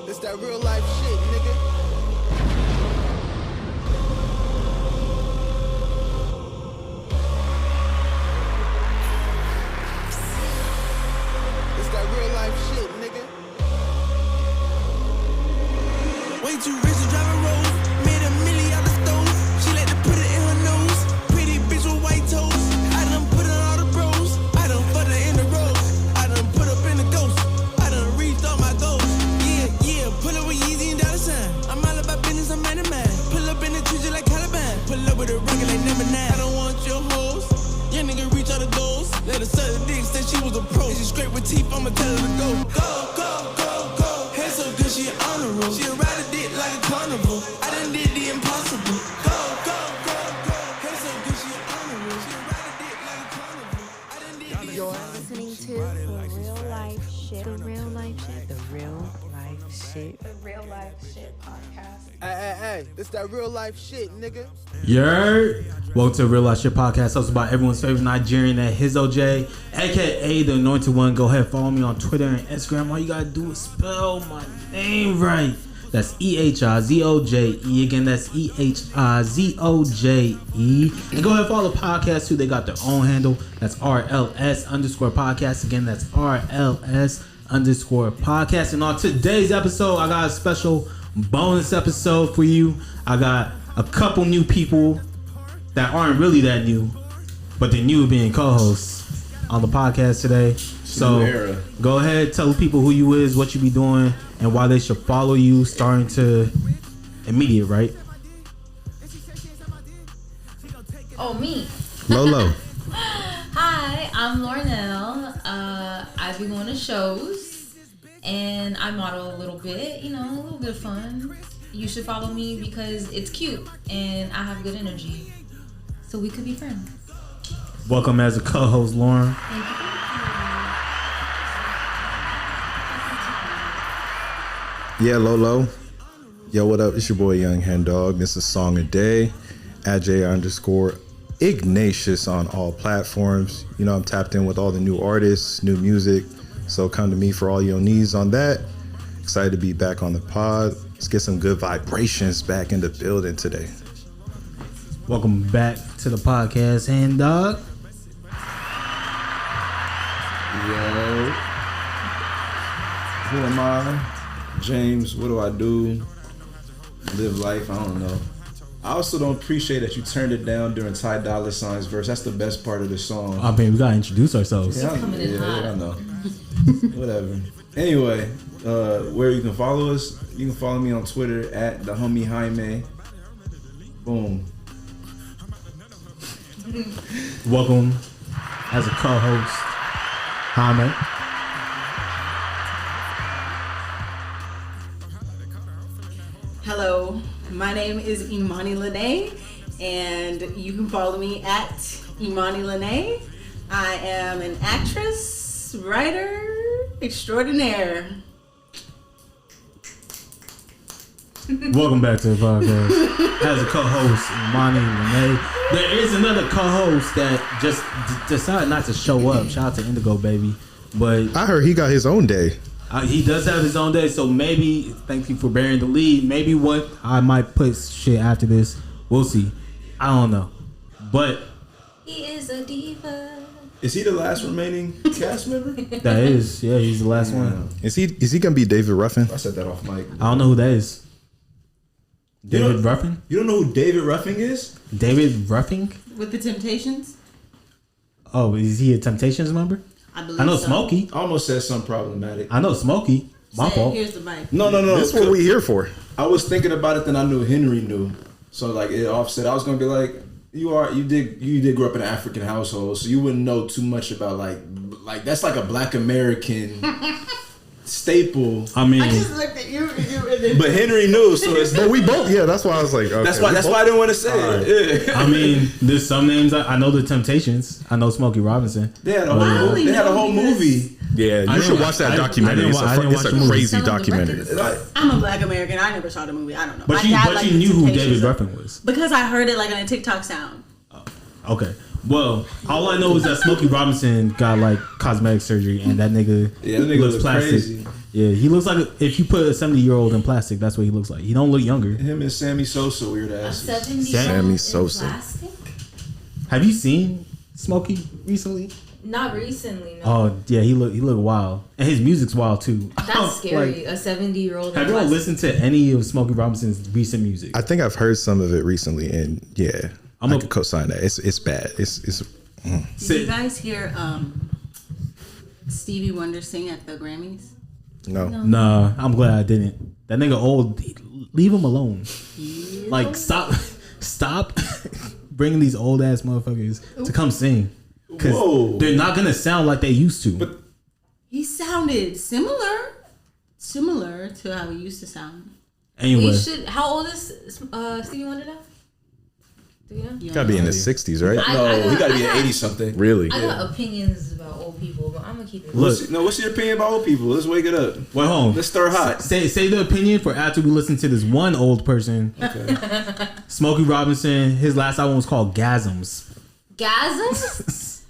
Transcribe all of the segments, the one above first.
It's that real life shit, nigga. It's that real life shit, nigga. Way too rich to drive a Rolls. Made $1 million out the stove. She like to put it in her nose. Pretty bitch with white toes. I done put her all the bros. I done put her in the road. I done put up in the ghost. I done reached all my goals. Yeah, pull up with Yeezy and dollar sign. I'm all about business, I'm man of man. Pull up in the trees like Caliban. Pull up with a rocket like number 9. I don't want your hoes. Your nigga reach all the goals. Let her suck the dick, said she was a pro. She scrape with teeth, I'ma tell her to go. Go. Hair so good, she an honor roll. She ride a dick like a carnival. I done did the impossible. Go. Hair so good, she an honor roll. She ride a dick like a carnival. I done did the You're listening to The Real Life Shit. The Real Life Shit. The Real Life Shit. The Real Life Shit podcast. Hey, it's that real life shit, nigga. Welcome to Real Life Shit Podcast, hosted by everyone's favorite Nigerian, Ehizoje, aka the Anointed One. Go ahead, follow me on Twitter and Instagram. All you gotta do is spell my name right. That's Ehizoje. Again, that's Ehizoje. And go ahead and follow the podcast too. They got their own handle. That's RLS_podcast. Again, that's RLS_podcast. And on today's episode, I got a special bonus episode for you. I got a couple new people that aren't really that new, but they're new being co-hosts on the podcast today. So go ahead, tell people who you is, what you be doing, and why they should follow you, starting to immediate, right? Oh, me. Lolo. Hi, I'm Lornell. I be going to shows and I model a little bit, a little bit of fun. You should follow me because it's cute and I have good energy. So we could be friends. Welcome as a co-host, Lauren. Thank you. Yeah, Lolo. Yo, what up? It's your boy Young Hen Dog. This is Song a Day at J_Ignatius on all platforms. I'm tapped in with all the new artists, new music. So come to me for all your needs on that. Excited to be back on the pod. Let's get some good vibrations back in the building today. Welcome back to the podcast, Hen Dog. Yo. Who am I? James, what do I do? Live life, I don't know. I also don't appreciate that you turned it down during Ty Dolla $ign's verse. That's the best part of the song. I mean, we gotta introduce ourselves. Yeah, I know. Whatever. Anyway, where you can follow us, you can follow me on Twitter at the homie Jaime. Boom. Welcome as a co-host, Jaime. Hello, my name is Imani Lene, and you can follow me at Imani Lene. I am an actress, writer extraordinaire. Welcome back to the podcast. As a co-host, Imani Lene. There is another co-host that just decided not to show up. Shout out to Indigo, baby. But I heard he got his own day. He does have his own day, so maybe, thank you for bearing the lead, maybe what I might put shit after this, we'll see. I don't know. But He is a diva. Is he the last remaining cast member? that is, yeah, he's the last one. Is he gonna be David Ruffin? I said that off mic. I don't know who that is. David Ruffin? You don't know who David Ruffin is? David Ruffin? With the Temptations? Oh, is he a Temptations member? I believe I know so. Smokey. I almost said something problematic. I know Smokey. My Say, fault. here's the mic. No. That's what we here for. I was thinking about it, then I knew Henry knew. So like it offset. I was gonna be like, you did grow up in an African household, so you wouldn't know too much about like that's like a Black American staple. I mean, I just looked at you and then But Henry knew, so it's But we both, yeah, that's why I was like, okay, that's why I didn't want to say it. Yeah. I mean, there's some names I know. The Temptations. I know Smokey Robinson. They had a I whole, only they had a know whole because movie. Yeah, you should watch that documentary. It's a crazy Sound like the documentary. records. I'm a Black American. I never saw the movie. I don't know. But My dad you liked knew the who Temptations, David though. Ruffin was. Because I heard it like in a TikTok sound. Okay. Well, all I know is that Smokey Robinson got like cosmetic surgery, and that nigga, looks plastic. Crazy. Yeah, he looks like if you put a 70-year-old in plastic, that's what he looks like. He don't look younger. Him and Sammy Sosa, weird A ass. 70-year-old Sammy in Sosa. plastic? Have you seen Smokey recently? Not recently, no. Oh yeah, he look wild, and his music's wild too. That's scary. A 70-year-old. Have you all listened to any of Smokey Robinson's recent music? I think I've heard some of it recently, and yeah, I a- could co-sign that. It's bad. It's Did you guys hear Stevie Wonder sing at the Grammys? no. Nah, I'm glad I didn't. That nigga old. Leave him alone. Like stop bringing these old ass motherfuckers to come sing. Because they're not gonna sound like they used to. But He sounded similar to how he used to sound. Anyway, How old is Stevie Wonder now? Do you know? You Gotta be in the 60s, right? no, he got to be an 80 something. Really? I got opinions about old people, but I'm gonna keep it. Look. What's your opinion about old people? Let's wake it up. wait, hold on. Let's stir hot. Say the opinion for after we listen to this one old person. Okay. Smokey Robinson. His last album was called Gasms. Gasms?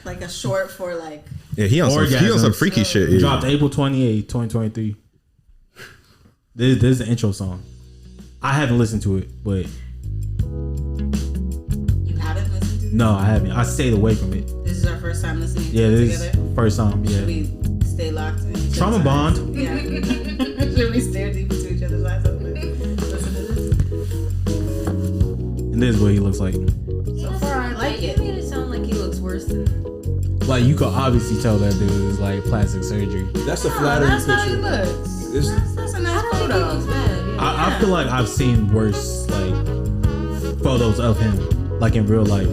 Like a short for like. Yeah, he on some freaky shit. Yeah. Dropped April 28, 2023. This is the intro song. I haven't listened to it, but You haven't listened to it? no, I haven't. I stayed away from it. This is our first time listening to Yeah, it this together. is first time. Should Yeah, we stay locked in? Trauma Bond. Yeah. Should we stare deep into each other's eyes? Listen to this. And this is what he looks like. So far, I like You it. made it sound like he looks worse than. Like you could obviously tell that dude is like plastic surgery. That's a Oh, flattering that's how he picture. looks. It's- That's a nice I don't think he looks photo. bad. Yeah. I feel like I've seen worse like photos of him, like in real life.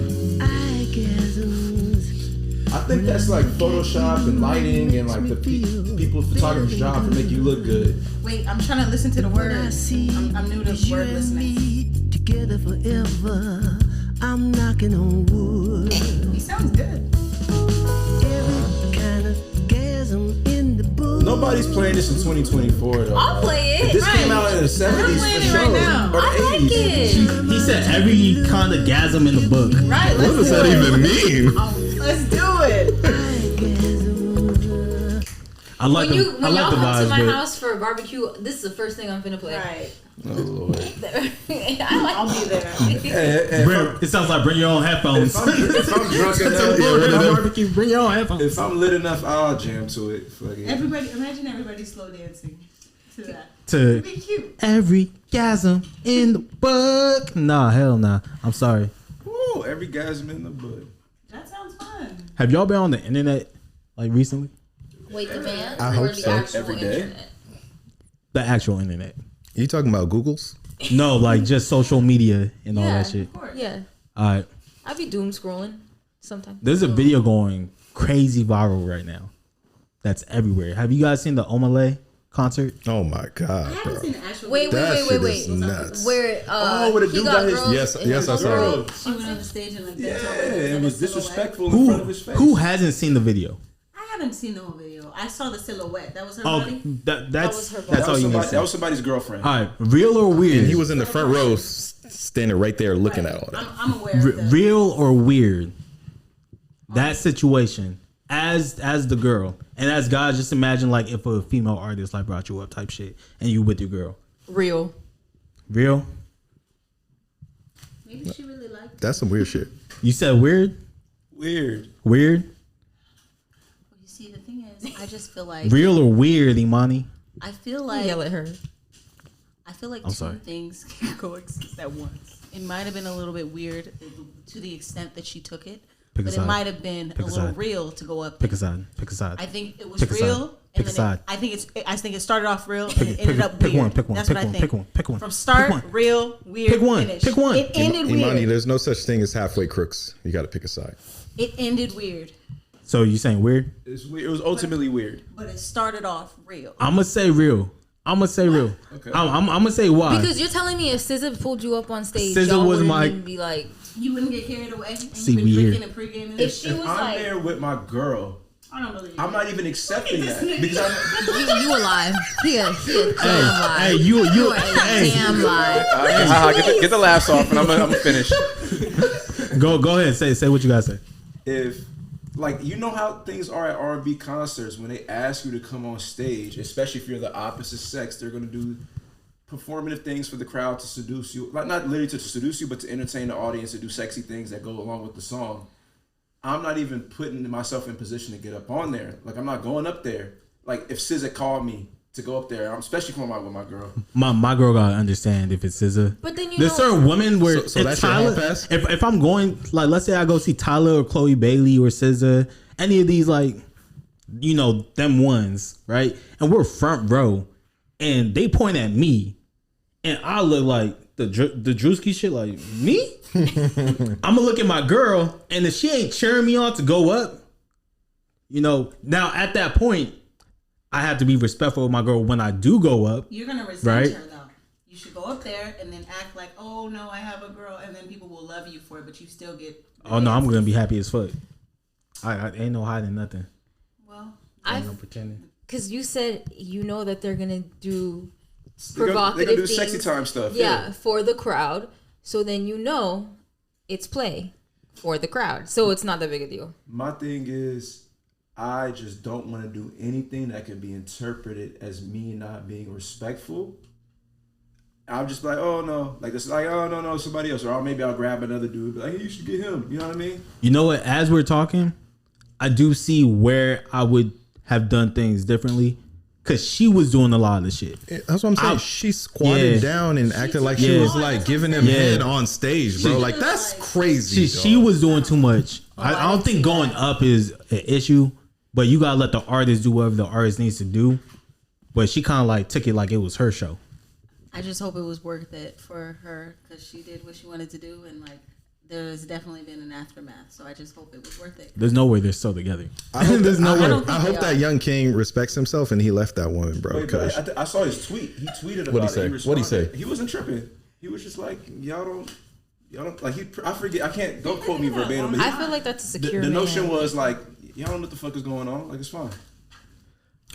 I think that's like Photoshop and lighting and like the people photographer's job to make you look good. Wait, I'm trying to listen to the words. I'm new to word listening. Together forever, I'm knocking on wood. He sounds good. Every kind of gasm in the book. Nobody's playing this in 2024 though. I'll play it. This came out in the 70s playing for it sure. right now. Or the I like 80s. it. He said every kind of gasm in the book. Right, What does that even mean? Let's do it. I like When I y'all like the come to my vibes, but house for a barbecue, this is the first thing I'm finna play. Right. Oh Lord. I like I'll be there. Hey, it sounds like bring your own headphones. if I'm drunk enough, Barbecue, bring your own headphones. if I'm lit enough, I'll jam to it. Fuck it. Imagine everybody slow dancing to that. To It'd be cute. every gasm in the book. Nah, hell nah. I'm sorry. Ooh, every gasm in the book. That sounds fun. Have y'all been on the internet like recently? Wait, the band I or hope the so. actual Every day? internet? The actual internet. You talking about Google's? No, like just social media and all that shit. Of course. Yeah, All right. I be doom scrolling sometimes. There's a video going crazy viral right now. That's everywhere. Have you guys seen the Omah Lay concert? Oh my I god, haven't bro. seen the actual. Wait, That shit wait. is nuts. Where where the he dude got got his- girls Yes, in yes, the I saw girl- that. She went on the stage and like Yeah, bent over it in was the silhouette. disrespectful in front of his face. Who hasn't seen the video? I haven't seen the whole video. I saw the silhouette. That was her Oh, body. that's was her body. that's That all was, you need to somebody, say. that was somebody's girlfriend. All right, real or weird? And he was in the front row, standing right there looking at all that. I'm aware of that. Real or weird? That situation as the girl and as guys, just imagine like if a female artist like brought you up type shit and you with your girl. Real. Real? Maybe she really liked it. That's some weird shit. You said weird? Weird. Weird? You see, the thing is, I just feel like Real or weird, Imani? I feel like Yell at her. I feel like I'm two sorry. things can coexist at once. It might have been a little bit weird to the extent that she took it, Pick a but side. it might have been Pick a a little side. real to go up. Pick a there. side. Pick a side. I think it was Pick a side. real. Pick And a then side. I think it started off real and it ended up pick weird. one. Pick one. That's Pick what I one. think. Pick one. Pick one. From start, Pick one. real, weird, Pick one. finish. Pick one. It ended Imani, weird. there's no such thing as halfway crooks. You got to pick a side. It ended weird, So you saying weird? It's weird. It was ultimately weird. but it started off real. I'm gonna say real. I'm gonna say real. Okay. I'm gonna say why. Because you're telling me if SZA pulled you up on stage, SZA y'all was wouldn't my- even be like, You wouldn't get carried away. And See, you've been we here. drinking and pregame. if she was I'm like, there with my girl, I don't believe I'm not even accepting that because You a lie. He a damn lie. Hey, you a damn lie. Get the laughs off, and I'm gonna finish. Go ahead. Say what you gotta say. if like you know how things are at R&B concerts when they ask you to come on stage, especially if you're the opposite sex, they're gonna do performative things for the crowd to seduce you, like not literally to seduce you, but to entertain the audience and do sexy things that go along with the song. I'm not even putting myself in position to get up on there. Like I'm not going up there. Like if SZA called me to go up there, especially with my girl. My girl gotta understand if it's SZA. But then there's certain women where So that's your Tyler. hall pass? If I'm going, like, let's say I go see Tyler or Chloe Bailey or SZA, any of these, like, you know, them ones, right? And we're front row, and they point at me, and I look like the Drewski shit, like me. I'm gonna look at my girl, and if she ain't cheering me on to go up, you know, now at that point, I have to be respectful of my girl when I do go up. You're gonna resent right? her though. You should go up there and then act like, oh no, I have a girl, and then people will love you for it, but you still get. Oh no, I'm gonna be happy as fuck. I ain't no hiding nothing. Well, Ain't no pretending. Because you said you know that they're gonna do They're provocative gonna do things. sexy time stuff. Yeah, for the crowd. So then you know it's play for the crowd. So it's not that big a deal. My thing is, I just don't want to do anything that can be interpreted as me not being respectful. I'm just like, oh no, like this, like oh no, somebody else, or maybe I'll grab another dude, be like, hey, you should get him. You know what I mean? You know what? As we're talking, I do see where I would have done things differently, because she was doing a lot of the shit. That's what I'm saying. She squatted down and acted like she was like giving him head on stage, bro. Like that's crazy. She was doing too much. I don't think going up is an issue, but you gotta let the artist do whatever the artist needs to do. But she kind of like took it like it was her show. I just hope it was worth it for her because she did what she wanted to do, and like there's definitely been an aftermath. So I just hope it was worth it. There's no way they're still together. I hope, There's no way. I hope that young king respects himself and he left that woman, bro. Wait, but I saw his tweet. He tweeted about What'd he say? it. What'd he say? He wasn't tripping. He was just like, y'all don't like. I forget. I can't. Don't quote me verbatim. But I feel like that's a secure. the notion man. was like, y'all don't know what the fuck is going on. Like it's fine.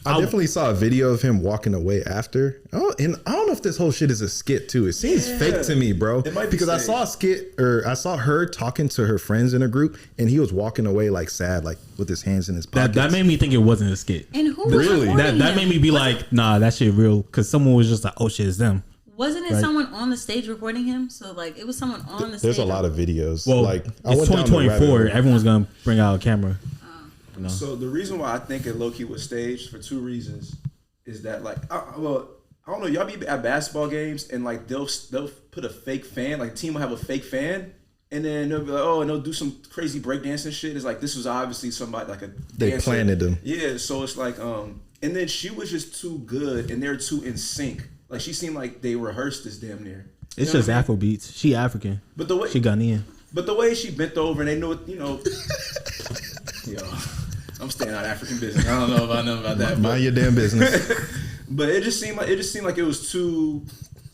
I definitely saw a video of him walking away after. Oh, and I don't know if this whole shit is a skit too. It seems fake to me, bro. It might be because I staged. saw a skit, or I saw her talking to her friends in a group, and he was walking away like sad, like with his hands in his pockets. That made me think it wasn't a skit. And who was Really? recording That him? made me be like, nah, that shit real. Because someone was just like, oh shit, it's them. Wasn't it Right. someone on the stage recording him? So like it was someone on the stage. There's a lot of videos. Well, like I it's went down the rabbit 2024. hole. Everyone's gonna bring out a camera. You know? So the reason why I think it low key was staged for two reasons is that like I don't know, y'all be at basketball games and like they'll put a fake fan, like the team will have a fake fan, and then they'll be like, oh, and they'll do some crazy breakdancing shit. It's like this was obviously somebody like a They dancer. planted them. Yeah, so it's like and then she was just too good and they're too in sync. Like she seemed like they rehearsed this damn near. You It's know just what I mean? Afro beats. She African. But the way She Ghanaian. But the way she bent over and they knew it, you know. Yo, I'm staying out of African business. I don't know if I know about that. Mind your damn business. But it just seemed like it was too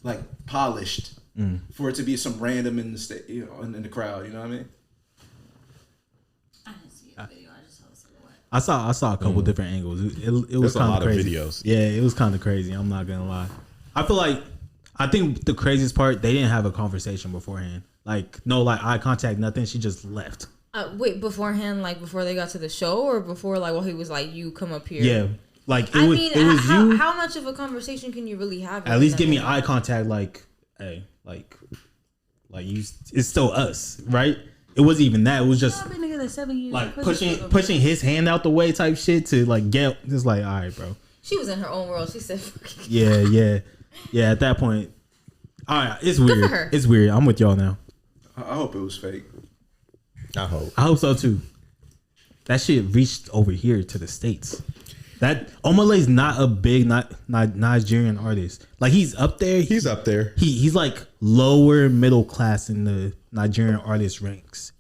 like polished for it to be some random in the you know, in the crowd. You know what I mean? I didn't see a video. I just saw the silhouette. I saw a couple different angles. It was There's a kind lot of of crazy. videos. Yeah, it was kind of crazy. I'm not gonna lie. I think the craziest part, they didn't have a conversation beforehand. Like no, like eye contact, nothing. She just left. Wait, beforehand, like before they got to the show, or before like while he was like, "You come up here." Yeah, like it I was. mean, It was how, you. how much of a conversation can you really have? At least give me eye contact. Like, hey, like you. It's still us, right? It wasn't even that. It was just I've been together 7 years. like pushing his hand out the way type shit to like get. Just like, all right, bro. She was in her own world. She said, Yeah. At that point, all right, it's for weird. her. It's weird. I'm with y'all now. I hope it was fake. I hope. I hope so too. That shit reached over here to the States. That Omah Lay's not a big not Nigerian artist. Like he's up there. He's up there. He's like lower middle class in the Nigerian artist ranks.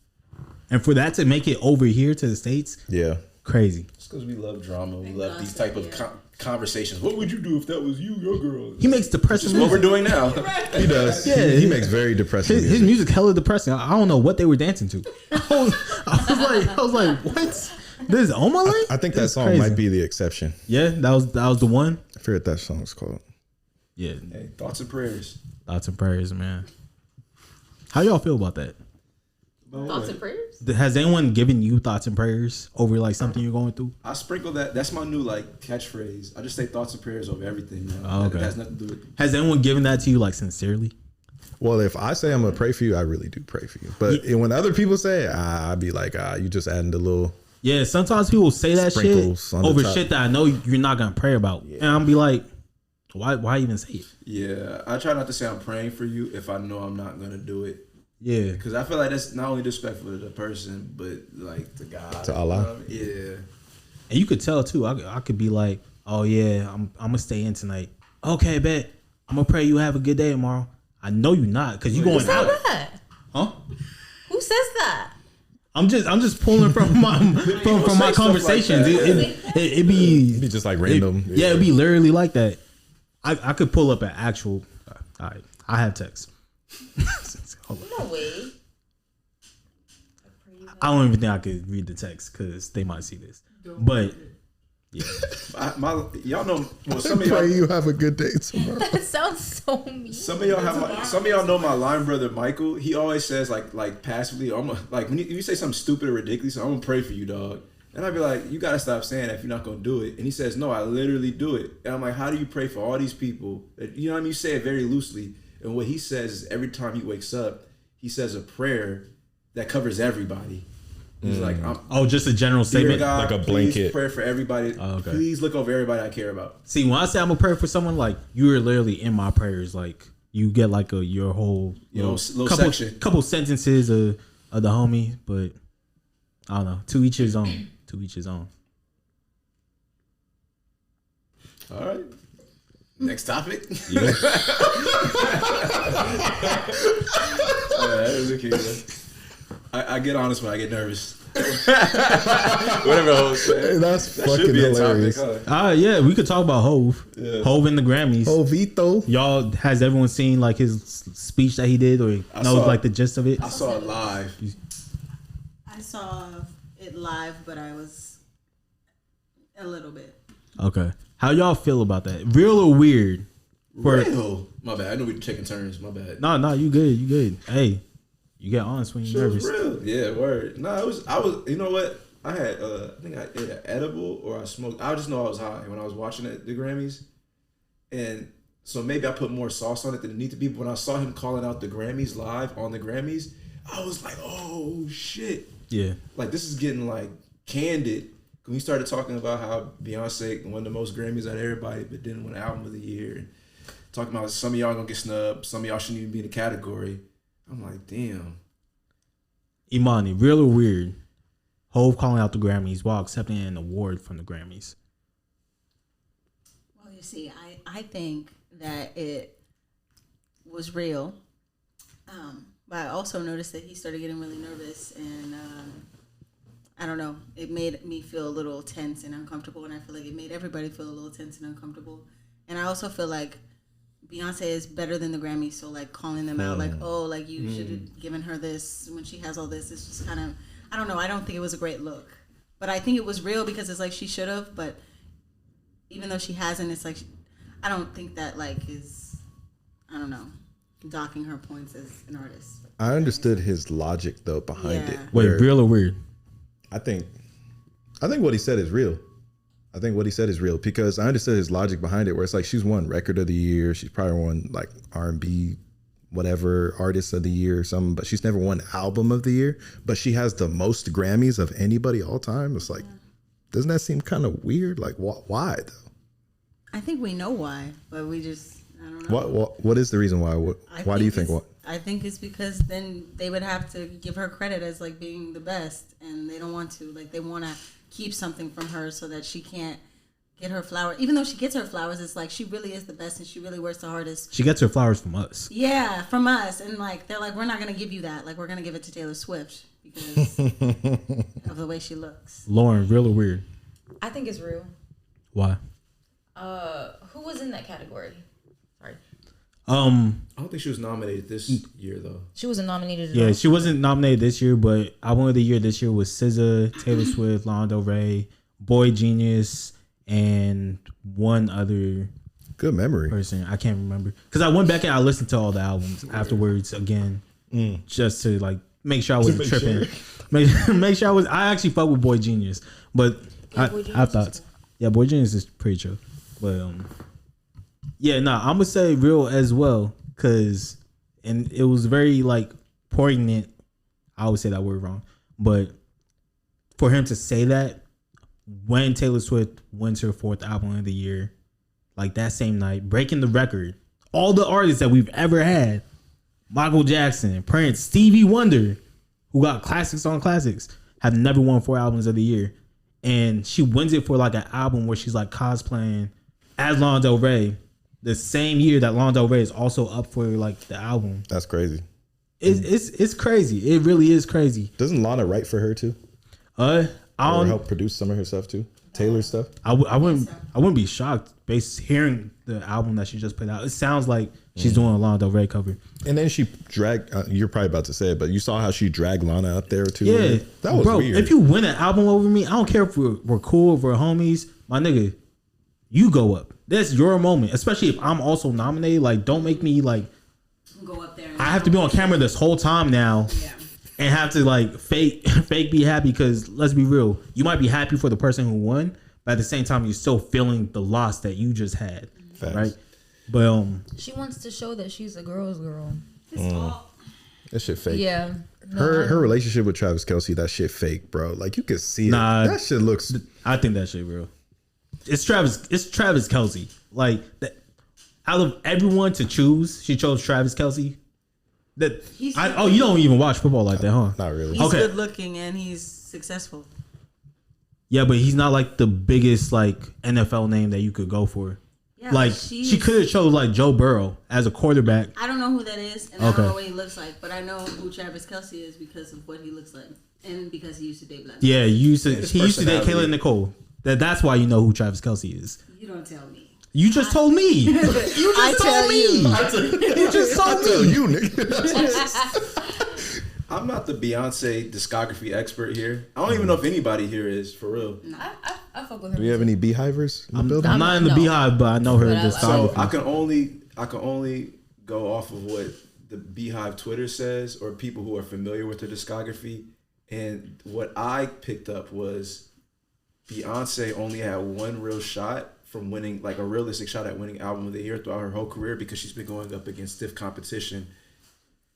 And for that to make it over here to the States, Yeah. crazy. It's because we love drama. We love these type of conversations. What would you do if that was you, your girl? He makes depressing That's what we're music. doing now. He does. Yeah. He makes very depressing His music. music hella depressing. I don't know what they were dancing to. I was like, what? This is Omah Lay? I think that That's song crazy. might be the exception. Yeah, that was the one. I forget that song's called. Yeah, Hey, thoughts and prayers. thoughts and prayers, man. How y'all feel about that? Thoughts and prayers? Has anyone given you thoughts and prayers over like something you're going through? I sprinkle that. That's my new like catchphrase. I just say thoughts and prayers over everything now. Oh, okay. That has nothing to do with. Has anyone given that to you like sincerely? Well, if I say I'm gonna pray for you, I really do pray for you. But when other people say it, I'd be like, you just adding the little. Yeah, sometimes people say that shit Sprinkles on the over top. shit that I know you're not gonna pray about, and I'm be like, why even say it? Yeah, I try not to say I'm praying for you if I know I'm not gonna do it. Yeah, Because I feel like that's not only disrespectful to the person, but like to God. To Allah? You know what I mean? Yeah. and you could tell too. I could be like, oh yeah, I'm gonna stay in tonight. Okay, bet. I'm gonna pray you have a good day tomorrow. I know you're not because you Who going said out, that? huh? Who says that? I'm just pulling from my from my stuff conversations. like that. It'd be It'd be just like random. yeah, it'd be literally like that. I could pull up an actual. All right, I have text. Hold on. No way. I don't even think I could read the text because they might see this. But yeah, Y'all know. Well, some of Pray y'all. you have a good day tomorrow. That sounds so mean. Some of y'all have. Some of y'all know my line brother Michael. He always says like passively. Like when you say something stupid or ridiculous, I'm gonna pray for you, dog. And I'd be like, you gotta stop saying that if you're not gonna do it. And he says, no, I literally do it. And I'm like, how do you pray for all these people? You know what I mean? You say it very loosely. And what he says is every time he wakes up, he says a prayer that covers everybody. He's like, just a general dear statement. God, like a please blanket. pray for everybody. Oh, okay. Please look over everybody I care about. See, when I say I'm gonna pray for someone, like you are literally in my prayers. Like you get like your whole Little couple section. couple sentences of the homie, but I don't know. To each his own. To each his own. All right. Next topic. Yeah. That is okay. I get honest when I get nervous. Whatever host said. That's That fucking should be hilarious. a topic, huh? Yeah, we could talk about Hove. Yeah. Hove in the Grammys. Vito. Y'all, has everyone seen like his speech that he did, or knows saw like it. the gist of it? I saw it live. I saw it live, but I was a little bit. Okay, how y'all feel about that? Real or weird? Real. My bad. I know we were taking turns. My bad. No, you good. You good. Hey, you get honest when you're It was nervous. real. Yeah, word. No, I was. You know what? I had. I think I ate an edible or I smoked. I just know I was high when I was watching it, the Grammys, and so maybe I put more sauce on it than it needed to be. But when I saw him calling out the Grammys live on the Grammys, I was like, oh shit! Yeah. Like this is getting like candid. When we started talking about how Beyonce won the most Grammys out of everybody, but didn't win Album of the Year, and talking about some of y'all gonna get snubbed, some of y'all shouldn't even be in the category. I'm like, damn. Imani, real or weird? Hove calling out the Grammys while accepting an award from the Grammys. Well, you see, I think that it was real. But I also noticed that he started getting really nervous, and I don't know. It made me feel a little tense and uncomfortable, and I feel like it made everybody feel a little tense and uncomfortable. And I also feel like Beyonce is better than the Grammys, so like calling them out, like, oh, like you should have given her this when she has all this. It's just kind of, I don't know. I don't think it was a great look, but I think it was real because it's like she should have. But even though she hasn't, it's like I don't think that like is, I don't know, docking her points as an artist. I understood his logic though behind it. Wait, where real or weird? I think what he said is real. I think what he said is real because I understood his logic behind it, where it's like she's won Record of the Year, she's probably won like R&B, whatever, Artist of the Year or something, but she's never won Album of the Year. But she has the most Grammys of anybody all time. It's like, doesn't that seem kind of weird? Like, why though? I think we know why, but we just, I don't know. What is the reason why? Why do you think? What? I think it's because then they would have to give her credit as like being the best, and they don't want to. Like they want to keep something from her so that she can't get her flowers. Even though she gets her flowers, it's like she really is the best and she really works the hardest. She gets her flowers from us. Yeah, from us. And like they're like, we're not gonna give you that. Like we're gonna give it to Taylor Swift because of the way she looks. Lauren, real or weird? I think it's real. Why? Who was in that category? Sorry. I don't think she was nominated this year though. She wasn't nominated at Yeah, all. she wasn't nominated this year, but album of the year this year was SZA, Taylor Swift, Lana Del Rey, Boy Genius, and one other Good memory. person. I can't remember because I went back and I listened to all the albums afterwards again, just to like make sure I wasn't tripping. Make sure I was. I actually fuck with Boy Genius, but I thought, yeah, Boy Genius is pretty true, but yeah, nah, I'm gonna say real as well, cause and it was very like poignant. I always say that word wrong, but for him to say that when Taylor Swift wins her 4th album of the year, like that same night, breaking the record, all the artists that we've ever had, Michael Jackson, Prince, Stevie Wonder, who got classics on classics, have never won 4 albums of the year, and she wins it for like an album where she's like cosplaying as Lana Del Rey. The same year that Lana Del Rey is also up for like the album. That's crazy. It's crazy. It really is crazy. Doesn't Lana write for her too? I Or don't. help produce some of her stuff too? Taylor stuff? I wouldn't be shocked based hearing the album that she just put out. It sounds like she's doing a Lana Del Rey cover. And then she dragged, you're probably about to say it, but you saw how she dragged Lana up there too? Yeah, That was bro. weird. If you win an album over me, I don't care if we're cool, if we're homies, my nigga. You go up. That's your moment, especially if I'm also nominated. Like, don't make me like Go up there. I have to be on camera this whole time now. Yeah. And have to like fake be happy, because let's be real, you might be happy for the person who won, but at the same time you're still feeling the loss that you just had. Facts. Right? But She wants to show that she's a girl's girl. That shit fake. Yeah. Her relationship with Travis Kelce, that shit fake, bro. Like you could see it. Nah. That shit looks. I think that shit real. It's Travis Kelce. Like that, out of everyone to choose, she chose Travis Kelce. You don't even watch football like that, huh? Not really. He's Okay. good looking and he's successful. Yeah, but he's not like the biggest like NFL name that you could go for. Yeah, Like she's- she could have chose like Joe Burrow as a quarterback. I don't know who that is, and I Okay. don't know what he looks like, but I know who Travis Kelce is because of what he looks like, and because he used to date black. Yeah, he used to date personality. Kayla Nicole. That's why you know who Travis Kelce is. You don't tell me. You just told me. You just I tell told me. You just told Tell me. you, nigga. I'm not the Beyonce discography expert here. I don't even know if anybody here is for real. I fuck with her. Do we have any beehivers in the building? I'm not in the No. Beehive, but I know her But I- So discography. I can only go off of what the Beehive Twitter says or people who are familiar with her discography. And what I picked up was Beyonce only had one real shot from winning, like a realistic shot at winning album of the year throughout her whole career, because she's been going up against stiff competition.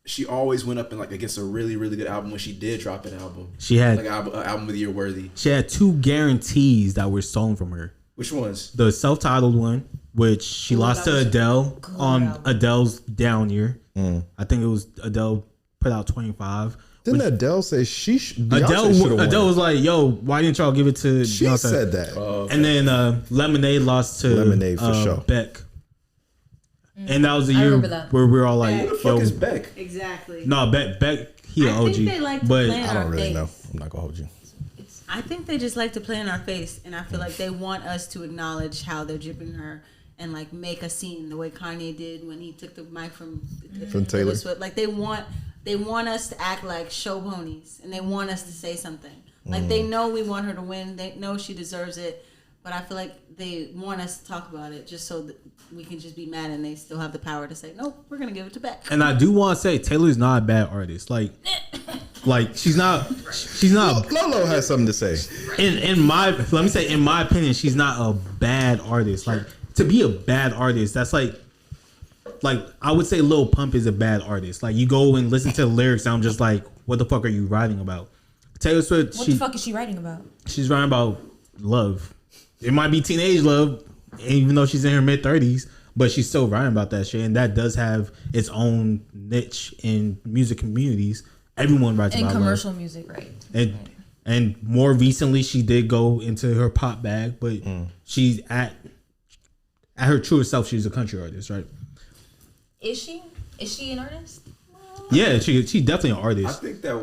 She always went up and like against a really, really good album when she did drop an album. She had Like album of the year worthy. she had 2 guarantees that were stolen from her. Which ones? The self-titled one, which she lost to Adele on Adele's down year. I think it was Adele put out 25. Didn't Adele say Beyonce should've won? Adele was like, "Yo, why didn't y'all give it to She Beyonce?" said that. And then Lemonade lost to Lemonade for sure. Beck. And that was the I year remember that. where we were all like, Who the fuck "Yo, is Beck? Exactly. no, Beck, he an I OG." think they like to but play in I don't our really face. know. I'm not gonna hold you. I think they just like to play in our face, and I feel like they want us to acknowledge how they're jipping her and like make a scene the way Kanye did when he took the mic from Taylor. Swift. Like they want us to act like show ponies, and they want us to say something. Like they know we want her to win. They know she deserves it, but I feel like they want us to talk about it just so that we can just be mad, and they still have the power to say, nope, we're gonna give it to Beck. and I do want to say Taylor's not a bad artist. Like she's not. Lolo has something to say. In my opinion, she's not a bad artist. Like to be a bad artist, that's like I would say Lil Pump is a bad artist. Like you go and listen to the lyrics, and I'm just like, what the fuck are you writing about? Taylor Swift, What the fuck is she writing about? she's writing about love. It might be teenage love, even though she's in her mid-30s, but she's still writing about that shit, and that does have its own niche in music communities. Everyone writes And about commercial love. music, right? And more recently, she did go into her pop bag, but she's at her truest self. She's a country artist, right? Is she? Is she an artist? Yeah, she's definitely an I artist. think that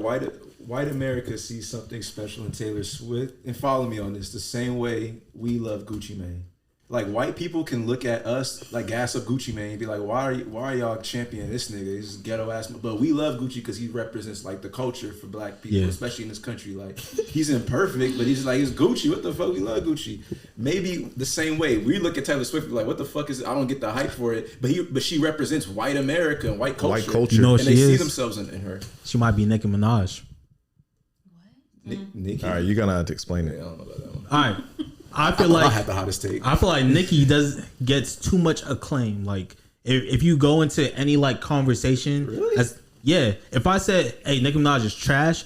white America sees something special in Taylor Swift, and follow me on this, the same way we love Gucci Mane. Like white people can look at us like gas up Gucci Mane and be like, why are y'all championing this nigga? He's ghetto ass. But we love Gucci because he represents like the culture for black people, especially in this country. Like he's imperfect, but he's like it's Gucci. What the fuck? We love Gucci. Maybe the same way we look at Taylor Swift, like what the fuck is it? I don't get the hype for it. But she represents white America and white culture. White culture. You know what and she they see is? themselves in her. She might be Nicki Minaj. Nicki. All right, you're gonna have to explain I it. don't know about that one. All right. I feel I like had the hottest take. I feel like Nicki gets too much acclaim. Like if you go into any like conversation, Really? if I said, "Hey, Nicki Minaj is trash,"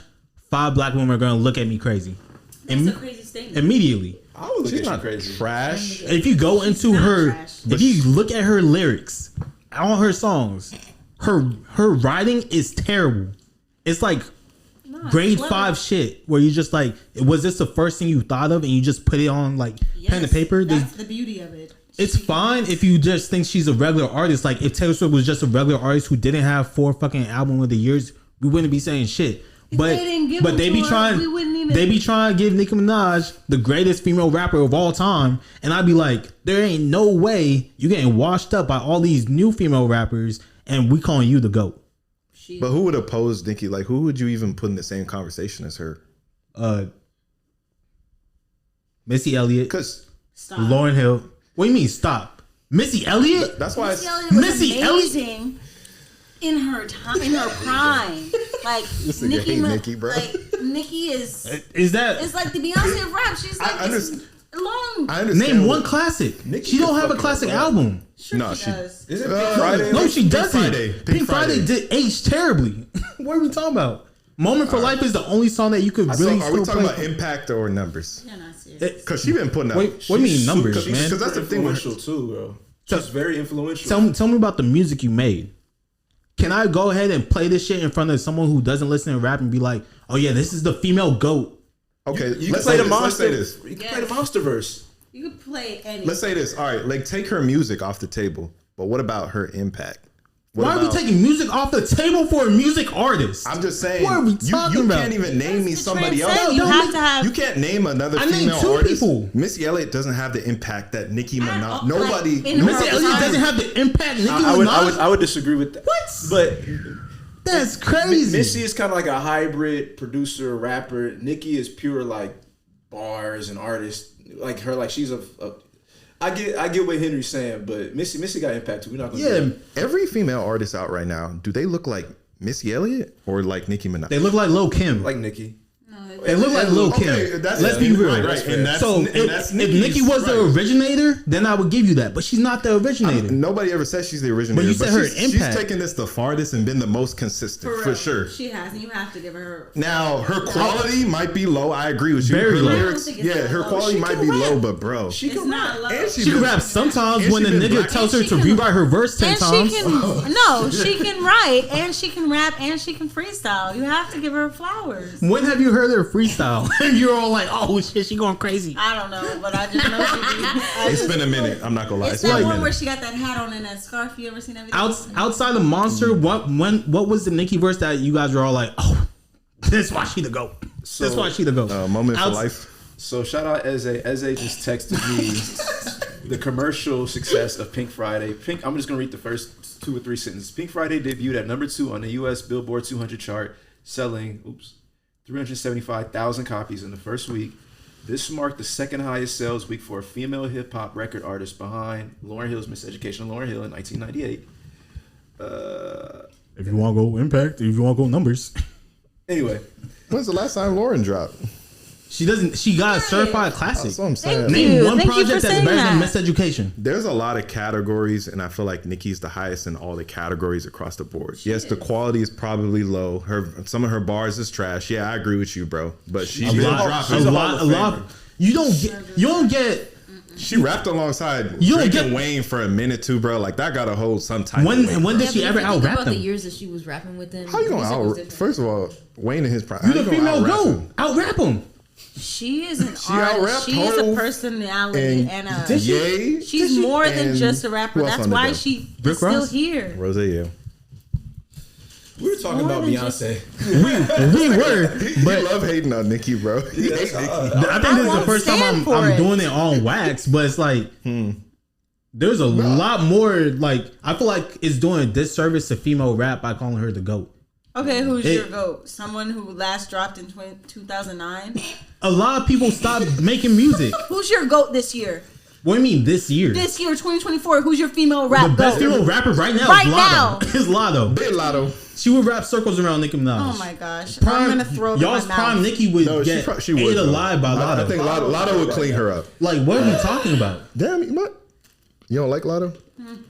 5 black women are gonna look at me crazy. That's a crazy statement. Immediately. I would look She's at you not crazy. trash. If you go into not her, trash. if you look at her lyrics, all her songs, her writing is terrible. It's like grade clever. 5 shit where you just like, was this the first thing you thought of and you just put it on like pen and paper? That's the beauty of it. It's fine if you just think she's a regular artist. Like if Taylor Swift was just a regular artist who didn't have 4 fucking albums of the years, we wouldn't be saying shit. But they didn't give but them they to be her, trying we wouldn't even- they be trying to give Nicki Minaj the greatest female rapper of all time, and I'd be like, there ain't no way you getting washed up by all these new female rappers, and we calling you the GOAT. But who would oppose Nicki? Like, who would you even put in the same conversation as her? Missy Elliott, Because Lauryn Hill. What do you mean stop? Missy Elliott? that's why Missy Elliott Missy was amazing in her time, in her prime. Like This nigga Nicki, hate Nicki, bro. Like Nicki is that it's like the Beyonce of rap. She's like I this understand. long. I understand. name what- one classic. Nicki She don't is have a fucking classic bad. album. Sure No, she she- does. Is it Pink Friday? No, she doesn't. Friday. Pink Friday did age terribly. What are we talking about? Moment for Life is the only song that you could So really are we still talking play. about impact or numbers? You're not serious. Because she been putting out. Wait, what do you mean numbers, She's man? super that's the thing with her. influential too, bro. She's very influential. Tell me about the music you made. Can I go ahead and play this shit in front of someone who doesn't listen to rap and be like, oh yeah, this is the female GOAT? Okay, You can let's play say the this. Let's monster. say this. You can play the Monsterverse. You could play any. Let's say this. All right, like take her music off the table. But what about her impact? What Why are we about- taking music off the table for a music artist? I'm just saying. What are we you talking about? can't even name me That's the somebody else. transcend. You have to have. You can't name another I named female 2 artist. people. Missy Elliott doesn't have the impact that Nicki Minaj. Like, Nobody. in nobody- Missy Elliott doesn't have the impact Nicki Minaj. I would disagree with that. What? But That's crazy. Missy is kind of like a hybrid producer, rapper. Nicki is pure like bars and artist. Like her, like she's a I get what Henry's saying, but Missy got impact too. We're not gonna Yeah, do Every female artist out right now, do they look like Missy Elliott or like Nicki Minaj? they look like Lil Kim. that. Like Nicki. They look like Lil Kim. Okay, that's- Let's be real. right, and that's- so and if, that's if Nicki's Nicki was the right. originator, then I would give you that. But she's not the originator. Nobody ever said she's the originator. But you said her she's impact. taken this the farthest and been the most consistent for real. sure. She has, and you have to give her. Now her quality might be low. I agree with you. Very her low. lyrics, I don't think it's yeah, that her low. quality She might can be rap. low, but bro, It's not low. and She can rap sometimes and when the she been nigga black. tells her And to she can- rewrite her verse 10 And times. she can no, she can write, and she can rap, and she can freestyle. You have to give her flowers. When have you heard her freestyle? You're all like, oh shit, she going crazy. I don't know, but I just know she. It's been a minute. I'm not gonna lie. It's It's been that a one where minute. she got that hat on and that scarf. You ever seen that video? Outside of Monster, what was the Nicki verse that you guys were all like, oh, this why she the GOAT. This why she the GOAT. Moment for life. So shout out Ehizoje. Ehizoje just texted me the commercial success of Pink Friday. I'm just gonna read the first 2 or 3 sentences. Pink Friday debuted at number 2 on the U.S. Billboard 200 chart, selling 375,000 copies in the first week. This marked the second highest sales week for a female hip hop record artist behind Lauryn Hill's Miseducation of Lauryn Hill in 1998. If you want to go impact, if you want to go numbers. Anyway, When's the last time Lauren dropped? She doesn't. She got a certified classic. That's what I'm saying. Name one Thank you project for that's saying better than that. Miseducation. There's a lot of categories, and I feel like Nicki's the highest in all the categories across the board. Yes, the quality is probably low. Some of her bars is trash. Yeah, I agree with you, bro. But she A lot. You don't get. She rapped alongside You don't Drake get- and Wayne for a minute too, bro. Like that got to hold some type. of weight, When bro. did she but ever if you think out rap about the them? years that she was rapping with them. How you gonna music was out? different. First of all, Wayne and his prime. You the female go out rap them. She is an She artist. out-rapped She is a Hov personality and a. Did she? Yay, She's more than And just a rapper. who else That's on the why bill? she Rick is still Ross? here. Rose, yeah. we were talking about Beyonce. We were, but You love hating on Nicki, bro. I think this is the first time I'm doing it on wax, but it's like there's a lot more. Like I feel like it's doing a disservice to female rap by calling her the GOAT. Okay, who's your GOAT? Someone who last dropped in 2009? A lot of people stopped making music. Who's your GOAT this year? What do you mean this year? This year, 2024, who's your female rap The best GOAT? female rapper right now Right is Lotto. now. Is Lotto. Big Lotto. She would rap circles around Nicki Minaj. Oh my gosh. I'm going to throw it in my Y'all's prime mouth. Nicki would No, get she would, ate though. alive by Lotto. I think Lotto would clean her up. Like, what are you talking about? Damn, what? You don't like Lotto?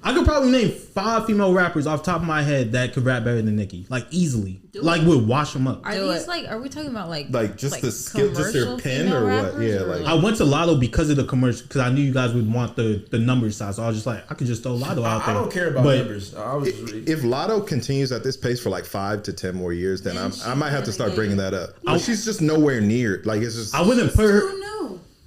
I could probably name 5 female rappers off the top of my head that could rap better than Nicki. Like, easily. Like, would wash them up. Are these like? Are we talking about like just the skill, just their commercial pen female or what? rappers, Yeah, or like I went to Lotto because of the commercial, because I knew you guys would want the number size. So I was just like, I could just throw Lotto out there. I don't care about But numbers. I was just really, If Lotto continues at this pace for like 5 to 10 more years, then I might have to start bringing that up. But she's just nowhere near. Like it's just. I wouldn't put her.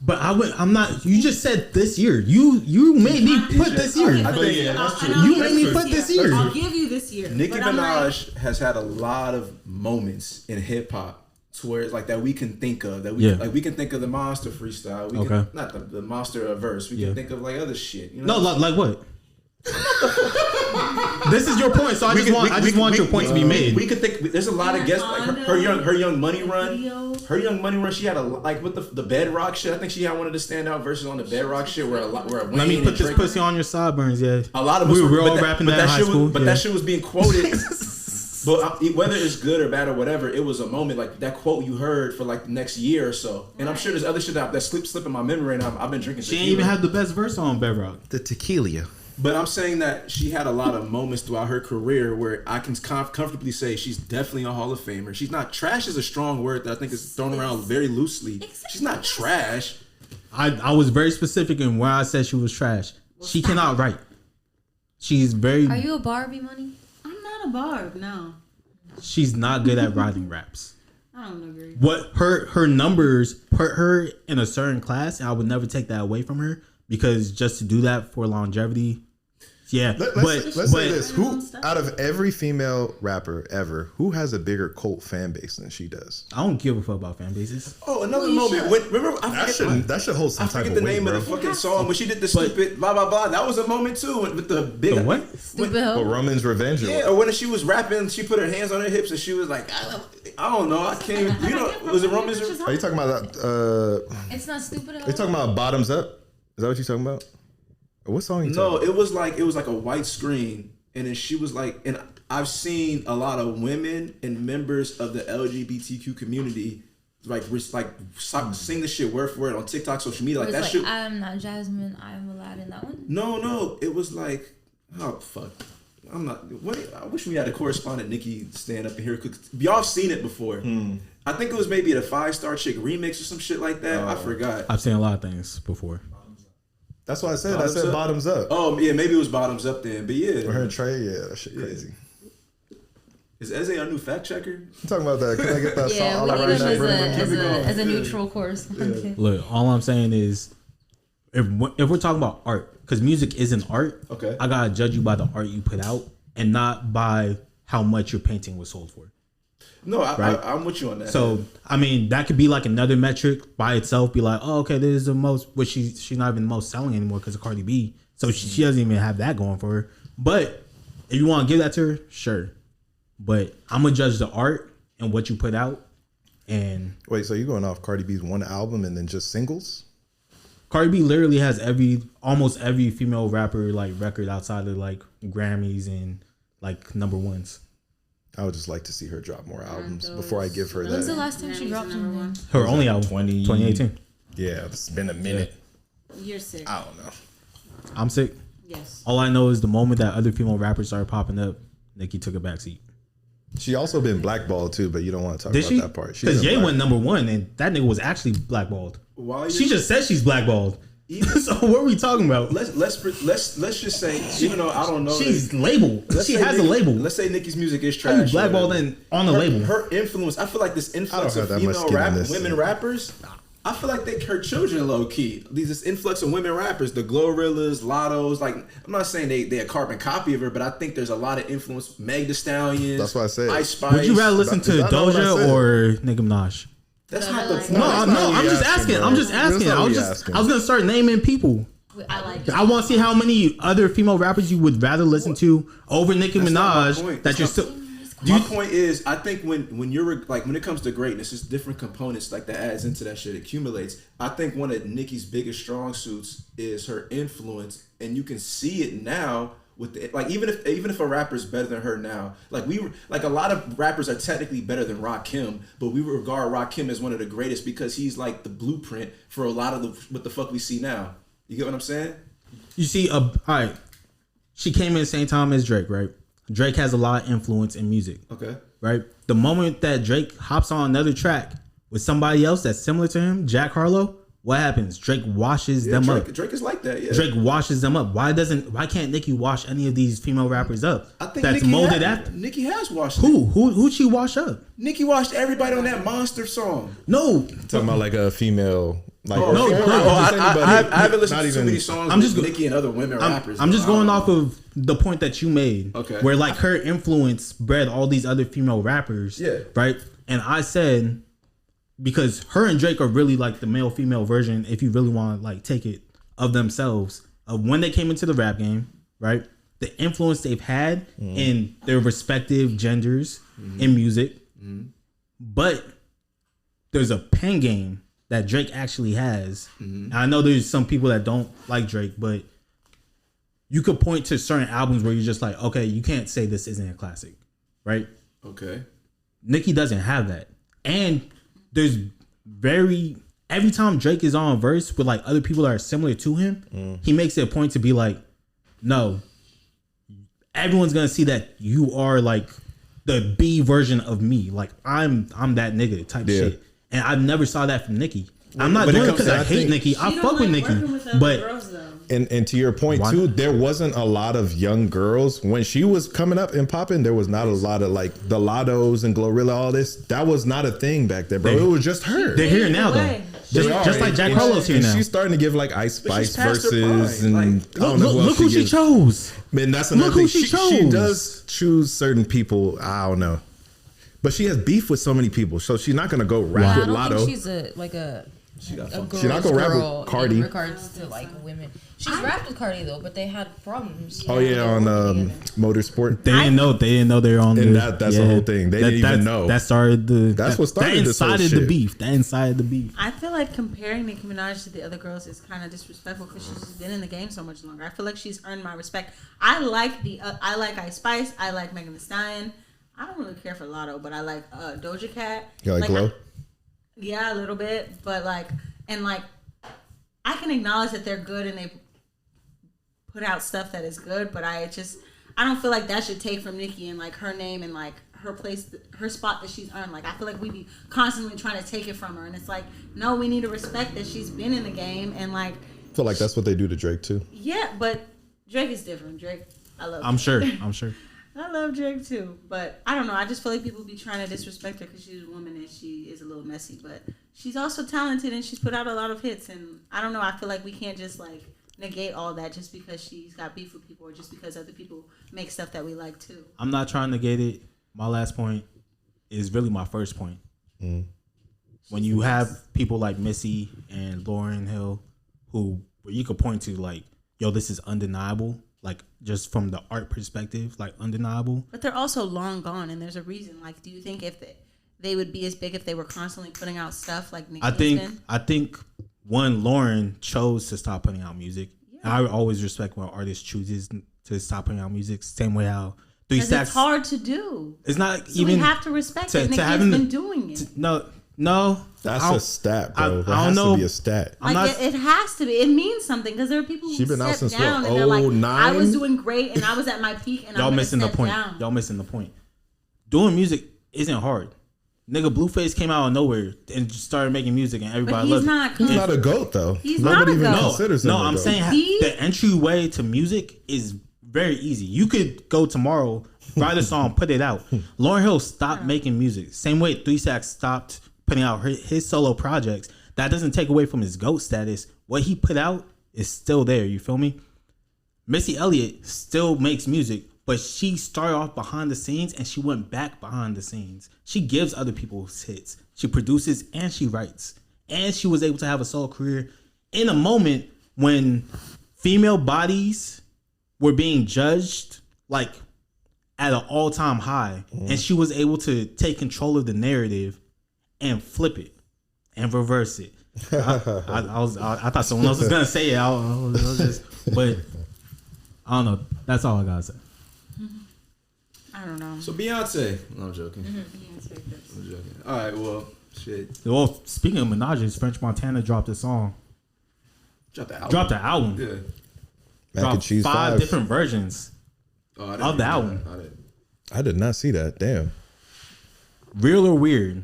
But I'm not. You just said this year. You made me put this year. I think that's true. You made me put this year. I'll give you this year. Nicki but I'm like, Minaj has had a lot of moments in hip hop to where it's like that we can think of that we Yeah. like we can think of the Monster freestyle. We Okay. can, not the Monster verse. We can think of like other shit. You No, know? like what? This is your point, so I just want your point to be made. We could think. There's a lot of guests like her young money run. Her young money run. She had a like with the bedrock shit. I think she had one of the standout verses on the bedrock shit where Let me put this pussy on your sideburns. Yeah, a lot of us we were all but rapping that in high school. But that shit was being quoted. But whether it's good or bad or whatever, it was a moment like that quote you heard for like the next year or so. And I'm sure there's other shit that slip in my memory, and I've been drinking. She ain't even had the best verse on bedrock. The tequila. But I'm saying that she had a lot of moments throughout her career where I can comfortably say she's definitely a Hall of Famer. She's not trash is a strong word that I think is thrown around very loosely. She's not trash. I was very specific in where I said she was trash. She cannot write. She's very. Are you a Barbie, Money? I'm not a barb, no. She's not good at writing raps. I don't agree. What her numbers put her in a certain class, and I would never take that away from her because just to do that for longevity. Yeah, Let's say this: who out of every female rapper ever, who has a bigger cult fan base than she does? I don't give a fuck about fan bases. Oh, another moment. Remember, That should hold some I type forget of the weight, name bro. of the fucking song when she did the stupid blah blah blah. That was a moment too with the big The what? Stupid Or hoe. Roman's Revenge. Or Yeah, or when she was rapping, she put her hands on her hips and she was like, I don't know, I can't even. You know, was it Roman's? Are you talking about that? It's not stupid hoe. Are you talking about Bottoms Up? Is that what you're talking about? Or what song? You No, talking it was like a white screen, and then she was like, and I've seen a lot of women and members of the LGBTQ community like sing the shit word for word on TikTok, social media, like that shit. I'm not Jasmine, I'm Aladdin. That one. No, it was like, oh fuck. I'm not. What? I wish we had a correspondent Nicki stand up in here. Y'all seen it before. I think it was maybe the 5-Star Chick remix or some shit like that. I forgot. I've seen a lot of things before. That's what I said. Bottoms I said Up? Bottoms Up. Oh yeah, maybe it was Bottoms Up then. But yeah, With her and Trey, yeah, that shit crazy. Is Eze our new fact checker? I'm talking about that. Can I get that song? Yeah, All we right, need him right as a neutral correspondent. Look, all I'm saying is, if we're talking about art, because music isn't art, Okay. I gotta judge you by the art you put out and not by how much your painting was sold for. No, Right. I'm with you on that. So I mean, that could be like another metric by itself. Be like, oh, okay, this is the most, which she's not even the most selling anymore because of Cardi B. So she doesn't even have that going for her. But if you want to give that to her, sure. But I'm gonna judge the art and what you put out. And Wait, so you going off Cardi B's one album and then just singles? Cardi B literally has almost every female rapper like record outside of like Grammys and like number ones. I would just like to see her drop more albums before I give her When's the that. last time she dropped one? Her only album, 2018. Yeah, it's been a minute. You're sick. I don't know. I'm sick. Yes. All I know is the moment that other female rappers started popping up, Nicki took a backseat. She also been blackballed too, but you don't want to talk Did about she? that part. She's Because been Ye black- went number one, and that nigga was actually blackballed. Why She just said she's blackballed. So what are we talking about? let's just say, even though I don't know, She's labeled. let's She say has a Nicki- label. Let's say Nicki's music is How you trash. blackballed whatever. on the label? Her influence, I feel like this influence have of that much female skin in this. women rappers I feel like her children low key. This influx of women rappers, the Glorillaz, Lottos. Like, I'm not saying they a carbon copy of her, but I think there's a lot of influence. Meg Thee Stallion. That's what I said. Ice Spice. Would you rather listen to Is that not what I Doja said? or Nicki Minaj? That's not the point. No, I'm just asking. bro. I'm just That's asking. not I what was we just asking. I was gonna start naming people. I like. I want to see how many other female rappers you would rather listen to over Nicki That's not my Minaj. point. That That's you're not- still. My point is, I think when you're like, when it comes to greatness, it's different components like that adds into that shit, accumulates. I think one of Nicki's biggest strong suits is her influence, and you can see it now with the, like, even if a rapper's better than her now, like a lot of rappers are technically better than Rakim, but we regard Rakim as one of the greatest because he's like the blueprint for a lot of what the fuck we see now. You get what I'm saying? You see, all right. She came in the same time as Drake, right? Drake has a lot of influence in music. Okay. Right? The moment that Drake hops on another track with somebody else that's similar to him, Jack Harlow, what happens? Drake washes them up. Drake is like that, yeah. Drake washes them up. Why can't Nicki wash any of these female rappers up? I think that's Nicki molded has, after. Nicki has washed Who'd she wash up? Nicki washed everybody on that Monster song. No. Talking about like a female. Like, I haven't listened not to too even- many songs I'm with just go- Nicki and other women rappers. I'm just though. going off of the point that you made. Okay. Where like her influence bred all these other female rappers. Yeah. Right? And I said, because her and Drake are really like the male female version, if you really want to like take it, of themselves, of when they came into the rap game, right? The influence they've had in their respective genders in music. But there's a pen game that Drake actually has. I know there's some people that don't like Drake, but you could point to certain albums where you're just like, okay, you can't say this isn't a classic, right? Okay. Nicki doesn't have that. And there's every time Drake is on a verse with like other people that are similar to him, he makes it a point to be like, no, everyone's gonna see that you are like the B version of me. Like I'm that nigga type shit. And I never saw that from Nicki. I'm not When it doing it comes because to- I I hate think- Nicki. I fuck with Nicki. But And to your point Why too, not? there wasn't a lot of young girls when she was coming up and popping. There was not a lot of like the Lottos and Glorilla, all this. That was not a thing back then, bro. It was just her. they're here now though. Just like Jack Harlow's here And now. she's starting to give like Ice But she's Spice past her verses, prime. and Like, I don't know Look who she gives. chose. Man, that's another Look who thing. she She chose. does choose certain people. I don't know, but she has beef with so many people, so she's not gonna go rap I with don't Lotto. think she's a girl's She not gonna rap with girl Cardi. in regards to like women. She's rapped with Cardi though, but they had problems. Oh yeah, on Motorsport. They didn't know they were on And there. that's the whole thing. They didn't even know. That started the. That's what started that this whole incited the shit. beef. That incited the beef. I feel like comparing Nicki Minaj to the other girls is kind of disrespectful because she's just been in the game so much longer. I feel like she's earned my respect. I like Ice Spice. I like Megan Thee Stallion. I don't really care for Lotto, but I like Doja Cat. You like Glow? Yeah, a little bit, but like I can acknowledge that they're good and they put out stuff that is good, but I don't feel like that should take from Nicki and like her name and like her place, her spot that she's earned. Like I feel like we be constantly trying to take it from her, and it's like, no, we need to respect that she's been in the game and like. I feel like that's what they do to Drake too. Yeah, but Drake is different. Drake, I love. I'm Drake. sure. I love Drake too, but I don't know. I just feel like people be trying to disrespect her because she's a woman and she is a little messy, but she's also talented and she's put out a lot of hits. And I don't know. I feel like we can't just like negate all that just because she's got beef with people or just because other people make stuff that we like too. I'm not trying to get it. My last point is really my first point. When you have people like Missy and Lauryn Hill, where you could point to like, yo, this is undeniable. Like just from the art perspective, like undeniable. But they're also long gone, and there's a reason. Like, do you think if they would be as big if they were constantly putting out stuff like Nicki has been? I think one, Lauren chose to stop putting out music. Yeah. I always respect when an artist chooses to stop putting out music. Same way how 3 Stacks. It's hard to do. It's not so even. We have to respect that Nicki has been doing it. No. That's a stat, bro. That I has don't know. to be a stat. Like it has to be. It means something because there are people who She been out step since down what, and they're like, 09? I was doing great and I was at my peak and Y'all I'm missing the point. down. Y'all missing the point. Doing music isn't hard. Nigga, Blueface came out of nowhere and just started making music and everybody loved it. He's not a GOAT though. He's Nobody not a even GOAT. considers him. No, a I'm GOAT. saying the entryway to music is very easy. You could go tomorrow, write a song, put it out. Lauryn Hill stopped making music. Same way 3 Stacks stopped putting out his solo projects. that doesn't take away from his GOAT status. What he put out is still there. You feel me? Missy Elliott still makes music, but she started off behind the scenes and she went back behind the scenes. She gives other people's hits. She produces and she writes. And she was able to have a solo career in a moment when female bodies were being judged like at an all-time high. And she was able to take control of the narrative and flip it and reverse it. I thought someone else was gonna say it. But I don't know. That's all I gotta say. I don't know. So Beyonce. No, I'm joking. Beyonce first. I'm joking. All right, well, shit. Well, speaking of Minaj's, French Montana dropped a song. Dropped the album. Dropped the album. Yeah. Mac Dropped and Cheese 5 5. different versions of the album. I did not see that. Damn. Real or weird?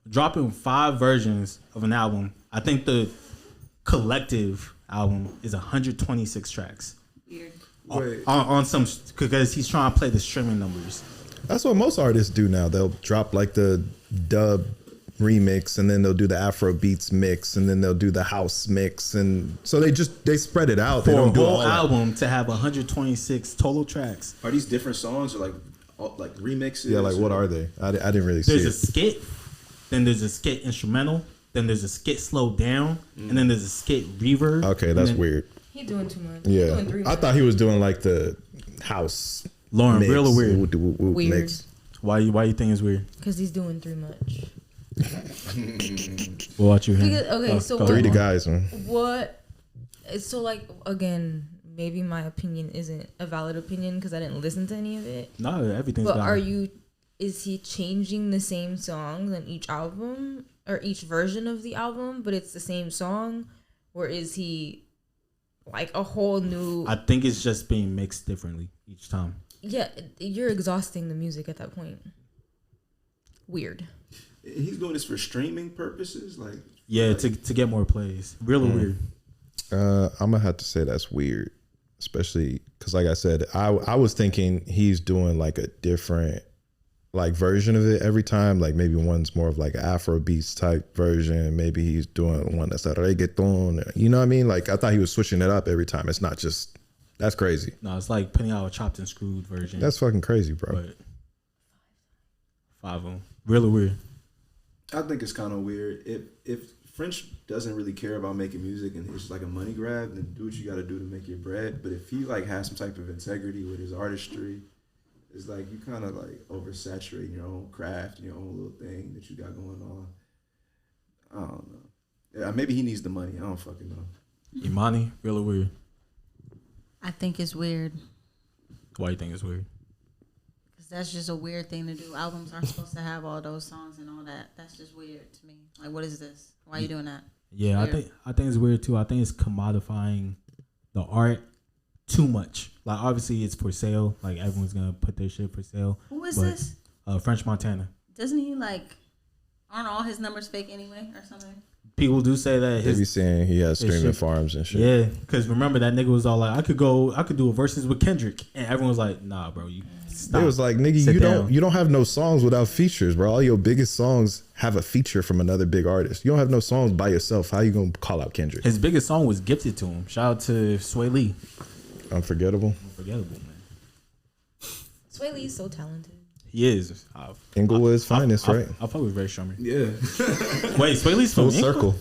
Dropping 5 versions of an album. I think the collective album is 126 tracks. Weird. Wait. On some, because he's trying to play the streaming numbers. That's what most artists do now. They'll drop like the dub remix, and then they'll do the Afro beats mix, and then they'll do the house mix, and so they spread it out. For They a don't do whole all that. album to have 126 total tracks. Are these different songs or like remixes? Yeah, like what are they? I didn't really see There's a it. skit, then there's a skit instrumental, then there's a skit slowed down, and then there's a skit reverb. Okay, and that's then- weird. He doing too much. Yeah, He doing 3 I much. thought he was doing like the house. Lauren, mix, real or weird? Weird. Weird. Mix. Why you think it's weird? Because he's doing 3 much. What about you? Henry? Because- okay, so go Three on. the guys, man. What? It's so like, again, maybe my opinion isn't a valid opinion because I didn't listen to any of it. No, everything's But valid. is he changing the same songs on each album or each version of the album, but it's the same song? Or is he like a whole new? I think it's just being mixed differently each time. Yeah, you're exhausting the music at that point. Weird. He's doing this for streaming purposes, like Yeah, to get more plays. Real or weird? I'm gonna have to say that's weird, especially because, like I said, I was thinking he's doing like a different like version of it every time. Like maybe one's more of like an Afro beats type version. Maybe he's doing one that's a reggaeton. You know what I mean? Like I thought he was switching it up every time. It's not just. That's crazy. No, it's like putting out a chopped and screwed version. That's fucking crazy, bro. But 5 of them. Real or weird? I think it's kind of weird. If French doesn't really care about making music and it's just like a money grab, then do what you got to do to make your bread. But if he like has some type of integrity with his artistry, it's like you kind of like oversaturating your own craft, your own little thing that you got going on. I don't know. Yeah, maybe he needs the money. I don't fucking know. Imani, real or weird? I think it's weird Why you think it's weird? because that's just a weird thing to do. Albums aren't supposed to have all those songs and all that. That's just weird to me. Like, what is this? Why are you doing that? Yeah, I Weird. think it's weird too. I think it's commodifying the art too much. Like obviously it's for sale. Like everyone's gonna put their shit for sale. Who is But, this? French Montana. Doesn't he like? Aren't all his numbers fake anyway, or something? People do say that They be his saying he has streaming shit- farms and shit. yeah, because remember that nigga was all like, I could do a verses with Kendrick, and everyone was like, nah, bro, you stop. It was like, nigga, Sit you down. don't have no songs without features, bro. All your biggest songs have a feature from another big artist. You don't have no songs by yourself. How you gonna call out Kendrick? His biggest song was gifted to him. Shout out to Sway Lee. Unforgettable. Unforgettable, man. Sway Lee's so talented. He is. Inglewood's finest, right? I fuck with Ray Shrummer. Yeah. Wait, Sway Lee's from Full England? circle.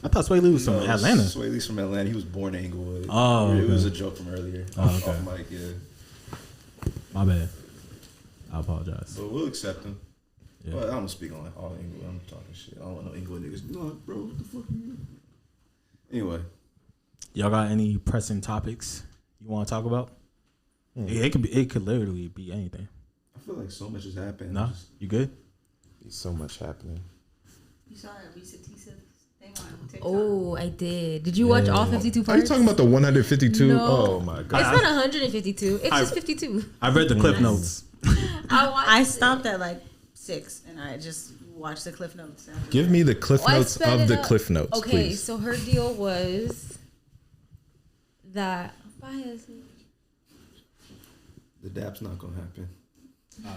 I thought Sway Lee was from Atlanta. Sway Lee's from Atlanta. He was born in Inglewood. Oh, It was a okay. joke from earlier. Oh, okay. Off mic, yeah. My bad. I apologize. But we'll accept him. Yeah. But I'm gonna speak on all Inglewood. I'm talking shit. I don't want no Inglewood niggas. No, bro, what the fuck are you? Anyway. Y'all got any pressing topics you want to talk about? It could literally be anything. I feel like so much has happened. Nah, you good? So much happening. You saw that Reesa Teesa thing on TikTok. Oh, I did. Did you watch all 52 Are parts? you talking about the 152? No. Oh my god. It's not 152. It's just 52. I read the clip notes. I stopped at like 6 and I just watched the Cliff Notes. After Give that. me the cliff I notes sped of it the up. cliff notes, Okay, please. so her deal was that. The dap's not gonna happen.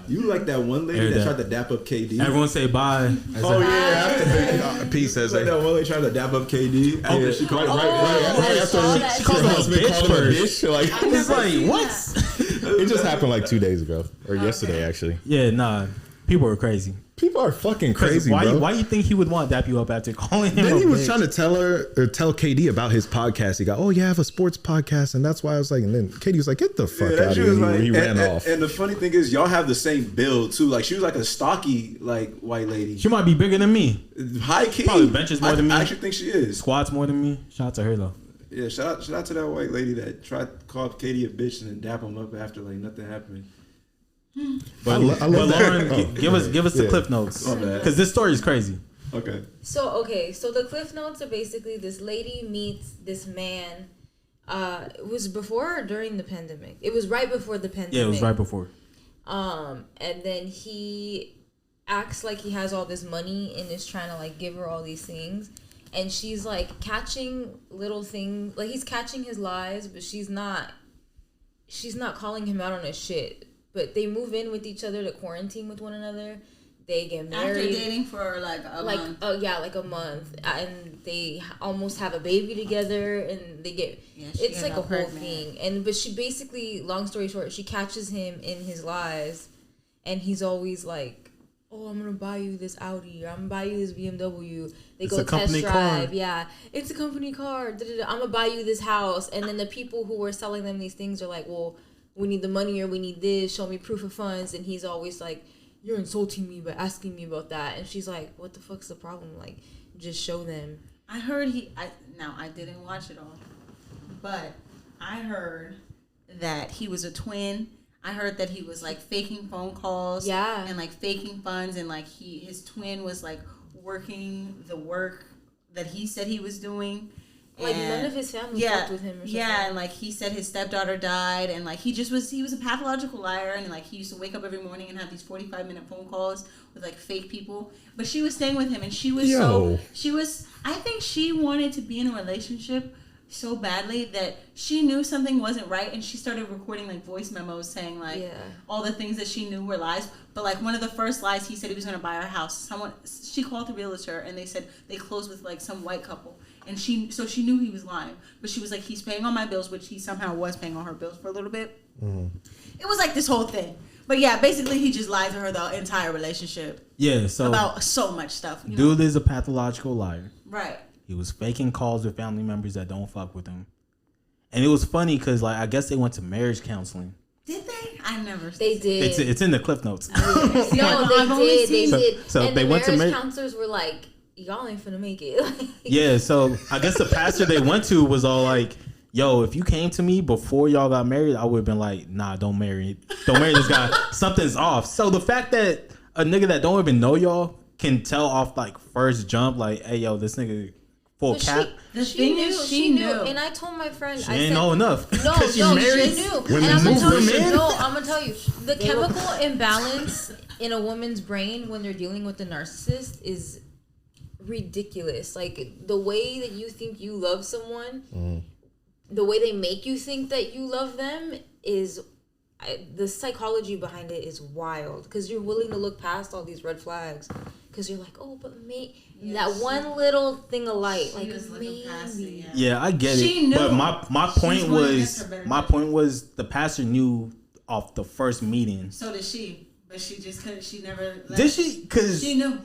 You like that one lady that tried to dap up KD? Everyone say bye. Oh yeah, Peace says Like that one lady tried to dap up KD. Oh, And she called right after She called him a bitch. Like It's like, what? it just happened like 2 days ago or yesterday actually. Yeah, nah. People are crazy. People are fucking crazy, why, bro. Why you think he would want to dap you up after calling him? Then he was bitch? trying to tell KD about his podcast. He got, oh yeah, I have a sports podcast, and that's why I was like, and then KD was like, get the fuck out of here. He ran off. And the funny thing is, y'all have the same build too. Like she was like a stocky like white lady. She might be bigger than me. High key. Probably benches more than me. I actually think she is. Squats more than me. Shout out to her though. Yeah, shout out to that white lady that tried to call KD a bitch and then dap him up after like nothing happened. But, I love that. Lauren, give us the cliff notes My bad. because this story is crazy. Okay. So the cliff notes are basically this lady meets this man. It was before or during the pandemic? It was right before the pandemic. Yeah, it was right before. And then he acts like he has all this money and is trying to like give her all these things, and she's like catching little things, like he's catching his lies, but she's not calling him out on his shit. But they move in with each other to quarantine with one another. They get married After dating for like a month. Oh yeah, like a month, and they almost have a baby together, and they get it's like a whole thing. And but she basically, long story short, she catches him in his lies, and he's always like, "Oh, I'm gonna buy you this Audi, or I'm gonna buy you this BMW." They go test drive. Yeah, it's a company car. I'm gonna buy you this house, and then the people who were selling them these things are like, "Well, we need the money, or we need this. Show me proof of funds." And he's always like, "You're insulting me by asking me about that." And she's like, "What the fuck's the problem? Like, just show them." I heard I didn't watch it all, but I heard that he was a twin. I heard that he was like faking phone calls, and like faking funds, and like his twin was like working the work that he said he was doing. Like none of his family worked with him or something. Yeah, and like he said his stepdaughter died, and like he was a pathological liar, and like he used to wake up every morning and have these 45-minute phone calls with like fake people. But she was staying with him, and she was I think she wanted to be in a relationship so badly that she knew something wasn't right, and she started recording like voice memos saying like all the things that she knew were lies. But like one of the first lies, he said he was going to buy her house. She called the realtor, and they said they closed with like some white couple. And she knew he was lying, but she was like, he's paying all my bills, which he somehow was paying all her bills for a little bit. Mm-hmm. It was like this whole thing. But yeah, basically he just lied to her the entire relationship. Yeah, so about so much stuff. Dude is a pathological liar. Right. He was faking calls with family members that don't fuck with him. And it was funny because like I guess they went to marriage counseling. Did they? I never. They did. It's in the cliff notes. No, they did. They did. So and they the went to marriage counselors were like, "Y'all ain't finna make it." Yeah, so I guess the pastor they went to was all like, "Yo, if you came to me before y'all got married, I would have been like, nah, don't marry this guy. Something's off." So the fact that a nigga that don't even know y'all can tell off like first jump, like, "Hey, yo, this nigga full but cap." She knew, and I told my friend, she ain't know enough. No, she knew. And I'm gonna tell you, the chemical imbalance in a woman's brain when they're dealing with the narcissist is ridiculous. Like the way that you think you love someone, the way they make you think that you love them is the psychology behind it is wild, because you're willing to look past all these red flags because you're like, oh, but that one little thing of light, like maybe. Yeah, I get it. But my point was the pastor knew off the first meeting. So did she, but she just couldn't. She never. Did she? Because she knew.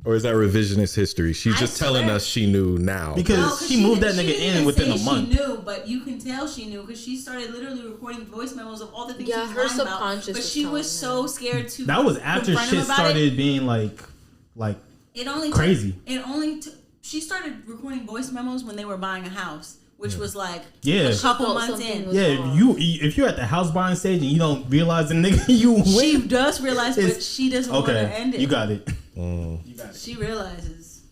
Or is that revisionist history? She's just telling us she knew now. Because she moved that nigga in within a month. She knew, but you can tell she knew because she started literally recording voice memos of all the things she was lying about. But she was so scared to. That was after shit started being like crazy. She started recording voice memos when they were buying a house, which was like a couple months in. Yeah, if you're at the house buying stage and you don't realize the nigga you with, she does realize, but she doesn't want to end it. You got it. She realizes.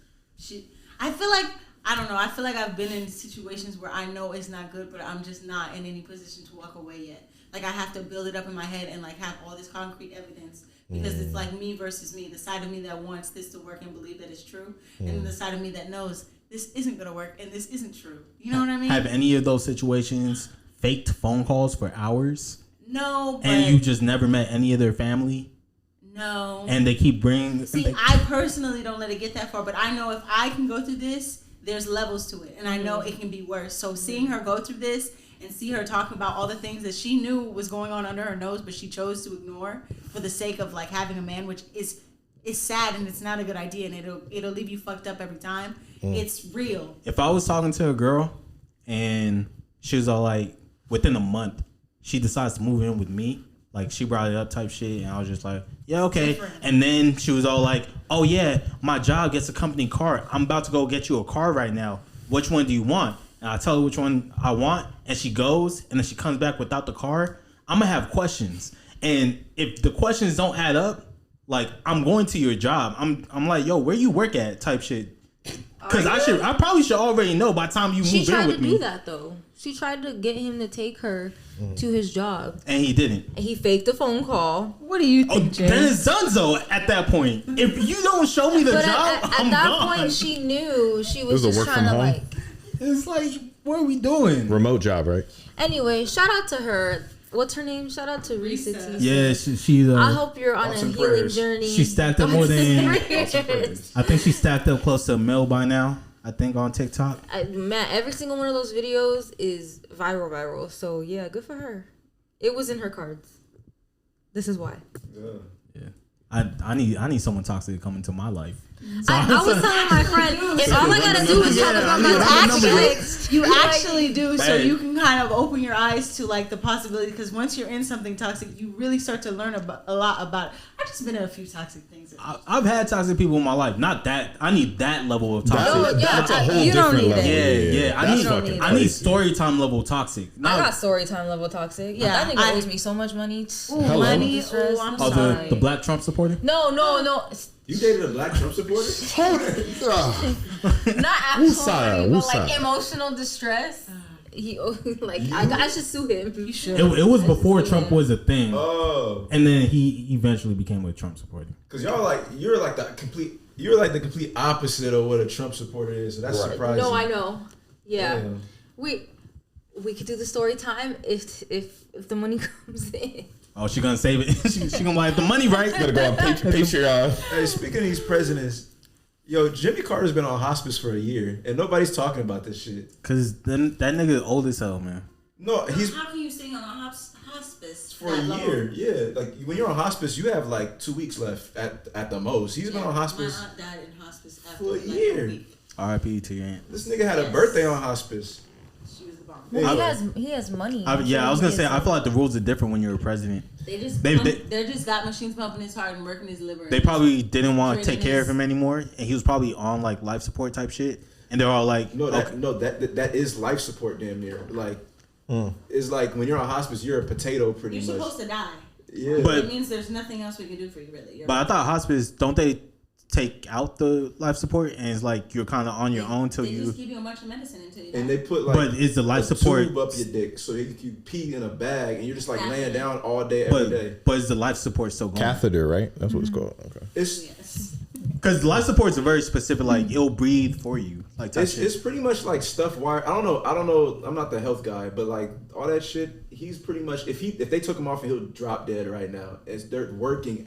I feel like I feel like I've been in situations where I know it's not good, but I'm just not in any position to walk away yet. Like I have to build it up in my head and like have all this concrete evidence. Because it's like me versus me. The side of me that wants this to work and believe that it's true. And then the side of me that knows this isn't going to work and this isn't true. You know what I mean? Have any of those situations faked phone calls for hours? No, but And you just never met any of their family? no. And they keep bringing... See, I personally don't let it get that far, but I know if I can go through this, there's levels to it, and I know it can be worse. So seeing her go through this and see her talking about all the things that she knew was going on under her nose, but she chose to ignore for the sake of like having a man, which is sad and it's not a good idea, and it'll leave you fucked up every time. It's real. If I was talking to a girl and she was all like, within a month, she decides to move in with me, like she brought it up type shit, and I was just like, yeah, okay. Different. And then she was all like, oh yeah, my job gets a company car. I'm about to go get you a car right now. Which one do you want? And I tell her which one I want, and she goes, and then she comes back without the car. I'm gonna have questions, and if the questions don't add up, like I'm going to your job. I'm like, yo, where you work at? Type shit. Because I probably should already know by the time you move in with me. She tried to do that though. She tried to get him to take her to his job, and he didn't. He faked a phone call. What do you think, James? Then it's Dunzo at that point. If you don't show me the But job, at I'm that gone. point, she knew she was It was a just work trying from to home? like. It's like, what are we doing? Remote job, right? Anyway, shout out to her. What's her name? Shout out to Reesa Teesa. Yeah, she's. I hope you're on a Thoughts and healing prayers. journey. She stacked up more than. Prayers. I think she stacked up close to a mil by now. I think on TikTok. Man, every single one of those videos is viral. So yeah, good for her. It was in her cards. This is why. Yeah, I need someone toxic to come into my life. So I was telling my friend, if all I gotta do is talk about my toxic, You actually do, so Bang. you can kind of open your eyes to like the possibility. Because once you're in something toxic, you really start to learn a lot about it. I've just been in a few toxic things. I've had toxic people in my life. Not that I need that level of toxic. No, yeah, That's a whole you don't different need level. it. Yeah. I That's need fucking I need crazy. story time level toxic. I Not, got story time level toxic. Yeah, Yeah, that nigga owes me so much money. Ooh, Hello. money. Stress. Ooh, I'm oh, sorry. the black Trump supporter. No. You dated a black Trump supporter? Not actually, side? but Whose like side? emotional distress. He like I should sue him. You should. It was before Trump was a thing, Oh, and then he eventually became a Trump supporter. because you're like the complete opposite of what a Trump supporter is. So that's Right. surprising. No, I know. Yeah, Damn. we could do the story time if the money comes in. Oh, she gonna save it. she gonna like the money, right? Gotta go on Patreon. Hey, speaking of these presidents, yo, Jimmy Carter's been on hospice for a year, and nobody's talking about this shit. Cause then that nigga old as hell, man. No, he's How can you stay on a hospice for a year. Yeah, like when you're on hospice, you have like 2 weeks left at the most. He's been on hospice My aunt died in hospice after for a like year. week. R.I.P. to your aunt. This nigga had a birthday on hospice. She was the bomb. He has money. I was gonna say I feel like the rules are different when you're a president. They just They- they just got machines pumping his heart and working his liver. They probably didn't want to Training take care of his- him anymore, and he was probably on like life support type shit. And they're all like, No, okay. that is life support damn near. Like it's like when you're on hospice, you're a potato pretty You're much. supposed to die. Yeah, But- It means there's nothing else we can do for you, really. You're But I thought hospice, don't they take out the life support, and it's like you're kind of on your own till they you. just give you a bunch of medicine until you die. and they put like But is the life a support? tube up your dick so you pee in a bag and you're just like laying down all day every day. But is the life support still going? Catheter, right? That's what it's called. Okay. It's Yes. Because life supports are very specific. Like it'll breathe for you. Like type shit. it's pretty much like stuff wire. I don't know. I'm not the health guy, but like all that shit, he's pretty much if they took him off, he'll drop dead right now. As they're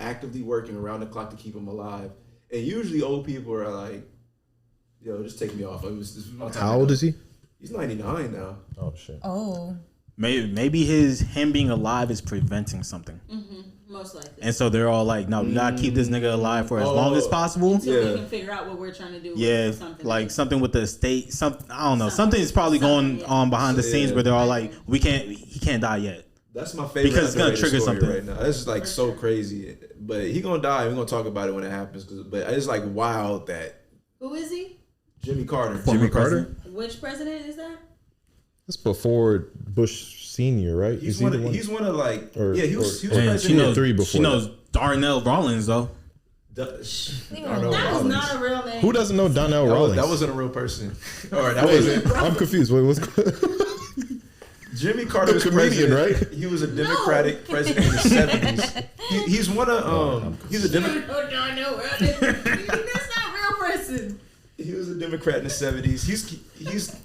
actively working around the clock to keep him alive. And usually old people are like, yo, just take me off. This is my time How to old go. is he? He's 99 now. Oh shit. Oh, Maybe him being alive is preventing something, Most likely. and so they're all like, no, we gotta keep this nigga alive for as long as possible. Until Yeah. we can figure out what we're trying to do. Yeah, with something like something with the estate. I don't know. Something. Something is probably going Yeah. on behind the So, scenes yeah. where they're all like, he can't die yet. That's my favorite. Because it's gonna underrated trigger story something. right now. This is like so crazy, but he gonna die. We're gonna talk about it when it happens. But it's like wild that Who is he? Jimmy Carter. Jimmy Carter? Which president is that? That's before Bush Senior, right? He's Is he one. the Of, one? he's one of like. Or- yeah, he was or- And president. she knows three before She knows Darnell Rollins though. Darnell That was Rollins. not a real name. Who doesn't know Donnell That, Rollins? that wasn't a real person. Or that Wait, wasn't. I'm confused. Wait, what's Jimmy Carter was The comedian, president. right? He was a Democratic president in the 70s. He's one of he's a Democrat. Oh, no, that's not a real person. He was a Democrat in the 70s.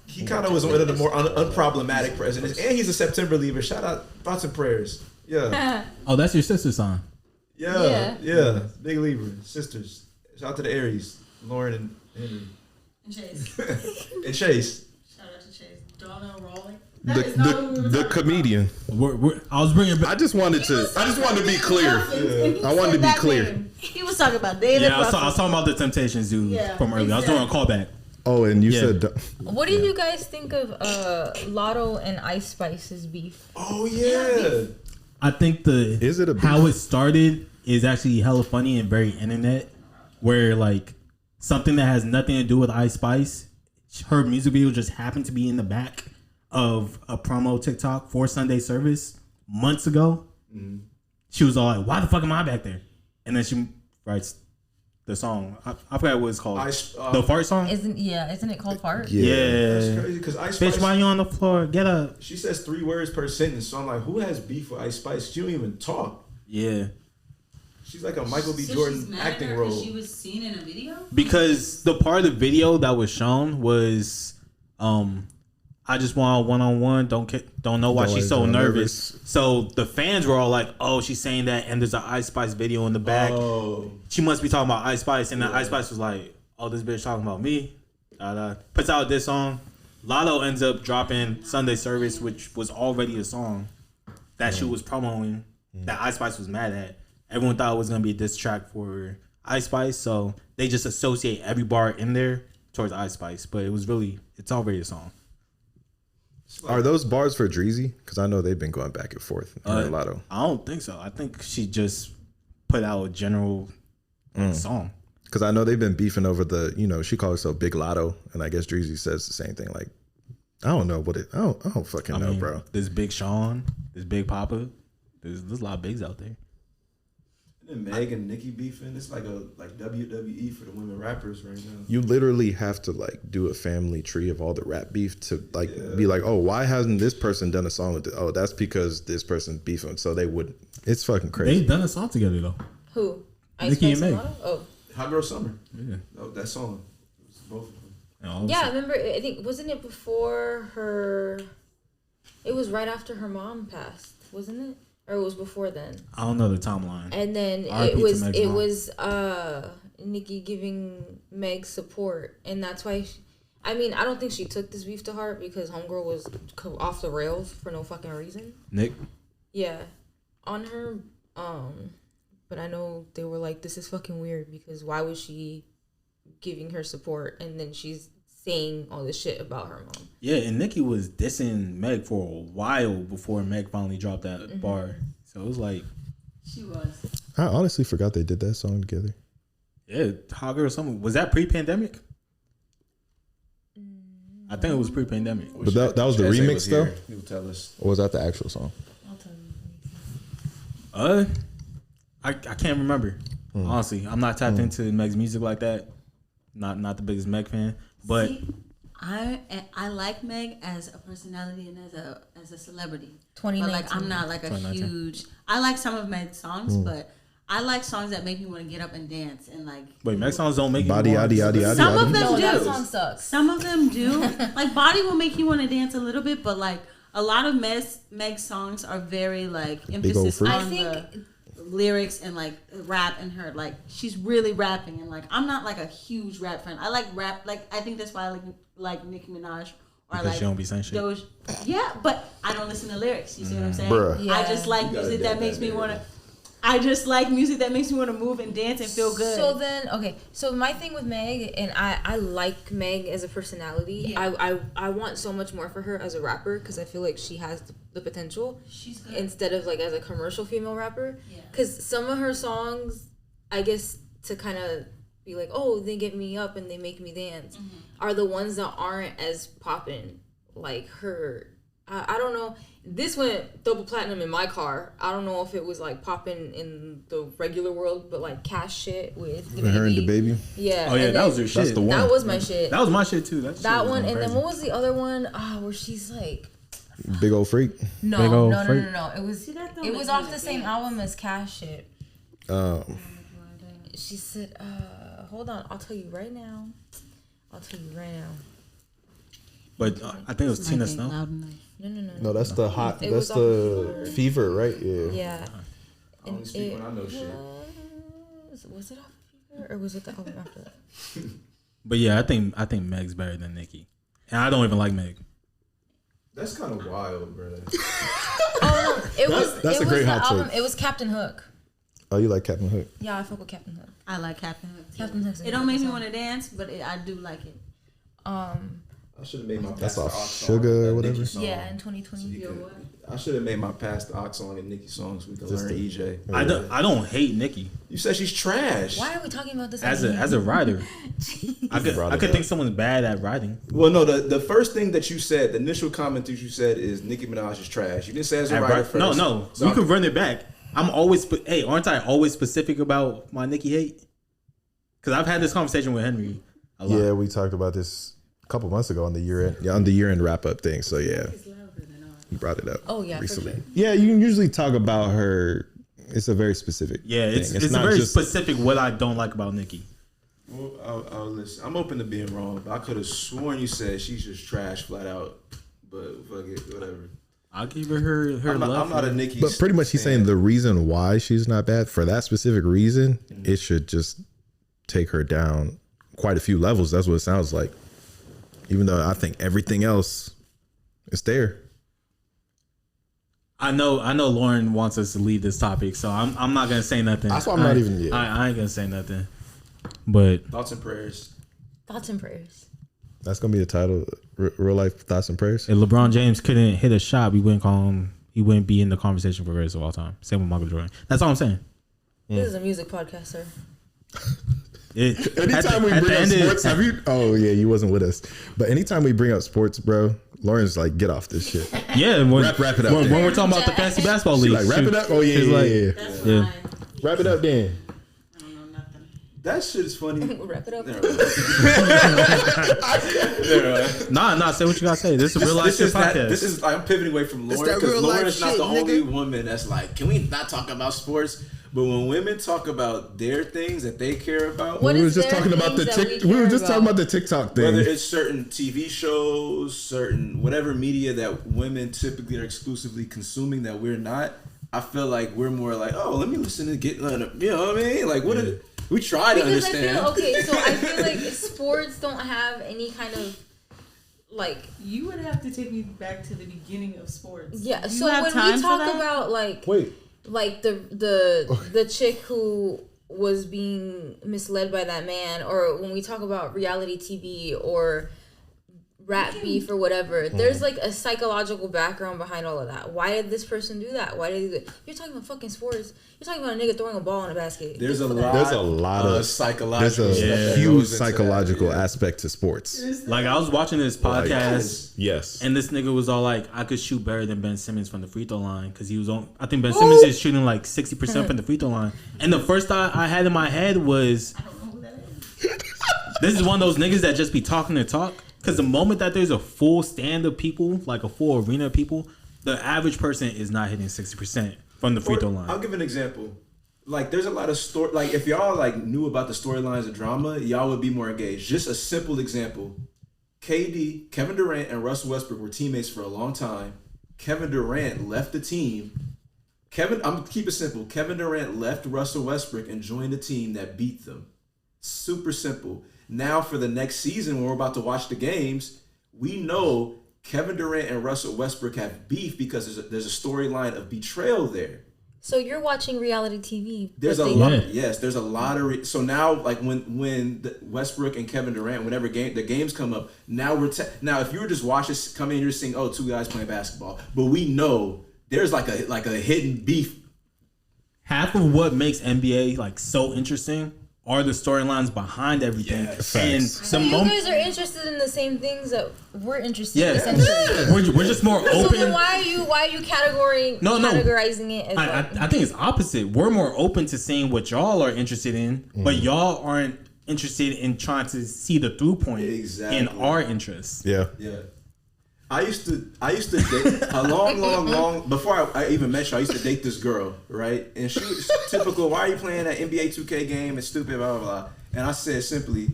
He kind of was one of the more unproblematic presidents, and he's a September leaver. Shout out, thoughts and prayers. Yeah. Oh, that's your sister's song. Yeah. Big Libra. Sisters. Shout out to the Aries. Lauren and Henry. And Chase. And Chase. Shout out to Chase. Donna Rowling. The comedian. I was bringing back. I just wanted to be clear. I wanted to be clear. He was talking about David. Yeah, I was talking about the Temptations dude from earlier. I was doing a callback. Oh, and you said. What do you guys think of Lotto and Ice Spice's beef? Oh yeah. I think how it started is actually hella funny and very internet, where like something that has nothing to do with Ice Spice, her music video just happened to be in the back of a promo TikTok for Sunday Service months ago. Mm-hmm. She was all like, "Why the fuck am I back there?" And then she writes the song. I forgot what it's called. The fart song. Isn't it called fart? Yeah. That's crazy because Ice Spice. Bitch, why you on the floor? Get up. She says 3 words per sentence, so I'm like, who has beef with Ice Spice? She don't even talk. Yeah. She's like a Michael B. Jordan acting role. She was seen in a video. Because the part of the video that was shown was, I just want a one-on-one. Don't know why she's so nervous. So the fans were all like, "Oh, she's saying that," and there's an Ice Spice video in the back. Oh, she must be talking about Ice Spice, and then Ice Spice was like, "Oh, this bitch talking about me." Puts out this song. Lotto ends up dropping Sunday Service, which was already a song that she was promoting. That Ice Spice was mad at. Everyone thought it was gonna be a diss track for Ice Spice, so they just associate every bar in there towards Ice Spice. But it's already a song. Are those bars for Dreezy? Because I know they've been going back and forth. Lotto. I don't think so. I think she just put out a general song. Because I know they've been beefing over she calls herself Big Lotto, and I guess Dreezy says the same thing. Like, I don't know what I don't fucking know, bro. There's Big Sean, there's Big Papa, there's a lot of bigs out there. And then Meg and Nicki beefing. It's like WWE for the women rappers right now. You literally have to do a family tree of all the rap beef to be like, oh, why hasn't this person done a song with oh, that's because this person's beefing. So they would. It's fucking crazy. They've done a song together though. Who? Nicki and Meg. Oh, Hot Girl Summer. Yeah. Oh, that song. It was both of them. Yeah, I remember. I think wasn't it before her? It was right after her mom passed, wasn't it? Or it was before then. I don't know the timeline. And then it was Nicki giving Meg support, and that's why. I don't think she took this beef to heart because homegirl was off the rails for no fucking reason. Nick. Yeah, on her. But I know they were like, this is fucking weird because why was she giving her support and then she's saying all this shit about her mom. Yeah, and Nicki was dissing Meg for a while before Meg finally dropped that bar. So it was like... She was. I honestly forgot they did that song together. Yeah, Hot Girl Summer. Was that pre-pandemic? I think it was pre-pandemic. But that was the remix though? He will tell us. Or was that the actual song? I'll tell you. I can't remember. Honestly, I'm not tapped into Meg's music like that. Not the biggest Meg fan, but See, I like Meg as a personality and as a celebrity. 2019. But like I'm not like a huge. I like some of Meg's songs, but I like songs that make me want to get up and dance and like. Wait, Meg songs don't make body you want yaddy. Some of them do. That song sucks. Some of them do. Like Body will make you want to dance a little bit, but like a lot of Meg's songs are very like emphasis on the lyrics and like rap and her like she's really rapping and like I'm not like a huge rap fan. I like rap, like I think that's why I like Nicki Minaj or because like she don't be saying shit. Yeah, but I don't listen to lyrics. You see what I'm saying? Bruh. I just like music that makes me want to. I just like music that makes me want to move and dance and feel good. So then, okay. So my thing with Meg, and I like Meg as a personality. Yeah. I want so much more for her as a rapper because I feel like she has the potential. She's good. Instead of like as a commercial female rapper. Because some of her songs, I guess to kind of be like, oh, they get me up and they make me dance, are the ones that aren't as poppin'. Like her, I don't know. This went double platinum in my car. I don't know if it was like popping in the regular world, but like Cash Shit with the Her and the baby. Yeah. Oh yeah, that was her shit. That's the one. That was my shit. That was my shit too. That one, and then what was the other one? Where she's like, Big old freak. no. It was off the same album as Cash Shit. She said, hold on, I'll tell you right now. But I think it was Tina Snow. No, that's the hot. It That's was the fever, right? Yeah. Yeah. I only speak when I know shit. Was it off of Fever or was it the album after that? But yeah, I think Meg's better than Nicki, and I don't even like Meg. That's kind of wild, bro. Oh, no, That's a great hot take. It was Captain Hook. Oh, you like Captain Hook? Yeah, I fuck with Captain Hook. I like Captain Hook. Captain Hook's It don't make me want to dance, but I do like it. I should have made my That's Pastor off Ox song Sugar or and whatever? Nicki song. Yeah, in 2020. I should have made my Pastor Ox song and Nicki songs. We could learn EJ. I don't hate Nicki You said she's trash. Why are we talking about this as again? a writer. I could think someone's bad at writing. Well, no, the first thing that you said, the initial comment that you said is Nicki Minaj is trash. You didn't say as a writer first. No. So We could run it back. I'm always, aren't I always specific about my Nicki hate? Because I've had this conversation with Henry a lot. Yeah, we talked about this a couple months ago on the year end wrap up thing. So yeah, you brought it up. Oh yeah, recently. for sure. Yeah, you usually talk about her. It's a very specific. Yeah, it's not very just specific what I don't like about Nicki. Well, I'll listen. I'm open to being wrong, but I could have sworn you said she's just trash flat out. But fuck it, whatever. I'll give her love. I'm not a Nicki. But pretty much he's saying the reason why she's not bad for that specific reason, it should just take her down quite a few levels. That's what it sounds like. Even though I think everything else is there. I know Lauren wants us to leave this topic, so I'm not gonna say nothing. That's why I'm not even. Yeah. I ain't gonna say nothing. But Thoughts and prayers. Thoughts and prayers. That's gonna be the title. Real life thoughts and prayers. if LeBron James couldn't hit a shot, we wouldn't call him. He wouldn't be in the conversation for greatest of all time. Same with Michael Jordan. That's all I'm saying. This is a music podcast, sir. Anytime we bring up sports, have you? Oh yeah, you wasn't with us. But anytime we bring up sports, bro, Lauren's like, get off this shit. Yeah, wrap it up. When we're talking about the fantasy basketball league, Like, wrap it up. Oh yeah. That's Yeah. fine. Wrap it up then. I don't know nothing. That shit is funny. Wrap it up. Nah. Say what you gotta say. This is a real life shit podcast. This is I'm pivoting away from Lauren that because real Lauren life is not shit, the only nigga. woman that's like, can we not talk about sports? But when women talk about their things that they care about, What We were is just there talking about the things that tick. we We were care just talking about? about the TikTok thing. whether it's certain TV shows, certain whatever media that women typically are exclusively consuming that we're not, I feel like we're more like, oh, let me listen to get, you know what I mean? Like, we try to Because understand. I feel like sports don't have any kind of like You would have to take me back to the beginning of sports. yeah. Do you So have when time we for talk that? about like Wait. the chick who was being misled by that man, or when we talk about reality TV or rap beef or whatever, there's like a psychological background behind all of that. Why did this person do that? Why did he do that? You're talking about fucking sports. You're talking about a nigga throwing a ball in a basket. There's a There's a lot of psychological There's stuff a that huge goes into psychological that, yeah. aspect to sports. Like I was watching this podcast, Yes. and this nigga was all like, "I could shoot better than Ben Simmons from the free throw line because he was on." I think Ben Simmons is shooting like 60% from the free throw line. And the first thought I had in my head was, "This is one of those niggas that just be talking to talk." Because the moment that there's a full stand of people, like a full arena of people, the average person is not hitting 60% from the free throw line. I'll give an example. Like, there's a lot of story. Like, if y'all like knew about the storylines of drama, y'all would be more engaged. Just a simple example: KD, Kevin Durant, and Russell Westbrook were teammates for a long time. Kevin Durant left the team. I'm gonna keep it simple. Kevin Durant left Russell Westbrook and joined a team that beat them. Super simple. Now for the next season, when we're about to watch the games, we know Kevin Durant and Russell Westbrook have beef because there's a storyline of betrayal there. So you're watching reality TV. There's but a they- lot. Yes, there's a lot of. So now, like when the Westbrook and Kevin Durant, whenever the games come up, now now if you were just watching, come in, you're just seeing, oh, two guys playing basketball, but we know there's like a hidden beef. Half of what makes NBA like so interesting are the storylines behind everything. Yes. And So the you moment, guys are interested in the same things that we're interested in, yeah, essentially. we're just more So open. then why are you categorizing it as I think it's opposite. We're more open to seeing what y'all are interested in, but y'all aren't interested in trying to see the through point in our interests. Yeah. Yeah. I used to date a long before I even met you. I used to date this girl, right? And she was typical. Why are you playing that NBA 2K game? It's stupid, blah blah blah. And I said simply,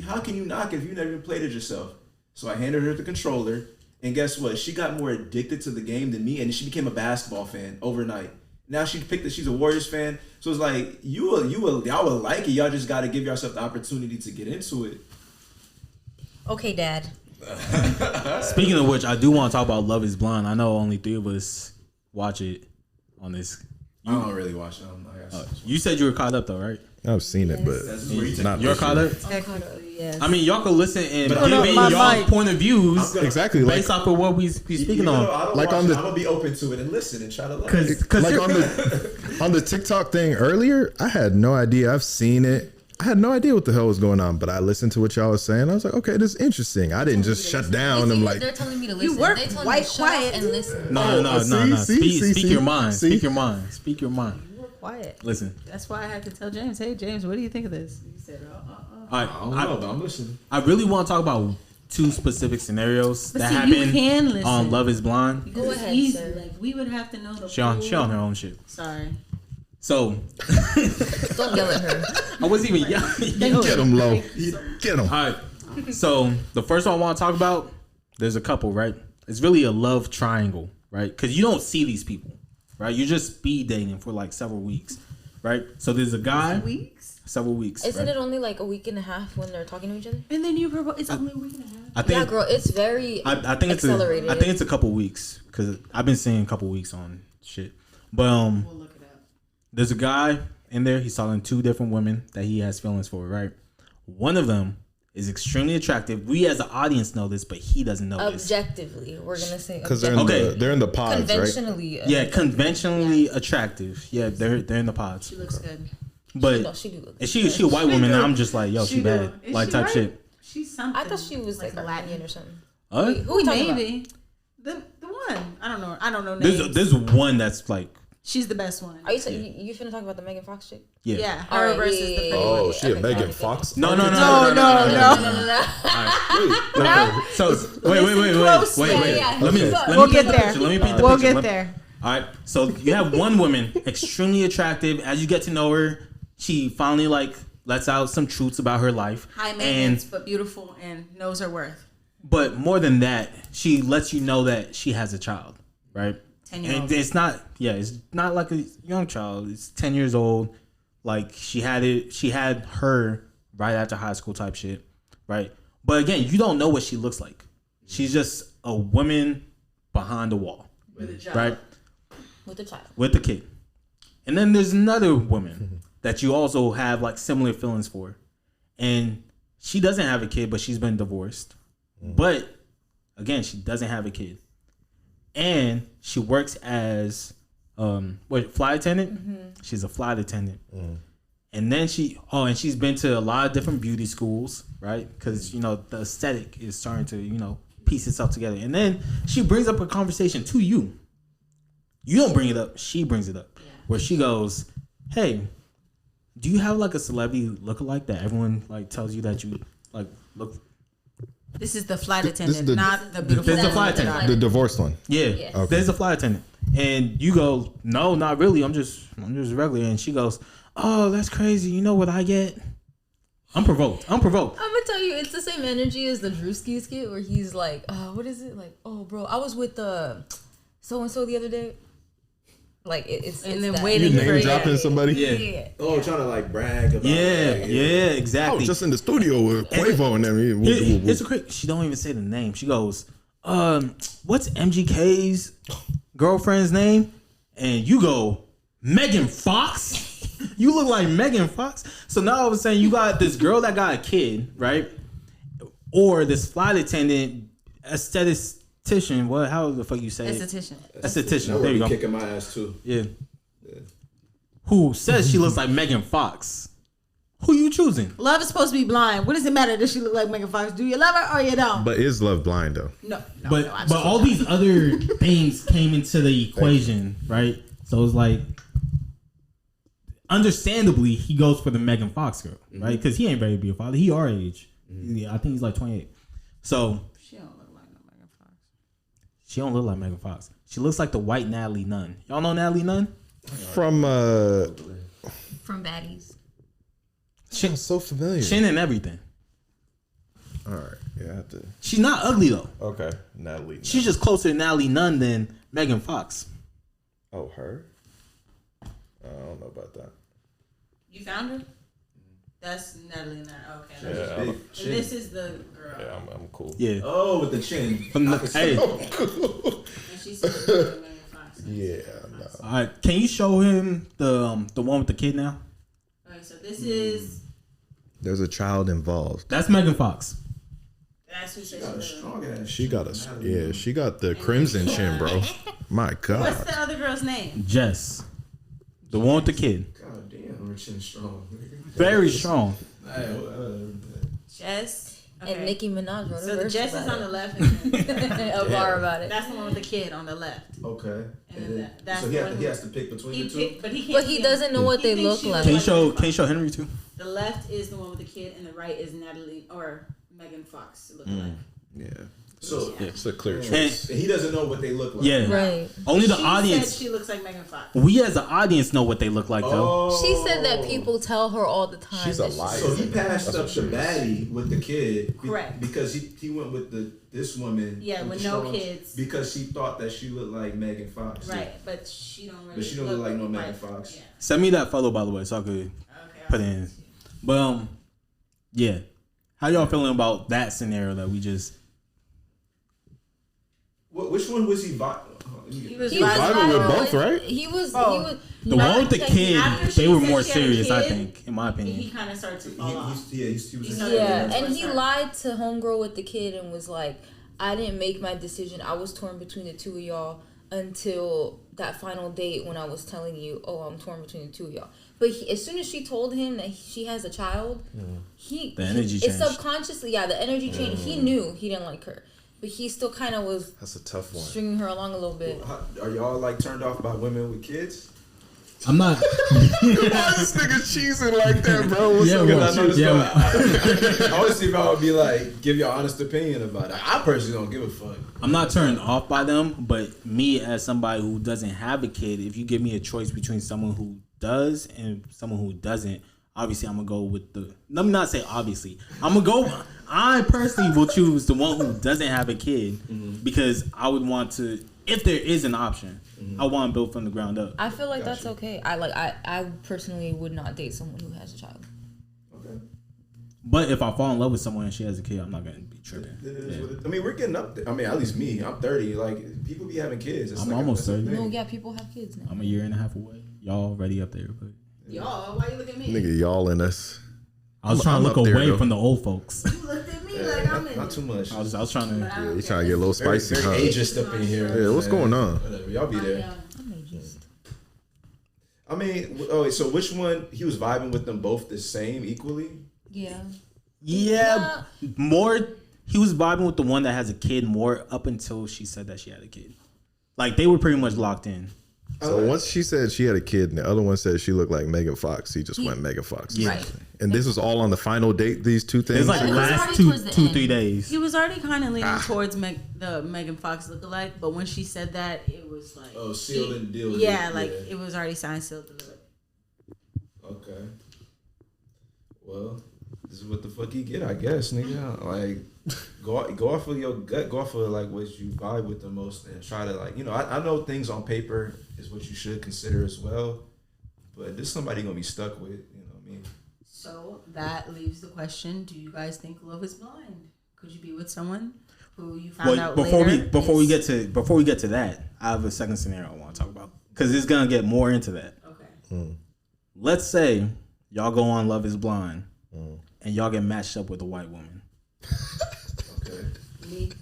how can you knock it if you never even played it yourself? So I handed her the controller, and guess what? She got more addicted to the game than me, and she became a basketball fan overnight. Now she picked it. She's a Warriors fan. So it's like y'all will like it. Y'all just got to give yourself the opportunity to get into it. Okay, Dad. Speaking of which, I do want to talk about Love Is Blind. I know only 3 of us watch it on this. I don't really watch it. You said you were caught up though, right? I've seen it, but not You're this caught year. up. Yes. I mean, y'all could listen and But give in my y'all mic. point of views Exactly, based off of what we speaking on. Like on the- I'm gonna be open to it and listen and try to learn. Because Like on the TikTok thing earlier, I had no idea. I've seen it. I had no idea what the hell was going on, but I listened to what y'all was saying. I was like, okay, this is interesting. I didn't just shut down. I'm like, they're telling me to listen. You work They told me quite to shut up quiet. and listen. no. Speak your mind. see? Speak your mind. Speak your mind. Quiet. Listen. That's why I had to tell James, hey, James, what do you think of this? He said, All right. I don't know, but I'm listening. I really want to talk about 2 specific scenarios But that see, you happen can listen. on Love Is Blind. Go ahead, easy. sir. Like, we would have to know the She on full- her own shit. Sorry. So Don't yell at her. I wasn't even yelling. get him low. Get him. All right. So the first one I want to talk about, there's a couple, right? It's really a love triangle, right? Because you don't see these people, right? You're just speed dating for like several weeks, right? So there's a guy. Weeks? Several weeks. Isn't right? it only like a week and a half when they're talking to each other? And then you propose. It's only a week and a half. I think. Yeah, girl, it's very I think it's accelerated. I think it's a couple weeks because I've been seeing a couple weeks on shit. But We'll look it up. there's a guy in there. He's talking to 2 different women that he has feelings for, right? One of them is extremely attractive. We as an audience know this, but he doesn't know this. Objectively, we're gonna say Because objectively. they're in the pods, right? Conventionally. Yeah, conventionally attractive. Yeah, they're in the pods. She looks good. But No, she do look. and she a white woman, and I'm just like, yo, she do. bad, Is like she type right? shit. She's something. I thought she was like Latin. Latin or something. What? Who we talking Maybe. The one. I don't know. I don't know There's names. there's one that's like, She's the best one. Are you finna talk about the Megan Fox chick? yeah. Yeah. Her Alright, versus yeah, the yeah, pretty yeah. one. Oh, she a Okay, Megan okay. Fox? No. No. So wait. Closely. Yeah, Let me We'll paint get the there. picture. Let me paint the We'll picture. get there. All right. So you have one woman, extremely attractive. As you get to know her, she finally like lets out some truths about her life. High maintenance, but beautiful and knows her worth. But more than that, she lets you know that she has a child, right? 10-year-old. And it's not like a young child. It's 10 years old. Like she had her right after high school type shit, right? But again, you don't know what she looks like. She's just a woman behind the wall, right? With the child. With the kid. And then there's another woman that you also have like similar feelings for. And she doesn't have a kid, but she's been divorced. But again, she doesn't have a kid. And she works as flight attendant? She's a flight attendant. And then she's been to a lot of different beauty schools, right? Because, the aesthetic is starting to, piece itself together. And then she brings up a conversation to you. You don't bring it up. She brings it up. Where she goes, hey, do you have like a celebrity lookalike that everyone like tells you that you like look? This is the flight This is attendant, the- not the beautiful. This is the woman flight that attendant. The divorced one. Yeah, Yes. Okay. there's a flight attendant, and you go, no, not really. I'm just regular. And she goes, oh, that's crazy. You know what I get? I'm provoked. I'm gonna tell you, it's the same energy as the Drewski skit where he's like, what is it? Like, oh, bro, I was with so and so the other day. Like it's And then that. waiting You for name dropping somebody? Yeah. Oh, trying to like brag about Yeah, I exactly. was just in the studio with Quavo and them. Here's a quick. She don't even say the name. She goes, what's MGK's girlfriend's name? And you go, Megan Fox. You look like Megan Fox. So now all of a sudden you got this girl that got a kid, right? Or this flight attendant, aesthetician. What? How the fuck you say it? esthetician. Esthetician. There you go. Kicking my ass too. Yeah. Who says she looks like Megan Fox? Who you choosing? Love is supposed to be blind. What does it matter? Does she look like Megan Fox? Do you love her or you don't? But is love blind though? No. But all these other things came into the equation, right? So it's like, understandably, he goes for the Megan Fox girl, right? Because he ain't ready to be a father. He our age. Yeah, I think he's like 28. So She don't look like no Megan Fox. she don't look like Megan Fox. She looks like the white Natalie Nunn. Y'all know Natalie Nunn? From From Baddies. Shin, so familiar. Shin and everything. All right. Yeah, I have to. She's not ugly though. Okay, Natalie. She's just closer to Natalie Nunn than Megan Fox. Oh, her? I don't know about that. You found her? That's Natalie Nunn. Okay. Yeah, And this is the girl. Yeah, I'm cool. Yeah. Oh, with the chin. Hey. And she's Megan Fox. Yeah, no. All right. Can you show him the one with the kid now? Okay, so this is. There's a child involved. That's Megan Fox. That's who says Got a strong ass. She got she got the crimson chin, bro. My What's God. the other girl's name? Jess. The one with the kid. God damn, her chin strong. Very strong. Jess. And Okay. Nicki Minaj wrote a So the verse Jess is about on it. the left. And A bar about it. that's the one with the kid on the left. Okay. And then that's so the one he has to pick between the two. But he can't. But he see doesn't know what He they thinks look she like. Can you Megan show Fox. Henry too? The left is the one with the kid, and the right is Natalie or Megan Fox. Looking like. Yeah. So It's a clear and choice. he doesn't know what they look like. Yeah. Right. Only the She audience. said she looks like Megan Fox. We as the audience know what they look like though. Oh. She said that people tell her all the time. She's a that liar. So he passed That's up what she the is. baddie with the kid, Correct. Because he went with this woman, Yeah, with the no strong- kids. because she thought that she looked like Megan Fox, Right, but she don't really. But she don't look like no Megan Fox. Yeah. Send me that photo by the way, so I could Okay. put it in. But yeah. How y'all feeling about that scenario that we just? Which one was he? He was He was vibing with viral both, right? He was. Oh. He was. The one with the After kid, she they were said more she had a serious, I kid, think, in my He opinion. kind of started to fall off. he was. Yeah, That's and what's he up. lied to homegirl with the kid and was like, "I didn't make my decision. I was torn between the two of y'all until that final date when I was telling you, oh, I'm torn between the two of y'all." But as soon as she told him that she has a child, The energy it's changed. subconsciously, the energy changed. He knew he didn't like her, but he still kind of was That's a tough one. stringing her along a little bit. Are y'all like turned off by women with kids? I'm not. Why this nigga cheesing like that, bro? What's up? well, I know this yeah, I want to see if I would be like, give your honest opinion about it. I personally don't give a fuck. I'm not turned off by them, but me as somebody who doesn't have a kid, if you give me a choice between someone who does and someone who doesn't, obviously I'm gonna go with the. Let me not say obviously. I personally will choose the one who doesn't have a kid because I would want to. If there is an option, I want to build from the ground up. I feel like that's okay. I personally would not date someone who has a child. Okay. But if I fall in love with someone and she has a kid, I'm not gonna be tripping. It is what it- I mean, we're getting up there. I mean, at least me. I'm 30. Like, people be having kids. It's I'm like almost that's a 30. thing. No, yeah, people have kids now. I'm a year and a half away. Y'all already up there, but Y'all, why you look at me? Nigga, y'all in us. I was trying to I'm look up there, away though. from the old folks. You looked at me like I'm in. Not too much. I was trying to. Yeah, you trying to get a little Very, spicy, very huh? ageist up in here. Yeah, what's going on? Whatever. Y'all be there. I'm ageist. I mean, oh, so which one? He was vibing with them both the same equally? Yeah. Yeah, more. He was vibing with the one that has a kid more up until she said that she had a kid. Like they were pretty much locked in. So once she said she had a kid and the other one said she looked like Megan Fox, he just went Megan Fox. Yeah. Right. And this was all on the final date, these two things? It's like It was last already two, towards the end. 3 days. He was already kind of leaning towards the Megan Fox lookalike, but when she said that, it was like Oh, sealed and deal. Yeah, like it was already signed, sealed, delivered. Okay. Well, this is what the fuck you get, I guess, nigga. Like, go off of your gut, go off of like what you vibe with the most, and try to like, I know things on paper is what you should consider as well, but this somebody gonna be stuck with, you know what I mean? So that leaves the question: do you guys think love is blind? Could you be with someone who you found out before later? before we get to that, I have a second scenario I want to talk about because it's gonna get more into that. Okay. Let's say y'all go on Love Is Blind and y'all get matched up with a white woman. Okay. Me.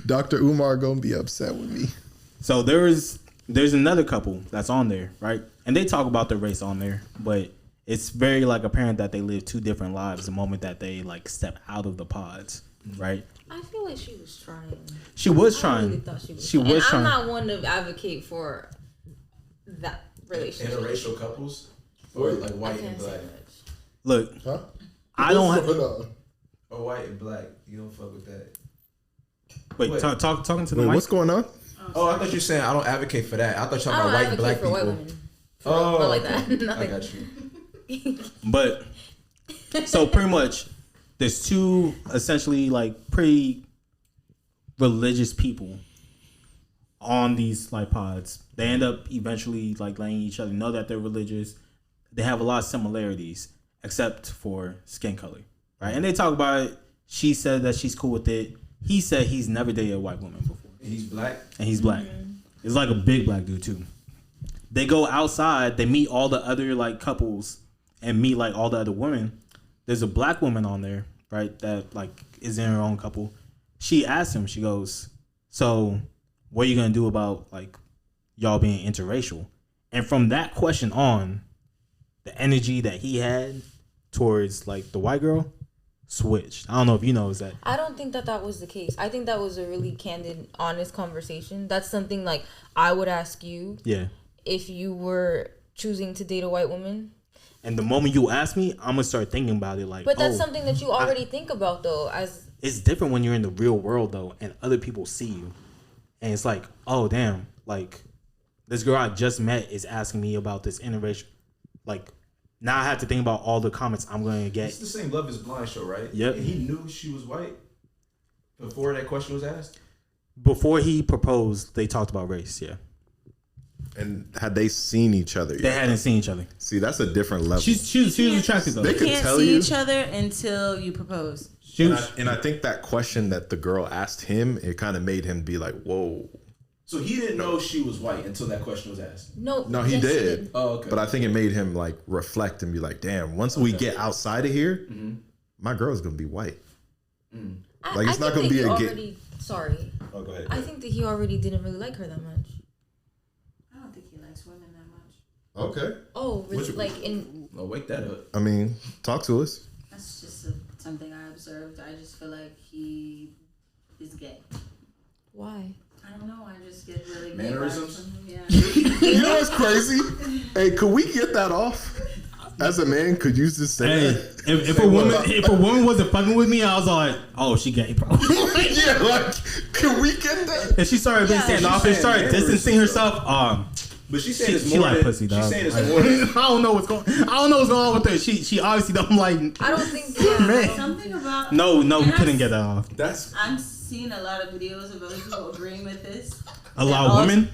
Dr. Umar gonna be upset with me. So there's another couple that's on there, right? And they talk about their race on there, but it's very like apparent that they live two different lives the moment that they like step out of the pods, right? I feel like she was trying. She was I trying. really thought she was She trying. was And trying. I'm not one to advocate for that relationship. Interracial couples, or like I white and can't say black, much. Look, Huh? I don't have. or white and black. You don't fuck with that. Wait, Wait. talking to the Wait, mic. what's going on? Oh, I thought you were saying I don't advocate for that. I thought you were I talking don't about white and black advocate for people. white women. Oh, Not like that. I got you. But so pretty much, there's two essentially like pretty religious people on these like pods. They end up eventually like letting each other know that they're religious. They have a lot of similarities except for skin color, right? And they talk about it. She said that she's cool with it. He said he's never dated a white woman before. And he's black. And he's black. It's like a big black dude too. They go outside. They meet all the other like couples and meet like all the other women. There's a black woman on there, right? That like is in her own couple. She asks him. She goes, "So, what are you gonna do about like y'all being interracial?" And from that question on, the energy that he had towards like the white girl switched. I don't know if you noticed that. I don't think that was the case. I think that was a really candid, honest conversation. That's something like I would ask you. Yeah. If you were choosing to date a white woman. And the moment you ask me, I'm gonna start thinking about it like. But that's something that you already think about though. As it's different when you're in the real world though, and other people see you, and it's like, oh damn, like this girl I just met is asking me about this interracial, like. Now I have to think about all the comments I'm going to get. It's the same Love is Blind show, right? Yep. And he knew she was white before that question was asked? Before he proposed, they talked about race, yeah. And had they seen each other yet? They hadn't seen each other. See, that's a different level. She was attractive, though. They You could can't tell see you. each other until you propose. And I think that question that the girl asked him, it kind of made him be like, whoa. So he didn't know she was white until that question was asked? No, he yes, did. Oh, okay. But I think it made him like reflect and be like, damn, once we get outside of here, my girl's going to be white. Like, it's not going to be a gay. Sorry. Oh, go ahead. I think that he already didn't really like her that much. I don't think he likes women that much. Okay. Oh, really? Like in. Oh, wake that up. I mean, talk to us. That's just something I observed. I just feel like he is gay. Why? I don't know. I just get really gay Mannerisms? vibes from him. Yeah. You know what's crazy? Hey, could we get that off? As a man, could you just say Hey, that? if a woman wasn't fucking with me, I was like, oh, she gay, bro. Yeah, like, can we get that? And she started being standoffish, started distancing herself. But she's saying it's she more like than, pussy, dog. She's saying it's more than, I don't know what's going on with her. She obviously don't like. I don't think. Man. Something about. No, we And couldn't get that off. That's I'm seeing a lot of videos of other people agreeing with this. A lot of women.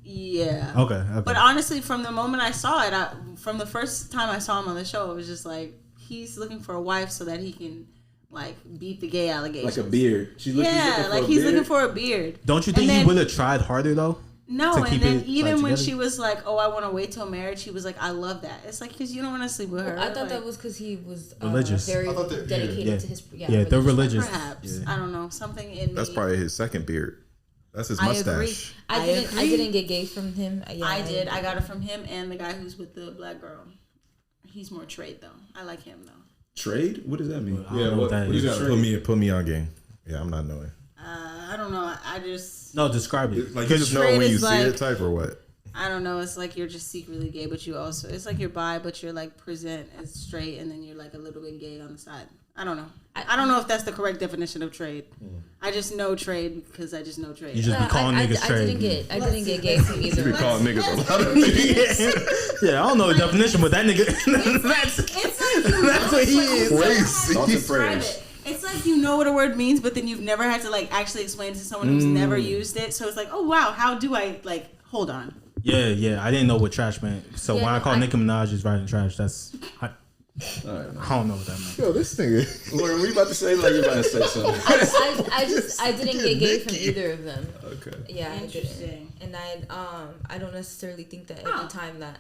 Yeah. Okay. But honestly, from the moment I saw it, from the first time I saw him on the show, it was just like he's looking for a wife so that he can like beat the gay allegations. like a beard. He's looking he's looking for a beard. Don't you think he would have tried harder though? No, to and keep then it, even like, when together? she was like, "Oh, I want to wait till marriage," he was like, "I love that." It's like because you don't want to sleep with her. I thought like, that was because he was Religious. very I thought that- dedicated yeah. to his. Yeah, they're religious. perhaps Yeah. I don't know something in That's me. probably his second beard. That's his I agree. mustache. I didn't get gay from him. Yeah, I did. I got it from him and the guy who's with the black girl. He's more trade though. I like him though. Trade? What does that mean? I don't know what that You is. gotta put me on game. Yeah, I'm not knowing. I don't know. I just. No, describe it. Like you just know Trade when you is see like- it type or what? I don't know. It's like you're just secretly gay, but you also. It's like you're bi, but you're like present as straight, and then you're like a little bit gay on the side. I don't know. I don't know if that's the correct definition of trade. I just know trade because I just know trade. You just be calling niggas I trade. didn't get gay from either. You be of calling them. niggas a lot of things. Yeah, I don't know the definition, but that nigga, It's like you know, that's what he is. Crazy. Thoughts and describe prayers. it. It's like you know what a word means, but then you've never had to like actually explain it to someone who's never used it. So it's like, oh wow, how do I like? Hold on. Yeah, I didn't know what trash meant. So Yeah, when I no, call Nicki Minaj is writing trash, that's I don't know what that meant. Yo, this nigga. Lauren, what you about to say? Like you're about to say something. I didn't get gay from either of them. Okay. Yeah, I Interesting. didn't. And I don't necessarily think that every time that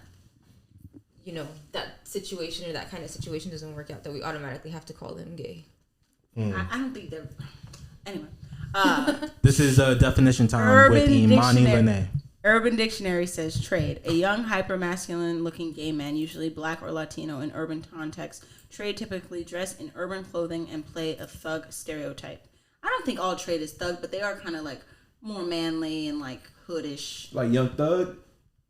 that situation or that kind of situation doesn't work out that we automatically have to call them gay. I don't think they're. Anyway. This is definition time with Urban Imani Dictionary. Lene. Urban Dictionary says trade. A young, hyper-masculine looking gay man, usually black or Latino in urban contexts. Trade typically dress in urban clothing and play a thug stereotype. I don't think all trade is thug, but they are kind of like more manly and like hoodish. Like Young Thug?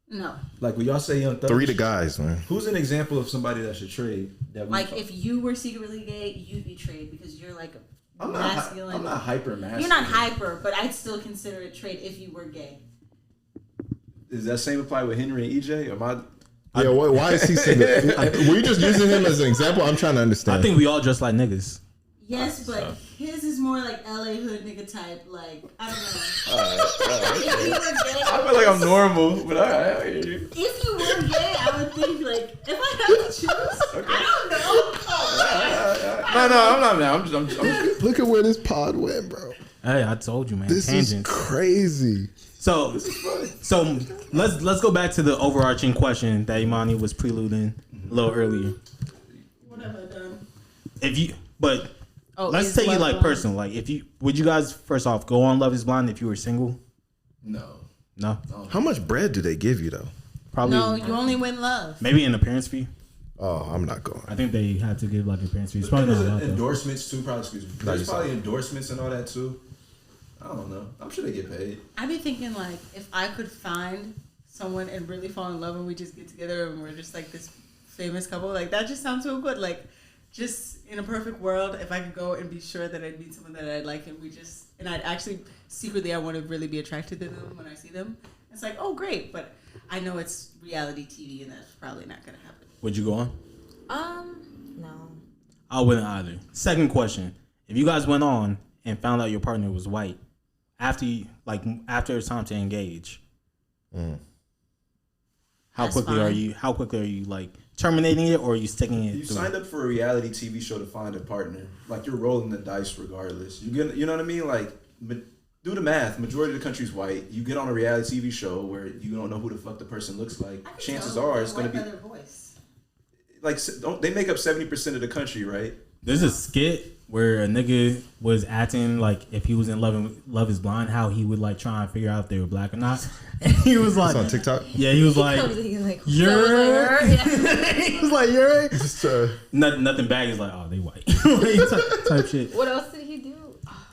No. Like when y'all say Young Thug? 3 the guys, man. Who's an example of somebody that should trade? That we Like if you were secretly gay, you'd be trade because you're like I'm masculine. not hyper masculine. You're not hyper, but I'd still consider it trade if you were gay. Does that same apply with Henry and EJ? Or am I? Yeah, why is he saying that? Were you just using him as an example? I'm trying to understand. I think we all dress like niggas. Yes, but his is more like LA hood nigga type. Like, I don't know. If you were gay, I feel like I'm normal, but I hear you. if you were gay, I would think like, if I had to choose, I don't know. No, I'm not now. I'm just Look at where this pod went, bro. Hey, I told you, man. This Tangents. is crazy. So let's go back to the overarching question that Imani was preluding a little earlier. What have I done? Let's is take it Love like Blind? personal. Like, would you guys first off go on Love Is Blind if you were single? no. How much bread do they give you though? Probably. No, you only win love. Maybe an appearance fee. Oh, I'm not going. I think they had to give like appearance fee. It's probably not a lot, though. Endorsements too, probably. Excuse me. There's probably endorsements and all that too. I don't know. I'm sure they get paid. I'd be thinking like, if I could find someone and really fall in love and we just get together and we're just like this famous couple, like that just sounds so good. Like, just in a perfect world, if I could go and be sure that I'd meet someone that I'd like and I'd actually secretly I want to really be attracted to them when I see them. It's like, oh great, but I know it's reality TV and that's probably not gonna happen. Would you go on? No. I wouldn't either. Second question: if you guys went on and found out your partner was white, after it's time to engage, how That's quickly fine. How quickly are you like terminating it, or are you sticking it? You through? signed up for a reality TV show to find a partner. Like, you're rolling the dice regardless. You know what I mean? Like, do the math. Majority of the country's white. You get on a reality TV show where you don't know who the fuck the person looks like. Chances are it's going to be their voice. like, they make up 70% of the country, right? There's a skit where a nigga was acting like if he was in Love Is Blind, how he would like try and figure out if they were black or not. And he was like, It's on TikTok. yeah, he was like, He's like, you're. He was like, you're. Just, Nothing bad. He's like, oh, they white. Like, type shit. What else did he do?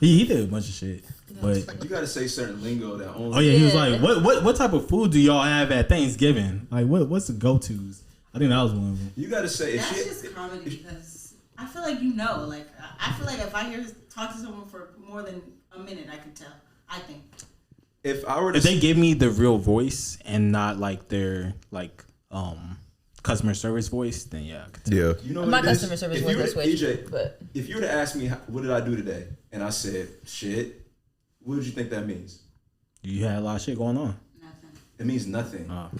He did a bunch of shit. But You got to say certain lingo that only. oh yeah, he was Yeah. like, what type of food do y'all have at Thanksgiving? Like what's the go tos? I think that was one of them. You got to say if That's she. just comedy because I feel like like I feel like if I talk to someone for more than a minute, I can tell. I think. If I were to If they give me the real voice and not like their like customer service voice, then yeah, I could tell. yeah. You know My what it is? customer service If was you were- this way, EJ, but if you were to ask me, what did I do today? And I said, shit, what would you think that means? You had a lot of shit going on. Nothing. It means nothing. All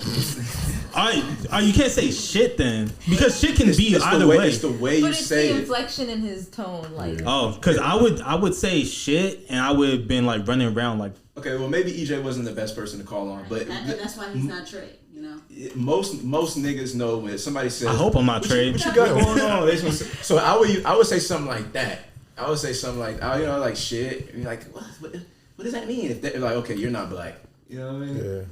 right, you can't say shit then because shit can be It's either the way. way. It's the way but you it's say the it. inflection in his tone, like Oh, because I would say shit and I would have been like running around like Okay, well maybe EJ wasn't the best person to call on, but And that's why he's not Trey. You know. most niggas know when somebody says, I hope I'm not trade. What you got going on? They just gonna say- So I would say something like that. I would say something like, oh, you know, like shit. And you're like, what does that mean? If they're like, okay, you're not black. You know what I mean? Yeah.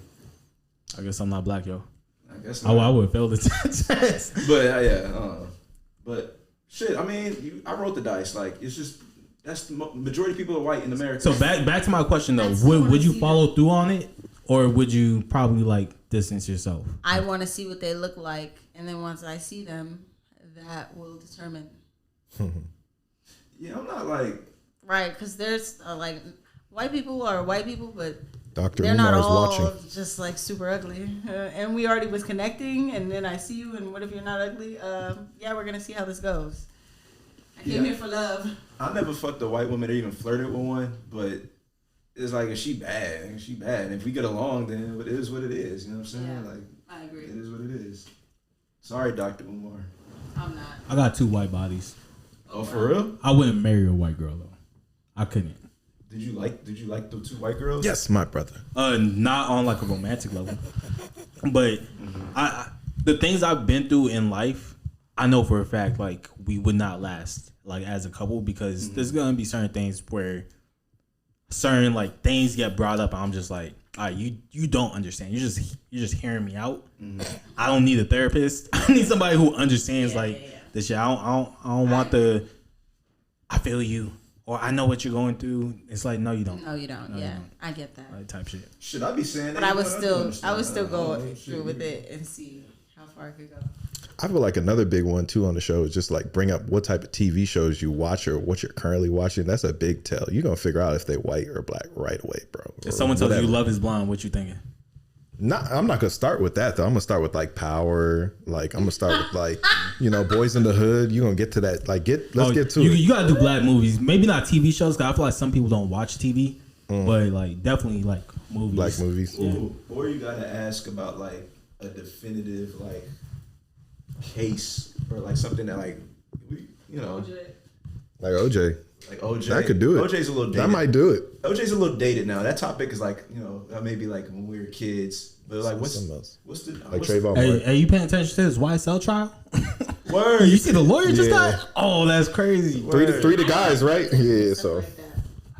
I guess I'm not black, yo. I guess I not. would have failed the test. But but shit. I mean, I rolled the dice. Like, it's just that's the majority of people are white in America. So back to my question though, That's would what I you see follow through on it, or would you probably like distance yourself? I want to see what they look like, and then once I see them, that will determine. Yeah, I'm not like. Right, because there's like white people are white people, but Dr. they're not Umar is all watching. just like super ugly. And we already was connecting, and then I see you, and what if you're not ugly? Yeah, we're gonna see how this goes. I came here for love. I never fucked a white woman or even flirted with one, but it's like if she bad, she bad. And if we get along, then it is what it is. You know what I'm saying? Yeah, Like I agree. it is what it is. Sorry, Dr. Umar. I'm not. I got 2 white bodies. Oh, for real? I wouldn't marry a white girl though. I couldn't. Did you like the 2 white girls? Yes, my brother. Not on like a romantic level, but I the things I've been through in life, I know for a fact like we would not last like as a couple because there's gonna be certain things where certain like things get brought up and I'm just like, all right, you don't understand. You're just hearing me out. I don't need a therapist. I need somebody who understands the shit. I don't want the I feel you or I know what you're going through. It's like no, you don't. No, you don't. No, you Yeah, don't. I get that. Like type shit. Should I be saying that? But I would You know, still go understand. through with it and see how far I could go. I feel like another big one too on the show is just like bring up what type of TV shows you watch or what you're currently watching. That's a big tell. You're gonna figure out if they're white or black right away, bro. If someone tells you whatever. Love Is Blind, what you thinking? I'm not gonna start with that though. I'm gonna start with like Power. Like I'm gonna start with like, Boys in the Hood. You gonna get to that? Like let's get to it. You gotta do black movies. Maybe not TV shows. Cause I feel like some people don't watch TV, but like definitely like movies. Black movies. Yeah. Or you gotta ask about like a definitive like case or like something that like Like OJ. Like OJ. That could do it. OJ's a little dated. That might do it. OJ's a little dated now. That topic is like, maybe like when we were kids. But like what's the like Trayvon Martin. Hey, you paying attention to his YSL trial? Word. You see the lawyer just died? Oh, that's crazy. Three the guys, right? Yeah, so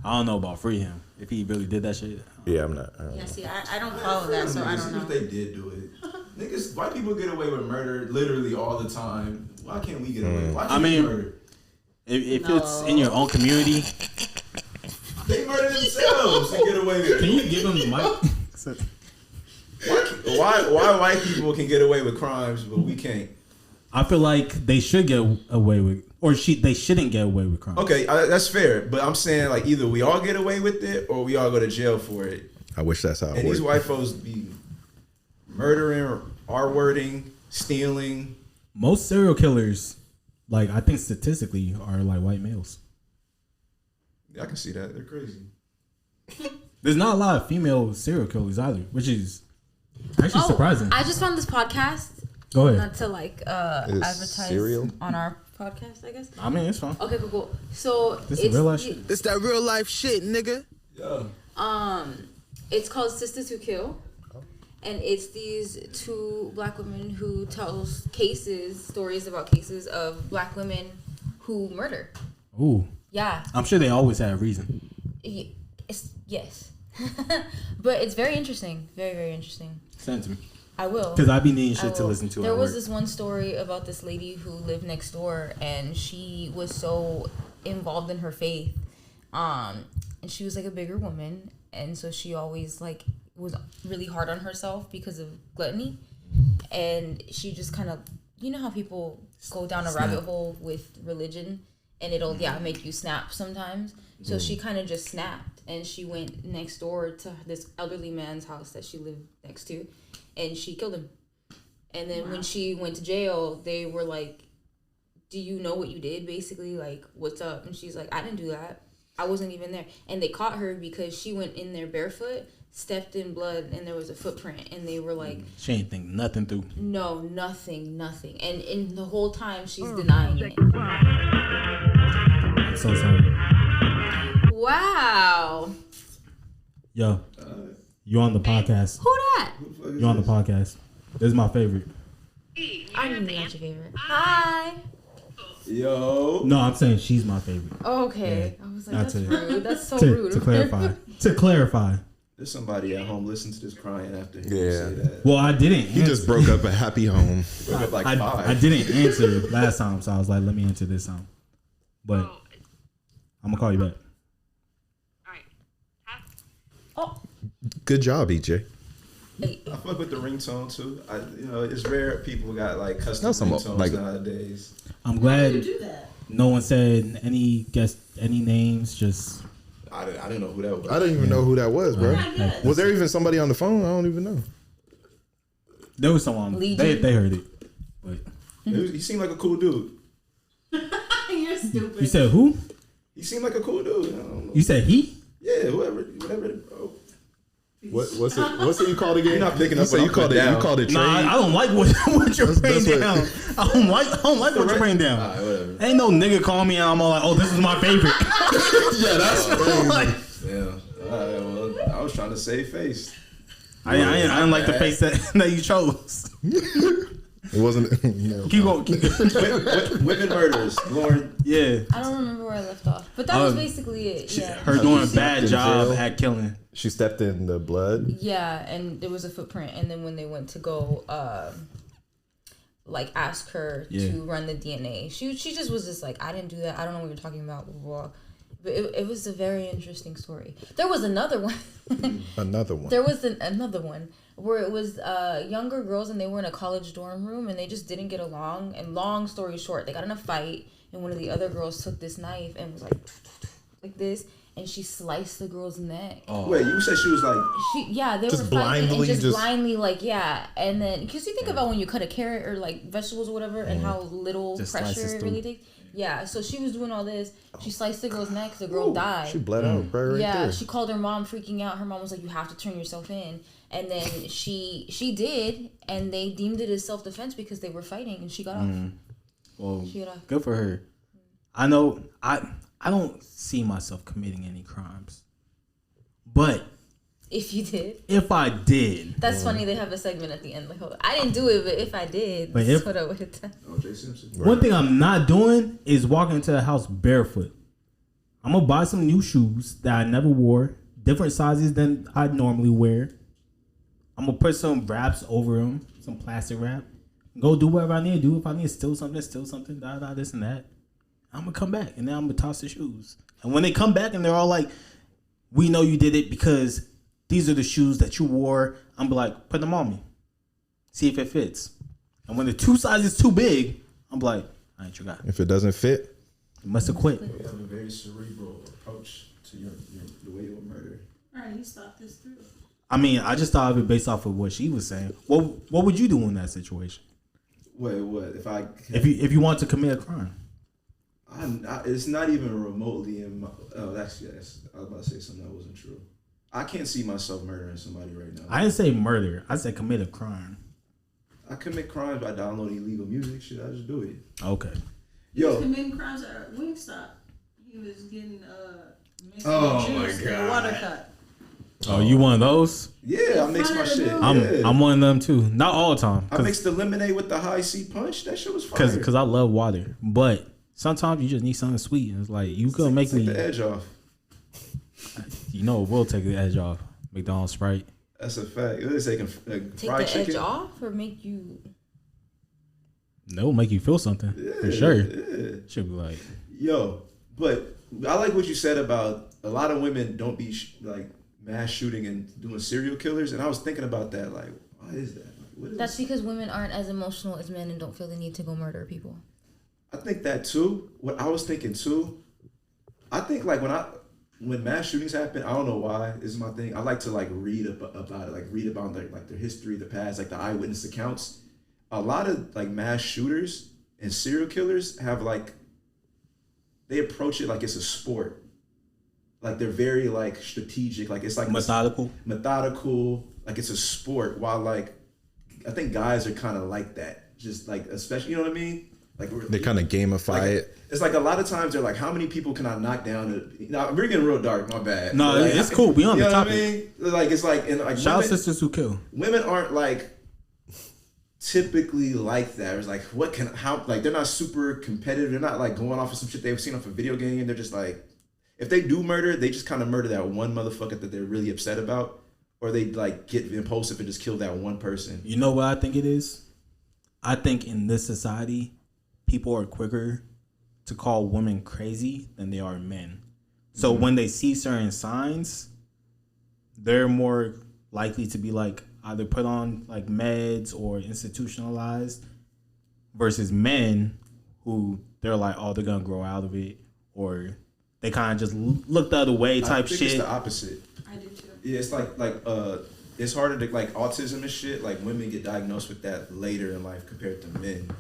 I don't know about free him. If he really did that shit. yeah, I'm not. Yeah, see, I don't follow that, so I don't know. If they did do it. Niggas, white people get away with murder literally all the time. Why can't we get away? Why can't we murder? If it's in your own community, they murder themselves and get away with it. Can you give them the mic? Why white people can get away with crimes but we can't? I feel like they should get away with, or they shouldn't get away with crimes. Okay, that's fair, but I'm saying like either we all get away with it or we all go to jail for it. I wish that's how it And worked. these white folks be murdering, R-wording, stealing. Most serial killers, like I think statistically, are like white males. I can see that. They're crazy. There's not a lot of female serial killers either, which is actually surprising. I just found this podcast. Go ahead. Not to like advertise cereal? on our podcast, I guess. I mean, it's fine. Okay, cool. So This is real life shit. This that real life shit, nigga. Yeah. It's called Sisters Who Kill. And it's these two black women who tell stories about cases of black women who murder. Ooh. Yeah. I'm sure they always had a reason. Yes. But it's very interesting. Very, very interesting. Send it to me. I will. Because I be needing shit to listen to. There was this one story about this lady who lived next door, and she was so involved in her faith. And she was like a bigger woman, and so she always like was really hard on herself because of gluttony. And she just kind of, you know how people go down a rabbit hole with religion, and it'll make you snap sometimes. So she kind of just snapped, and she went next door to this elderly man's house that she lived next to, and she killed him. And then when she went to jail, they were like, do you know what you did, basically? Like, what's up? And she's like, I didn't do that. I wasn't even there. And they caught her because she went in there barefoot, stepped in blood, and there was a footprint. And they were like, she ain't think nothing through. No, nothing. And in the whole time, she's denying it. I'm so sorry. Wow. Yo, you on the podcast. Who that? You on the podcast. This is my favorite. I knew that's your favorite. Hi. Yo. No, I'm saying she's my favorite. Okay. Yeah. I was like, That's that's it. rude. That's so To rude. clarify. To clarify. There's somebody at home listening to this crying after he Yeah. say that. Well, I didn't. He just broke up a happy home. Broke up like I 5. didn't answer last time, so I was like, let me answer this time. But I'm gonna call you back. Good job, EJ. Hey, I fuck with the ringtone too. It's rare people got like custom That's some, ringtones like- nowadays. I'm glad do that? no one said any names. Just I didn't know who that was. I didn't even know who that was, bro. Yes. Was there even somebody on the phone? I don't even know. there was someone. Legion. They heard it. But He seemed like a cool dude. You're stupid. you said who? He seemed like a cool dude. I don't know. You said he? Yeah, whatever. Oh. What's it you called again? You're not picking up So what you I'm called it. putting You down. called it trade. Nah, I don't like what you're That's putting what- down. I don't like what you're putting down. Alright, whatever. Ain't no nigga call me and I'm all like, oh, this is my favorite. Yeah, that's like, Yeah. Alright, well, I was trying to save face. I didn't like the face that you chose. It wasn't. No. Keep going. Keep going. Women murders. Lauren. Yeah. I don't remember where I left off. But that was basically it. Yeah. Her doing a She bad in job jail. at killing. She stepped in the blood. Yeah, and there was a footprint, and then when they went to go, like ask her to run the DNA, she just was just like, I didn't do that. I don't know what you're talking about. Blah, blah, blah. But it was a very interesting story. There was another one. Another one. There was another one where it was younger girls, and they were in a college dorm room, and they just didn't get along. And long story short, they got in a fight, and one of the other girls took this knife and was like this. and she sliced the girl's neck. Wait, you said she was like... They Just were fighting blindly, and just- blindly, like, and then, because you think about when you cut a carrot or, like, vegetables or whatever, and how little Just pressure slices it through. really takes. Yeah, so she was doing all this. She sliced the girl's neck. The girl died. She bled out right there. She called her mom, freaking out. Her mom was like, "You have to turn yourself in." And then she did, and they deemed it as self-defense because they were fighting, and she got off. Well, She got off. good for her. I know I don't see myself committing any crimes, but If you did, if I did, that's funny. They have a segment at the end. Like, I didn't do it, but if I did, But that's if- what I would have done. O.J. Simpson. one thing I'm not doing is walking into the house barefoot. I'm gonna buy some new shoes that I never wore, different sizes than I'd normally wear. I'm gonna put some wraps over them, some plastic wrap. Go do whatever I need to do. If I need to steal something, this and that. I'm gonna come back and then I'm gonna toss the shoes. And when they come back and they're all like, "We know you did it because these are the shoes that you wore," I'm be like, "Put them on me. See if it fits." And when the two sizes too big, I'm like, "I ain't your guy. If it doesn't fit, You must have quit." You have a very cerebral approach to the way you would murder. All right, you thought this through. I mean, I just thought of it based off of what she was saying. What would you do in that situation Wait, what? if you want to commit a crime? It's not even remotely in my... Oh, actually, yes. I was about to say something that wasn't true. I can't see myself murdering somebody right now. I didn't say murder. I said commit a crime. I commit crimes by downloading illegal music. Shit, I just do it. Okay. He was Yo, committing crimes at Wingstop. He was getting mixed Oh, juice my in a water God. cup. Oh, you one of those? yeah, I mix my shit. I'm one of them too. Not all the time. I mixed the lemonade with the high C punch. That shit was fire. Because I love water, but sometimes you just need something sweet. And it's like you could make Take me. the edge off. You know, we'll take the edge off. McDonald's Sprite. That's a fact. It was taking Take fried the chicken. edge off or make you. They'll make you feel something for sure. Should be like, Yo, but I like what you said about a lot of women don't be like mass shooting and doing serial killers, and I was thinking about that. Like, why is that? Like, what is That's because women aren't as emotional as men and don't feel the need to go murder people. I think that too. What I was thinking too. I think like when mass shootings happen, I don't know why. This is my thing. I like to like read about it, like read about like their history, the past, like the eyewitness accounts. A lot of like mass shooters and serial killers have like they approach it like it's a sport. Like they're very like strategic. Like it's like methodical. Like it's a sport. While like I think guys are kind of like that. Just like especially, you know what I mean? Like they kind of gamify it. It's like a lot of times they're like, how many people can I knock down? Now we're getting real dark. My bad. No, Like, it's cool. We on you the know topic. what I mean? Like it's like and like Shout out women, sisters who kill. women aren't like typically like that. It's like like they're not super competitive. They're not like going off of some shit they've seen off a video game. They're just like, if they do murder, they just kind of murder that one motherfucker that they're really upset about, or they like get impulsive and just kill that one person. You know what I think it is? I think in this society, people are quicker to call women crazy than they are men. So when they see certain signs, they're more likely to be like either put on like meds or institutionalized versus men who they're like, oh, they're gonna grow out of it, or they kind of just look the other way type I think shit. It's the opposite. I do too. Yeah, it's like it's harder to like autism and shit. Like women get diagnosed with that later in life compared to men.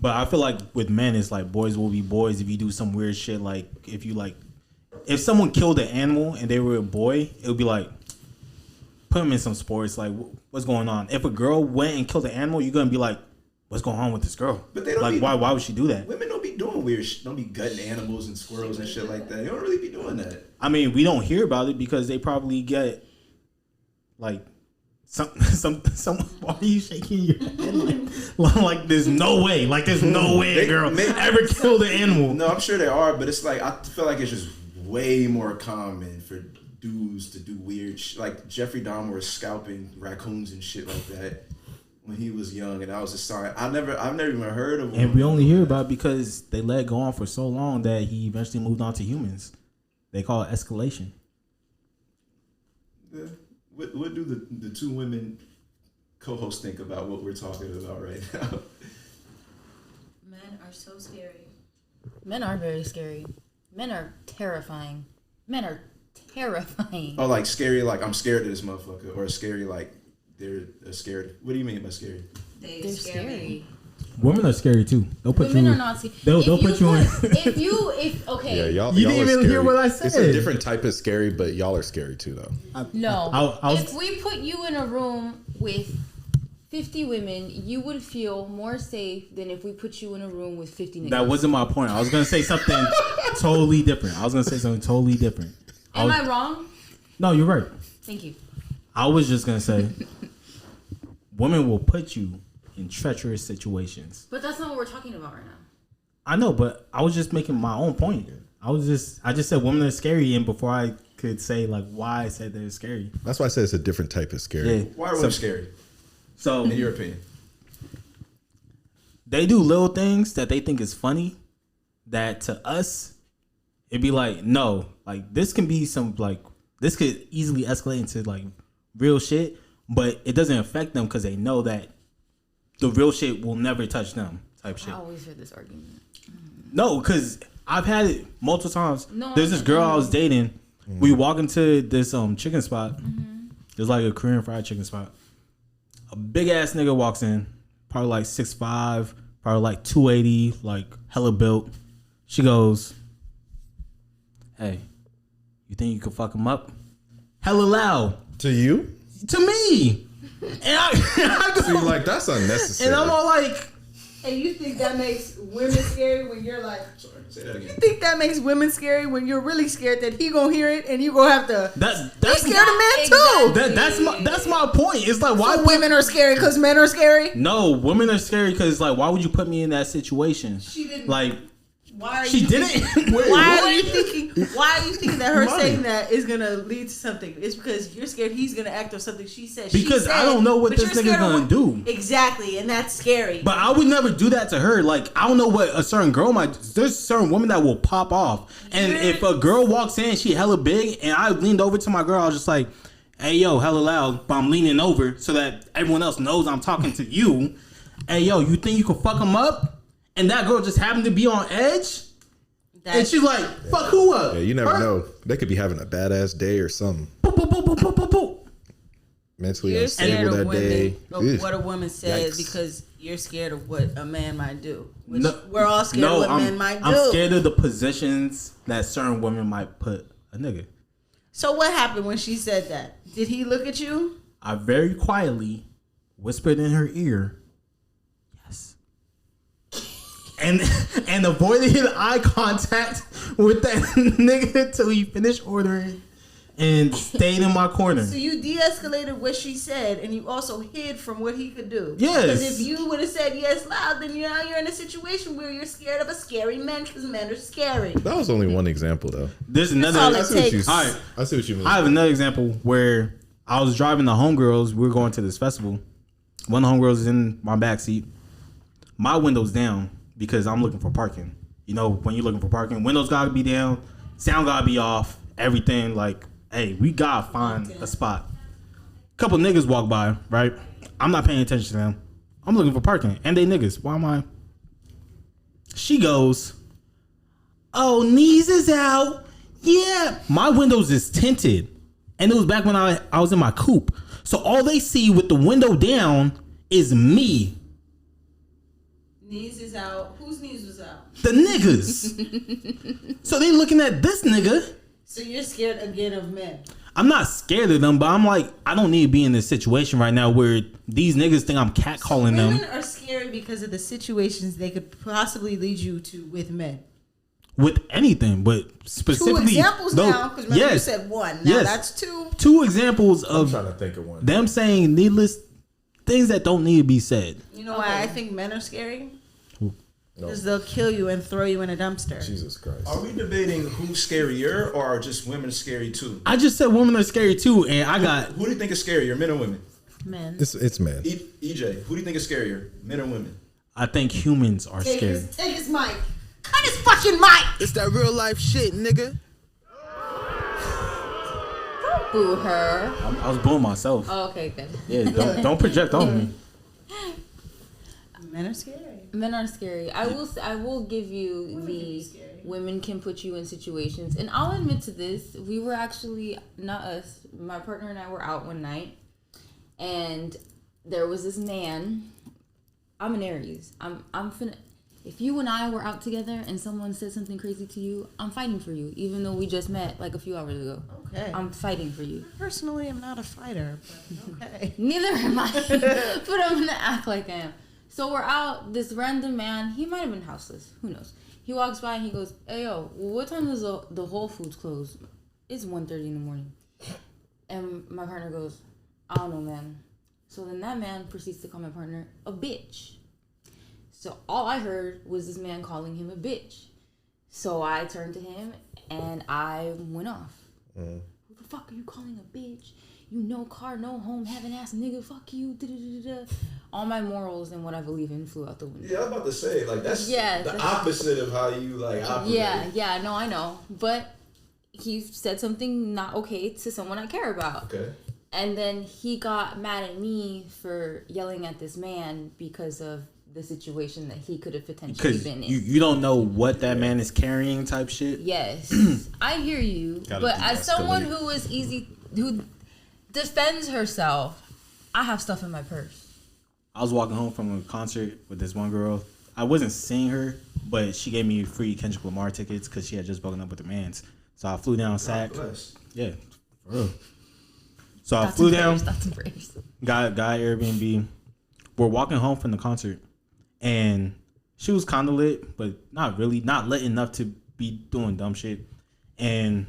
But I feel like with men, it's like boys will be boys if you do some weird shit. Like if someone killed an animal and they were a boy, it would be like, put them in some sports. Like, what's going on? If a girl went and killed an animal, you're gonna be like, what's going on with this girl? But they don't like, be- why would she do that? Women don't be doing weird shit. Don't be gutting animals and squirrels and shit like that. They don't really be doing that. I mean, we don't hear about it because they probably get like some. Why are you shaking your head? Like there's no way. Like there's no way a girl ever killed an animal. No, I'm sure they are, but it's like I feel like it's just way more common for dudes to do weird shit. Like Jeffrey Dahmer was scalping raccoons and shit like that when he was young, and I was just sorry. I've never even heard of him. And we only hear about it because they let it go on for so long that he eventually moved on to humans. They call it escalation. Yeah. What do the two women co-hosts think about what we're talking about right now? Men are so scary. Men are very scary. Men are terrifying. Men are terrifying. Oh, like scary, like I'm scared of this motherfucker, or scary, like they're scared. What do you mean by scary? They're scary. Women are scary too. They'll put Women you. are not scary. They'll put you in. Yeah, y'all. You y'all didn't are even scary. hear what I said. It's a different type of scary, but y'all are scary too, though. No. I was- If we put you in a room with 50 women, you would feel more safe than if we put you in a room with 50 niggas. That wasn't my point. I was gonna say something totally different. Am I wrong? No, you're right. Thank you. I was just gonna say, women will put you in treacherous situations. But that's not what we're talking about right now. I know, but I was just making my own point. I just said women are scary, and before I could say like why I said they're scary. That's why I said it's a different type of scary. Yeah. Why are women scary? So In your opinion? they do little things that they think is funny that to us it'd be like, no, like this can be some like this could easily escalate into like real shit, but it doesn't affect them because they know that the real shit will never touch them type shit. I always hear this argument. No, because I've had it multiple times. No, There's this girl I was dating. We walk into this chicken spot. There's like a Korean fried chicken spot. A big ass nigga walks in, probably like 6'5", probably like 280, like hella built. She goes, "Hey, you think you could fuck him up?" Hella loud To you? to me. And I go, See, like that's unnecessary. and I'm all like, And you think that makes women scary when you're like, Sorry, say that you again. think that makes women scary when you're really scared that he gonna hear it and you gonna have to that's scared of men too. that's my point. It's like why So women are scary because men are scary? No, women are scary because like why would you put me in that situation? She didn't. Like Why are she you didn't. Why are you thinking? Why are you thinking that her Money. saying that is gonna lead to something? It's because you're scared he's gonna act on something she said. Because I don't know what but this you're nigga's scared of gonna what- do. Exactly, and that's scary. But I would never do that to her. Like I don't know what a certain girl might. There's certain women that will pop off. And if a girl walks in, she hella big, and I leaned over to my girl, I was just like, "Hey yo, hella loud," but I'm leaning over so that everyone else knows I'm talking to you. Hey yo, you think you can fuck him up? And that girl just happened to be on edge. And she's like, "Fuck who up?" Yeah, you never Her? know. They could be having a badass day or something. Boop, boop, boop, boop, boop, boop, boop. Mentally you're scared unstable of that day. women, Ugh. of what a woman says Yikes. because you're scared of what a man might do. Which No, we're all scared of what men might do. I'm scared of the positions that certain women might put a nigga. So what happened when she said that? Did he look at you? I very quietly whispered in her ear, "Yes," and avoided eye contact with that nigga till he finished ordering and stayed in my corner. So you de-escalated what she said, and you also hid from what he could do. Yes. Because if you would have said yes loud, then now you're in a situation where you're scared of a scary man because men are scary. That was only one example, though. There's another. all it I see what you. takes. All right. I see what you mean. I have another example where I was driving the homegirls. We were going to this festival. One of the homegirls is in my backseat. My window's down because I'm looking for parking. You know, when you're looking for parking, windows gotta be down, sound gotta be off, everything. Like, hey, we gotta find a spot. Couple niggas walk by, right? I'm not paying attention to them. I'm looking for parking, and they niggas. Why am I? She goes, "Oh, knees is out." Yeah, my windows is tinted, and it was back when I was in my coupe. So all they see with the window down is me, Knees is out. Whose knees was out? the niggas. So they looking at this nigga. So you're scared again of men. I'm not scared of them, but I'm like, I don't need to be in this situation right now where these niggas think I'm catcalling them. Women are scary because of the situations they could possibly lead you to with men. With anything, but Two specifically examples though- now, because remember you yes, said one. Now yes. that's two. Two examples I'm of trying to think of one. them saying needless things that don't need to be said. You know why I think men are scary? No. Because they'll kill you and throw you in a dumpster. Jesus Christ. Are we debating who's scarier, or are just women scary too? I just said women are scary too, and I got Who do you think is scarier, men or women? Men. It's man. EJ, who do you think is scarier, men or women? I think humans are Take scary. his mic. Cut his fucking mic. It's that real life shit, nigga. Boo her. I was booing myself. Oh, okay, good. Yeah, don't project on me. Men are scary. Men are scary. I will give you Women can be the scary. women can put you in situations, and I'll admit to this. We were actually, not us, my partner and I were out one night, and there was this man. I'm an Aries. I'm finna. If you and I were out together and someone said something crazy to you, I'm fighting for you, even though we just met like a few hours ago. Okay. I'm fighting for you. Personally, I'm not a fighter, but okay. Neither am I, but I'm gonna act like I am. So we're out. This random man, he might have been houseless. Who knows? He walks by and he goes, "Hey yo, what time does the Whole Foods close?" It's 1:30 in the morning. And my partner goes, "I don't know, man." So then that man proceeds to call my partner a bitch. So all I heard was this man calling him a bitch. So I turned to him and I went off. Who the fuck are you calling a bitch? You no car, no home, having ass nigga, fuck you. Da-da-da-da. All my morals and what I believe in flew out the window. Yeah, I was about to say, like, that's the opposite of how you, like, operate. Yeah, no, I know. But he said something not okay to someone I care about. Okay. And then he got mad at me for yelling at this man because of the situation that he could have potentially been in. You don't know what that man is carrying type shit. Yes. I hear you. But as someone who defends herself, I have stuff in my purse. I was walking home from a concert with this one girl. I wasn't seeing her, but she gave me free Kendrick Lamar tickets because she had just broken up with her mans. So I flew down SAC. Yeah, for real. So I flew down, got Airbnb. We're walking home from the concert, and she was kind of lit, but not really, not lit enough to be doing dumb shit. And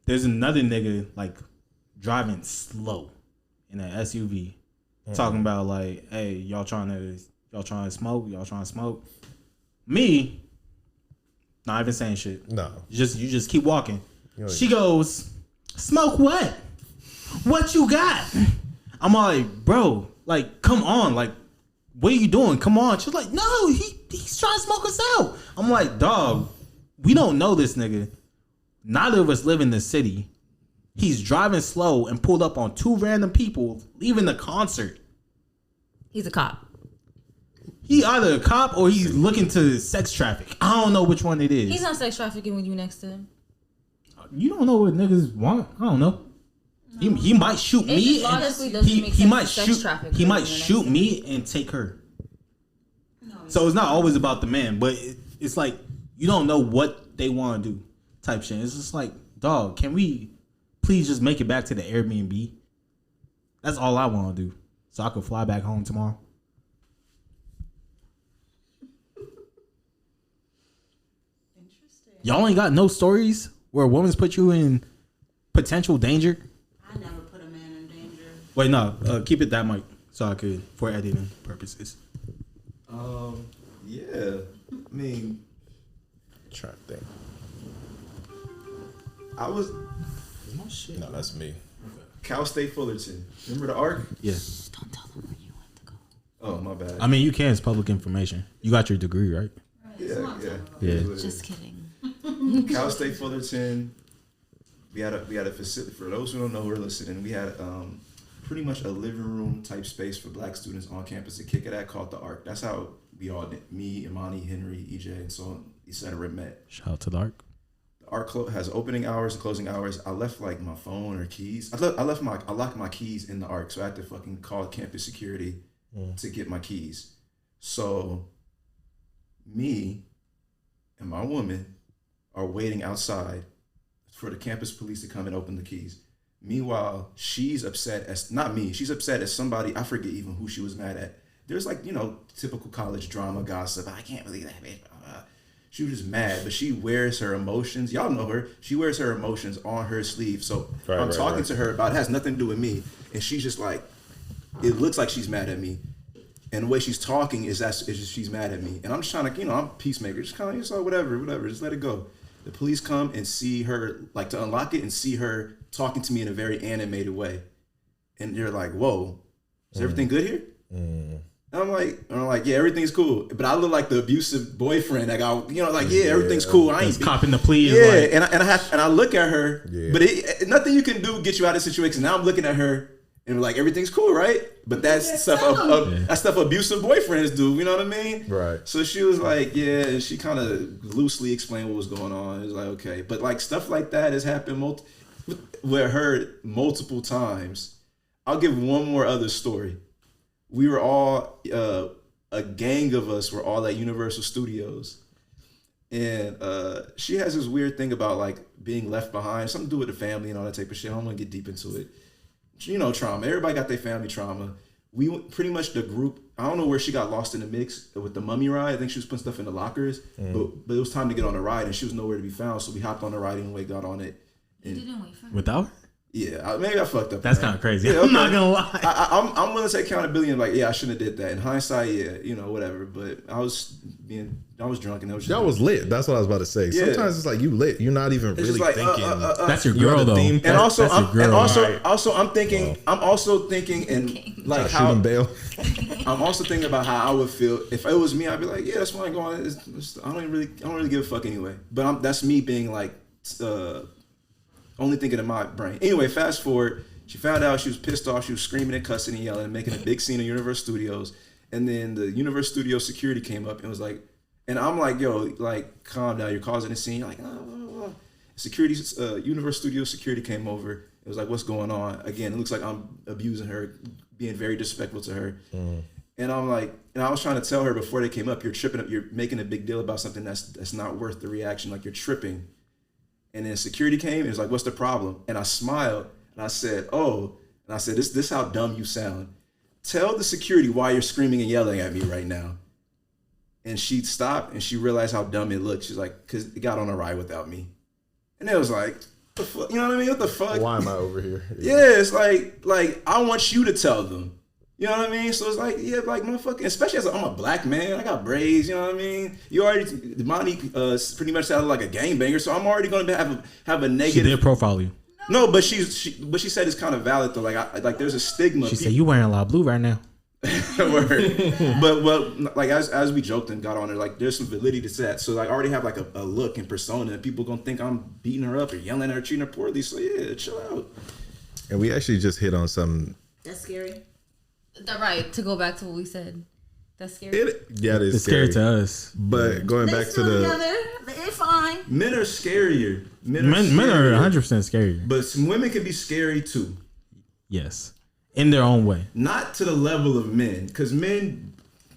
there's another nigga like driving slow in an SUV, talking about like, "Hey, y'all trying to smoke? Y'all trying to smoke?" Me, not even saying shit. No, you just keep walking. She goes, "Smoke what? What you got?" I'm like, "Bro, like, come on, like, what are you doing? Come on." She's like, "No, he's trying to smoke us out." I'm like, "Dog, we don't know this nigga. Neither of us live in this city. He's driving slow and pulled up on two random people leaving the concert." He's a cop. He either a cop or he's looking to sex traffic. I don't know which one it is. He's not sex trafficking with you next to him. You don't know what niggas want. I don't know. He might shoot me. He might shoot me and take her. So it's not always about the man, but it's like you don't know what they want to do, type shit. It's just like, dog, can we please just make it back to the Airbnb? That's all I want to do, so I can fly back home tomorrow. Interesting. Y'all ain't got no stories where a woman's put you in potential danger? I never put a man in danger. Wait, no. Keep it that mic so I could, for editing purposes. Yeah. I mean, trying to think. I was. No, that's me. Cal State Fullerton. Remember the ARC? Yeah. Don't tell them where you went to go. Oh, my bad. I mean, you can. It's public information. You got your degree, right? Yeah. Just kidding. Cal State Fullerton. We had a facility. For those who don't know who are listening, we had pretty much a living room type space for black students on campus to kick it at, called the ARC. That's how we all did. Me, Imani, Henry, EJ, and so on, etc. met. Shout out to the ARC. The ARC has opening hours and closing hours. I left like my phone or keys. I locked my keys in the ARC, so I had to fucking call campus security to get my keys. So me and my woman are waiting outside for the campus police to come and open the keys. Meanwhile, she's upset as, not me, she's upset as somebody, I forget even who she was mad at. There's like, typical college drama gossip. I can't believe that bitch. She was just mad, but she wears her emotions. Y'all know her. She wears her emotions on her sleeve. So I'm talking to her about it. It has nothing to do with me. And she's just like, it looks like she's mad at me. And the way she's talking is just she's mad at me. And I'm just trying to, I'm a peacemaker. Just kind of, whatever. Just let it go. The police come and see her, like to unlock it and see her talking to me in a very animated way. And they're like, whoa, is everything good here? And I'm like, yeah, everything's cool. But I look like the abusive boyfriend. Like, everything's cool. I ain't copping the plea. Yeah, and I look at her, but nothing you can do get you out of the situation. Now I'm looking at her, And like everything's cool, right? But that's stuff that stuff abusive boyfriends do. You know what I mean? Right. So she was like, yeah, and she kind of loosely explained what was going on. It was like, okay, but like stuff like that has happened with her multiple times. I'll give one more other story. We were all a gang of us were all at Universal Studios, and she has this weird thing about like being left behind, something to do with the family and all that type of shit. I don't want to get deep into it. You know, trauma. Everybody got their family trauma. We pretty much the group. I don't know where she got lost in the mix with the mummy ride. I think she was putting stuff in the lockers, but it was time to get on the ride, and she was nowhere to be found. So we hopped on the ride anyway, got on it. And You didn't wait for her. Without her? Yeah, maybe I fucked up. That's kind of crazy. Yeah, I'm not gonna lie. I'm willing to take accountability and like, yeah, I shouldn't have did that. In hindsight, yeah, you know, whatever. But I was drunk and it was just Y'all was lit. That's what I was about to say. Yeah. Sometimes it's like you lit. You're not even It's really just like, thinking. That's your You're girl on the though. theme. and also, that's your girl. I'm thinking, I'm also thinking, and like how shooting bail. I'm also thinking about how I would feel if it was me. I'd be like, yeah, that's fine. Go on. I don't really give a fuck anyway. But that's me being like, only thinking in my brain. Anyway, fast forward. She found out, she was pissed off. She was screaming and cussing and yelling and making a big scene in Universal Studios. And then the Universal Studios security came up and was like, and I'm like, yo, like, calm down. You're causing a scene. You're like, security, Universal Studios security came over. It was like, what's going on? Again, it looks like I'm abusing her, being very disrespectful to her. And I'm like, and I was trying to tell her before they came up, you're tripping up. You're making a big deal about something that's not worth the reaction. Like, you're tripping. And then security came and it was like, what's the problem? And I smiled. And I said, this is how dumb you sound. Tell the security why you're screaming and yelling at me right now. And she stopped and she realized how dumb it looked. She's like, because it got on a ride without me. And it was like, the fuck? You know what I mean? What the fuck? Why am I over here? Yeah, it's like I want you to tell them. You know what I mean? So it's like, yeah, like motherfucking, especially as I'm a black man, I got braids, you know what I mean? You already, Monty pretty much sounded like a gangbanger, so I'm already going to have a negative. She did profile you. No, but she said it's kind of valid though. Like there's a stigma. She said you wearing a lot of blue right now. But well, like as we joked and got on her, like there's some validity to that. So like I already have like a look and persona, and people gonna think I'm beating her up or yelling at her, treating her poorly. So yeah, chill out. And we actually just hit on some. That's scary. Right, to go back to what we said. That's scary. It is It's scary to us. But going back to the. They're fine. Men are scarier. Men are 100% scarier. But some women can be scary too. Yes. In their own way. Not to the level of men, because men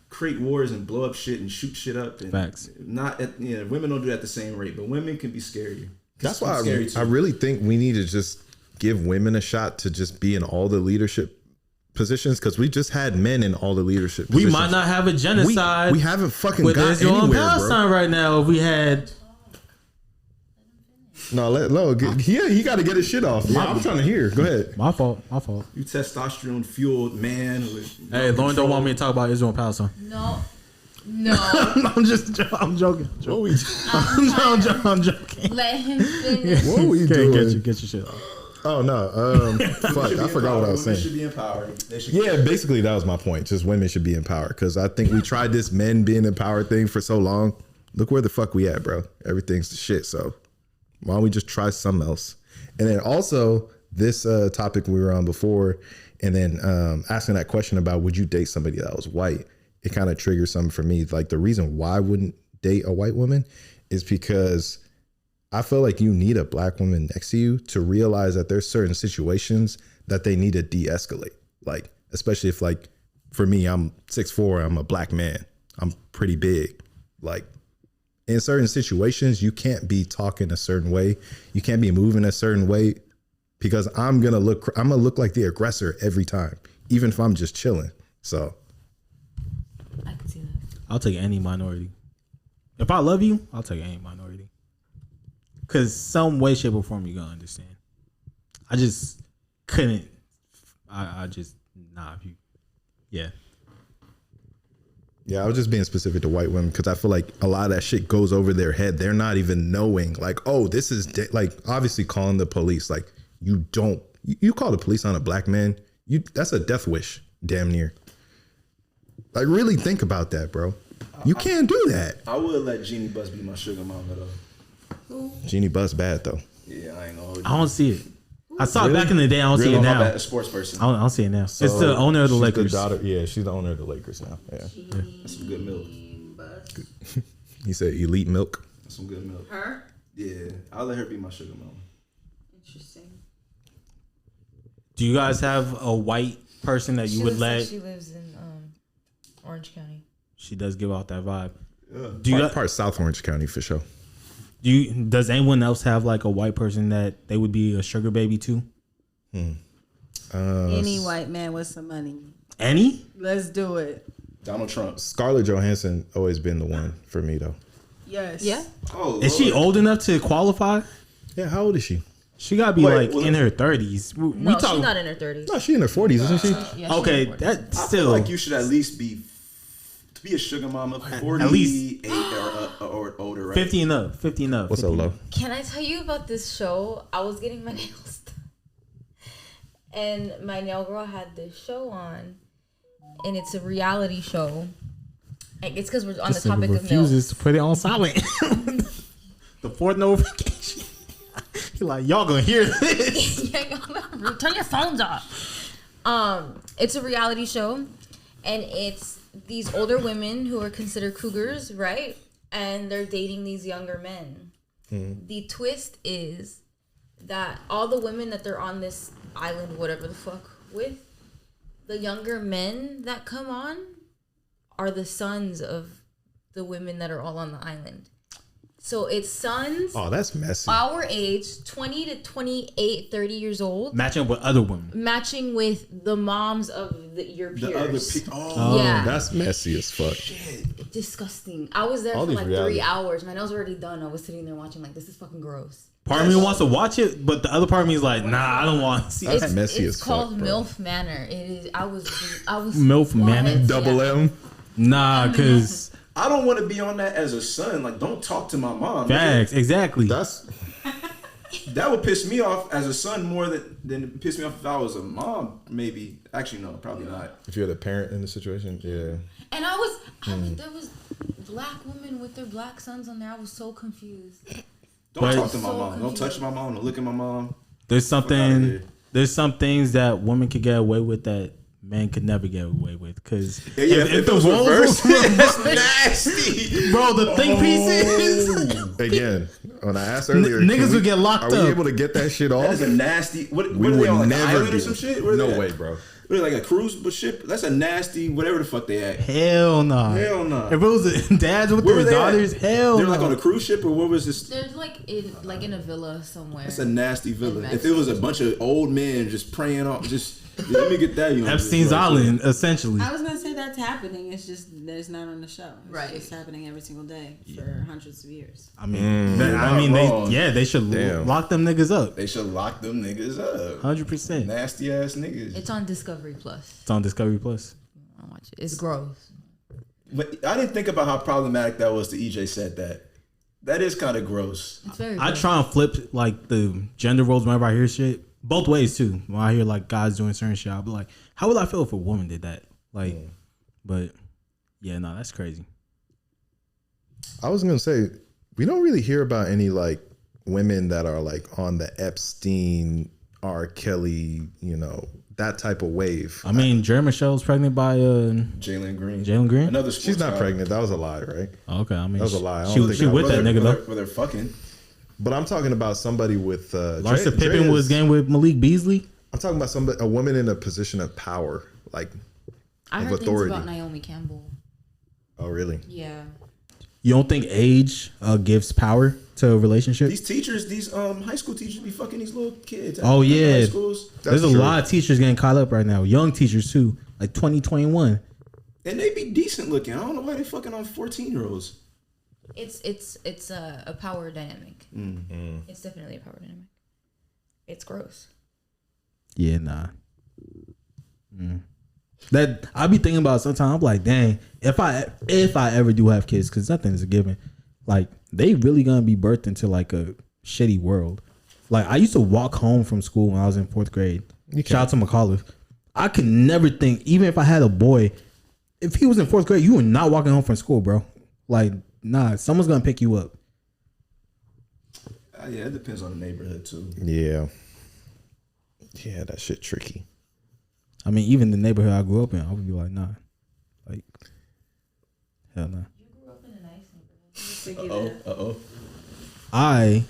create wars and blow up shit and shoot shit up. And facts. Women don't do that at the same rate, but women can be scarier. That's why I really think we need to just give women a shot to just be in all the leadership positions, because we just had men in all the leadership positions. We might not have a genocide. We haven't fucking with got Israel anywhere, and Palestine right now. If we had. No, he got to get his shit off. Yeah, I'm trying to hear. Go ahead. My fault. You testosterone fueled man. Hey, Lauren don't want me to talk about Israel and Palestine. No. I'm joking. I'm joking. Let him finish. What are we doing? Get your shit off. Oh no! Fuck! I forgot what I was saying. Women should be empowered. Yeah, basically that was my point. Just women should be empowered, because I think we tried this men being empowered thing for so long. Look where the fuck we at, bro. Everything's the shit. So why don't we just try something else? And then also this topic we were on before, and then asking that question about would you date somebody that was white? It kind of triggers something for me. Like the reason why I wouldn't date a white woman is because I feel like you need a black woman next to you to realize that there's certain situations that they need to de-escalate. Like, especially if, like, for me, I'm 6'4", I'm a black man, I'm pretty big. Like, in certain situations, you can't be talking a certain way. You can't be moving a certain way, because I'm gonna look like the aggressor every time, even if I'm just chilling. So I can see that. I'll take any minority. If I love you, I'll take any minority. Because some way, shape, or form you're going to understand. I just couldn't. I just, if you, yeah. Yeah, I was just being specific to white women, because I feel like a lot of that shit goes over their head. They're not even knowing, like, oh, this is, like, obviously calling the police. Like, you call the police on a black man, that's a death wish, damn near. Like, really think about that, bro. You can't do that. I would let Jeannie Buss be my sugar mama, though. Jeannie Buss bad, though. Yeah, I ain't gonna hold you. I don't see it. I saw it back in the day. I don't see it My now. bad, a sports person. I don't see it now. It's the owner of the she's Lakers. Yeah, she's the owner of the Lakers now. Yeah. That's some good milk. He said elite milk. That's some good milk. Her? Yeah, I'll let her be my sugar mama. Interesting. Do you guys have a white person that you would let? She lives in Orange County. She does give out that vibe. Yeah. Do you? Part South Orange County for sure. Does anyone else have like a white person that they would be a sugar baby to? Any white man with some money. Any? Let's do it. Donald Trump. Scarlett Johansson always been the one for me though. Yes. Yeah. Oh, Is she old enough to qualify? Yeah, how old is she? She gotta be in her 30s. No, she's not in her 30s. No, she in her 40s, isn't she? Yeah, she's Okay, in her 40s. that I still feel like you should at least be to be a sugar mama 48 at least or older, right? 50 and up. 50 and up. What's 50 up, and low? Can I tell you about this show? I was getting my nails done, and my nail girl had this show on, and it's a reality show. And it's because we're on the topic of refuses nails. to put it on silent. The fourth notification. He like, y'all gonna hear this. Turn your phones off. It's a reality show, and it's these older women who are considered cougars, right? And they're dating these younger men. The twist is that all the women that they're on this island, whatever the fuck, with, the younger men that come on are the sons of the women that are all on the island. So it's sons Oh, that's messy. our age, 20 to 28, 30 years old, Matching with other women. matching with the moms of your peers. The other people. Oh, yeah. That's messy as fuck. Disgusting. I was there All for these like reality- 3 hours. My nails were already done. I was sitting there watching like, this is fucking gross. Part of me wants to watch it, but the other part of me is like, nah, I don't want to see That's it. messy It's as called fuck, bro. MILF Manor. It is. I was MILF Manor? Double M. Nah, because I don't want to be on that as a son. Like, don't talk to my mom. facts, exactly. That's That would piss me off as a son more than it piss me off if I was a mom. Maybe. Actually, no, probably not. If you're the parent in the situation, yeah. And I mean, there was black women with their black sons on there. I was so confused. Don't But- talk to my So mom. Don't touch my mom. Don't look at my mom. There's outta something. here. There's some things that women could get away with that men could never get away with. Because Yeah, if the it was roles reversed, were that's nasty. bro, the think pieces. again. When I asked earlier, Niggas can would get locked Are we up. able to get that shit That off? is a nasty. What We are they would on, like an never island or get some it. shit? Where No they at? way, bro. What are they, like a cruise ship? That's a nasty whatever the fuck they at. Hell no. Hell no. If it was dads with Where were their they at? daughters, hell They're no. like on a cruise ship or what was this? There's like in a villa somewhere. That's a nasty villa. In If it was a bunch of old men just praying on, just let me get that. You know, Epstein's just like- Island, essentially. I was gonna say that's happening. It's just there's not on the show. It's Right. It's happening every single day for hundreds of years. I mean, wrong. they should Damn. lock them niggas up. They should lock them niggas up. 100%. Nasty ass niggas. It's on Discovery Plus. It's on Discovery Plus. I watch it. It's gross. But I didn't think about how problematic that was to EJ said that. That is kind of gross. It's very. I gross. try and flip like the gender roles whenever I hear shit. Both ways too. When I hear like guys doing certain shit, I'll be like, how would I feel if a woman did that? Like, but yeah, no, that's crazy. I was gonna say we don't really hear about any like women that are like on the Epstein, R. Kelly, you know, that type of wave. I mean, Jerry Michelle's pregnant by Jalen Green. Jalen Green. Another sports She's not guy. pregnant. That was a lie, right? Okay, I mean, That was a lie. I don't She, think she that with was- that nigga though. Where they're fucking. But I'm talking about somebody with Larsa Dre Pippen was is- game with Malik Beasley. I'm talking about a woman in a position of power, like I of heard authority. things about Naomi Campbell. Oh, really? Yeah. You don't think age gives power to a relationship? These teachers, these high school teachers, be fucking these little kids. Oh, at yeah. high schools, There's a true. lot of teachers getting caught up right now. Young teachers too, like 2021. and they be decent looking. I don't know why they fucking on 14-year-olds. It's a power dynamic. Mm-hmm. It's definitely a power dynamic. It's gross. Yeah, nah. That I be thinking about sometimes. I'm like, dang, if I ever do have kids, because nothing is a given. Like they really gonna be birthed into like a shitty world. Like I used to walk home from school when I was in 4th grade. Shout out to McAuliffe. I could never think, even if I had a boy, if he was in 4th grade, you were not walking home from school, bro. Like, nah, someone's gonna pick you up. Yeah, it depends on the neighborhood too. Yeah. Yeah, that shit tricky. I mean, even the neighborhood I grew up in, I would be like, nah. Like, hell no. You grew up in a nice neighborhood. Uh-oh. I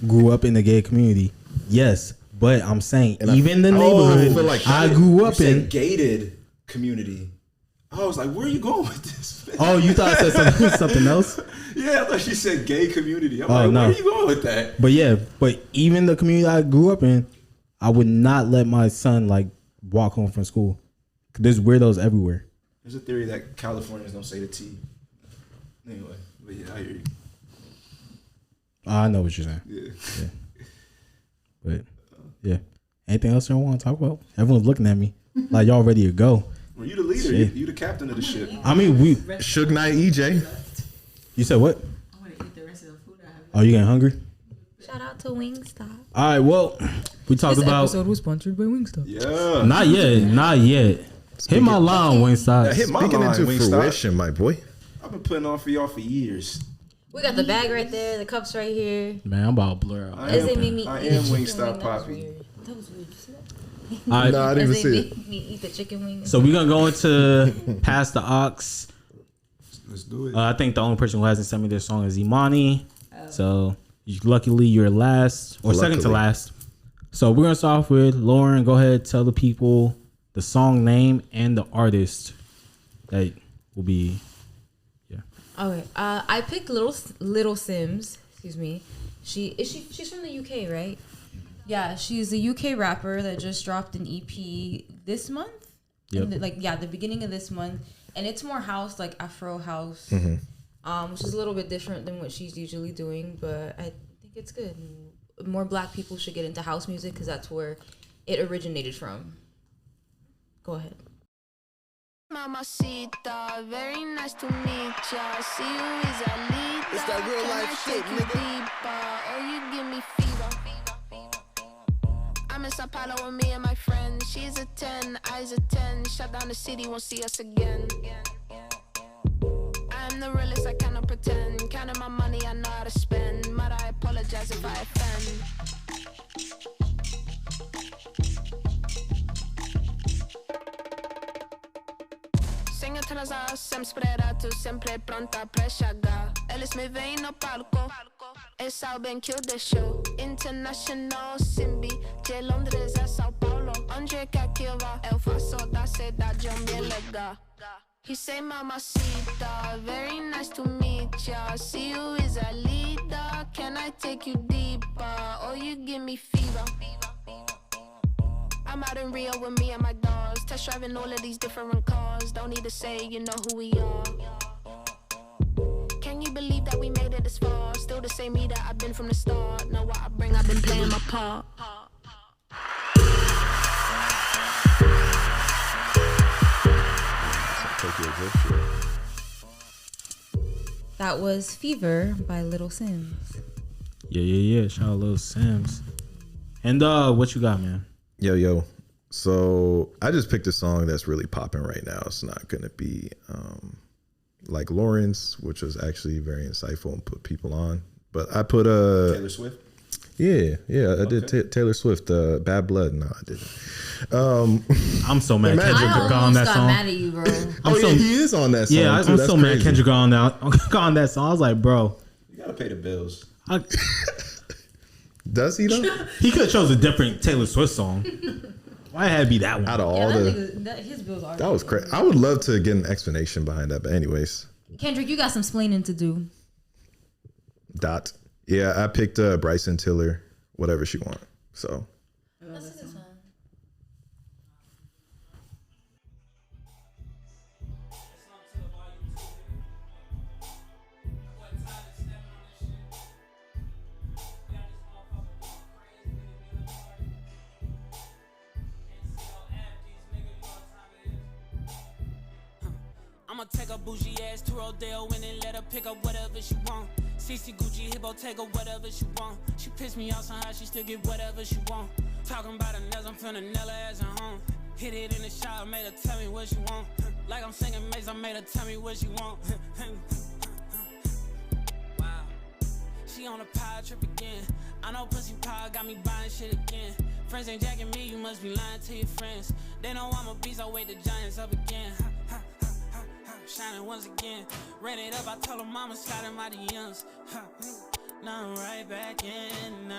grew up in the gay community. Yes, but I'm saying And even the I neighborhood feel like I grew You up said in. gated community. I was like, where are you going with this? Oh, you thought I said something else? Yeah, I thought she said gay community. I'm Oh, like, no. where are you going with that? But yeah, but even the community I grew up in, I would not let my son like walk home from school. There's weirdos everywhere. There's a theory that Californians don't say the T. Anyway, but yeah, I hear you. I know what you're saying. Yeah. But yeah. Anything else y'all want to talk about? Everyone's looking at me like y'all ready to go. Well, you the leader. Shit. You the captain of the ship. I mean, we. Suge Knight EJ. You said what? I want to eat the rest of the food I have. Are you getting hungry? Shout out to Wingstop. All right. Well, we talked about. was sponsored by Wingstop. Yeah. Not yet. Not yet. Hit my line, Wingstop. Hit my Speaking line, into Wingstop. fruition, my boy. I've been putting on for y'all for years. We got the bag right there, the cups right here. Man, I'm about to blur out. I As am- they made me I eat am the chicken Wingstop wing, that was Poppy. weird. That was weird. You see that? All right. No, I didn't As even they see it. made me eat the chicken wing. So we're gonna go into Pass the Ox. Let's do it. I think the only person who hasn't sent me this song is Imani. So luckily you're last or second to Luckily. last. So we're gonna start off with Lauren. Go ahead, tell the people the song name and the artist that will be. Okay, I picked Little Sims. Excuse me. She's from the UK, right? Yeah, she's a UK rapper that just dropped an EP this month. Yep. The beginning of this month, and it's more house, like Afro house, which is a little bit different than what she's usually doing. But I think it's good. And more Black people should get into house music because that's where it originated from. Go ahead. Mamacita, very nice to meet ya. See you is a leader. It's that real life shit, nigga. Oh, you give me fever. I'm in Sao Paulo with me and my friend. She's a 10, I's a 10. Shut down the city, won't see us again. I'm the realest, I cannot pretend. Counting my money, I know how to spend. Might I apologize if I offend? Atrasada, sempre era tu sempre pronta pra chegar. Eles me veem no palco, eles sabem que eu deixo. International, Simbi, de Londres a São Paulo. Onde quer que eu vá, eu faço da cidade um bem legal. He say mamacita, very nice to meet ya. See you is a leader, can I take you deeper? Oh, you give me fever. I'm out in Rio with me and my dogs, test driving all of these different cars. Don't need to say, you know who we are. Can you believe that we made it this far? Still the same me that I've been from the start. Know what I bring, I've been playing my part. That was Fever by Little Sims. Yeah. Shout out Lil Sims. And what you got, man? Yo. So I just picked a song that's really popping right now. It's not gonna be like Lawrence, which was actually very insightful and put people on. But I put Taylor Swift. Yeah, I did Taylor Swift. Bad Blood. No, I didn't. I'm so mad Kendrick got on that song. Mad at you, bro. He is on that song. Yeah, too. I'm That's so mad crazy. Kendrick got on that song. I was like, bro, You gotta pay the bills. Does he though? He could have chose a different Taylor Swift song. Why it had to be that one? Out of all His bills are. that was crazy. I would love to get an explanation behind that. But anyways, Kendrick, you got some splaining to do. Dot. Yeah, I picked Bryson Tiller, whatever she want. So That's a good song. I'ma take a bougie ass to Rodeo and then let her pick up whatever she want. CC Gucci, Hippo, take her whatever she want. She pissed me off somehow, she still get whatever she want. Talking about her nails, I'm finna nail her ass at home. Hit it in the shower, made her tell me what she want. Like I'm singing Maze, I made her tell me what she want. Wow. she on a power trip again. I know pussy power got me buying shit again. Friends ain't jacking me, you must be lying to your friends. They know I'm a beast, I wake the giants up again. Shining once again. Ran it up, I told her mama slide in my DMs. Now I'm right back in.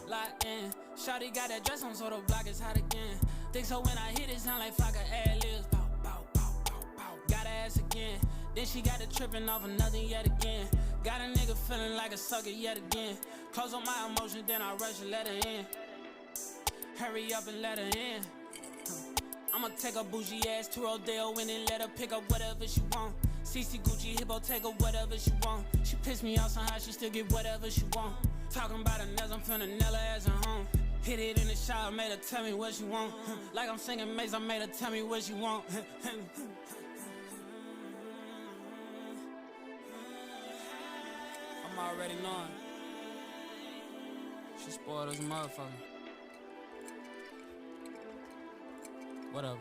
Locked in. Shawty got that dress on, so the block is hot again. Think so when I hit it, sound like Flocka ad-libs. Bow, bow, bow, bow, bow. Got her ass again. Then she got the tripping off of nothing yet again. Got a nigga feeling like a sucker yet again. Close on my emotions, then I rush and let her in. Hurry up and let her in. I'ma take a bougie ass to Rodeo and then let her pick up whatever she want. CC Gucci Hippo, take her whatever she want. She pissed me off somehow, she still get whatever she want. Talking about her nails, I'm finna nail her ass at home. Hit it in the shower, made her tell me what she want. Like I'm singing Maze, I made her tell me what she want. I'm already knowing. She spoiled as a motherfucker. Whatever.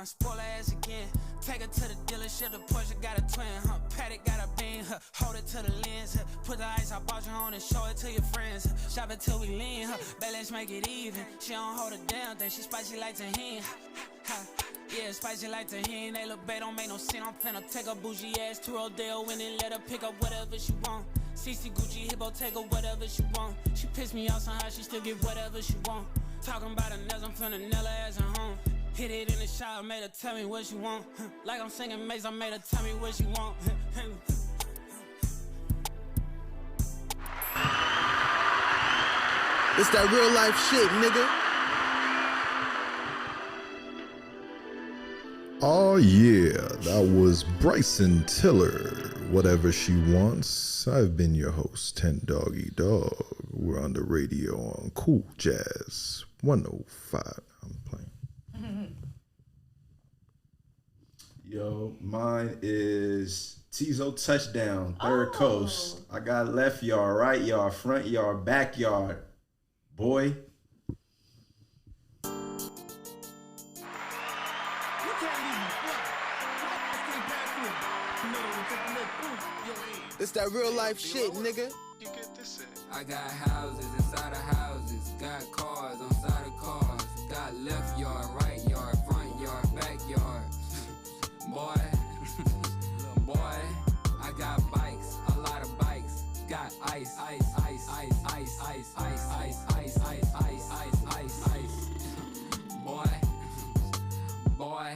Spoil her ass again. Take her to the dealership, the Porsche got a twin. Paddock got a bean, hold it to the lens. Put the ice I bought you on and show it to your friends. Shop it till we lean, balance make it even. She don't hold it down, think she spicy like tahini. Yeah, spicy like tahini. They look bad, don't make no sense. I'm finna take a bougie ass to Rodeo and then let her pick up whatever she want. CC Gucci Hippo, take her whatever she want. She pissed me off somehow, she still get whatever she want. Talking about her nails, I'm finna nail her ass at home. Hit it in the shower, made her tell me what she want. Like I'm singing Maze, I made her tell me what she want. It's that real life shit, nigga. Oh yeah, that was Bryson Tiller, Whatever She Wants. I've been your host, 10 Doggy Dog. We're on the radio on Cool Jazz 105. I'm playing. Yo, mine is Tizo Touchdown, Third Coast. I got left yard, right yard, front yard, backyard. Boy. It's that real life shit, nigga. I got houses inside of houses, got cars on side of cars, got left yard, right yard, front yard, backyard. Boy, boy, I got bikes, a lot of bikes, got ice, ice, ice, ice, ice, ice, ice, ice, ice, ice, ice, ice, ice, ice. Boy, boy.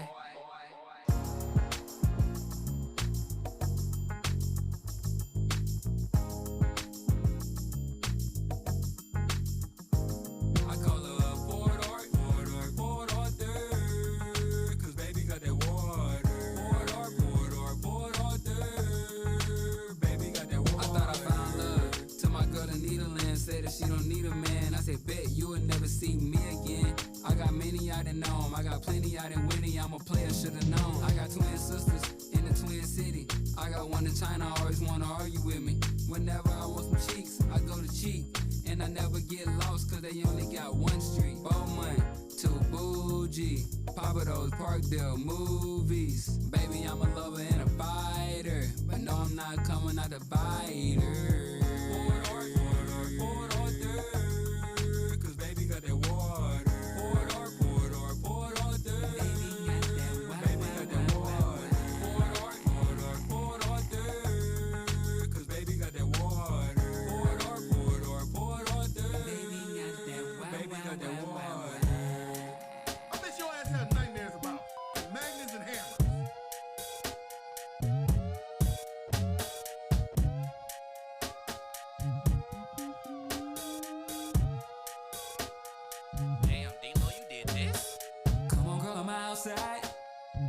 She don't need a man. I said, bet you will never see me again. I got many I done known. I got plenty I done winning. I'm a player, should've known. I got twin sisters in the Twin City. I got one in China, always wanna argue with me. Whenever I want some cheeks, I go to cheek. And I never get lost, cause they only got one street. Bowman to Bougie, Papa those Parkdale movies. Baby, I'm a lover and a fighter, but no, I'm not coming out to bite her.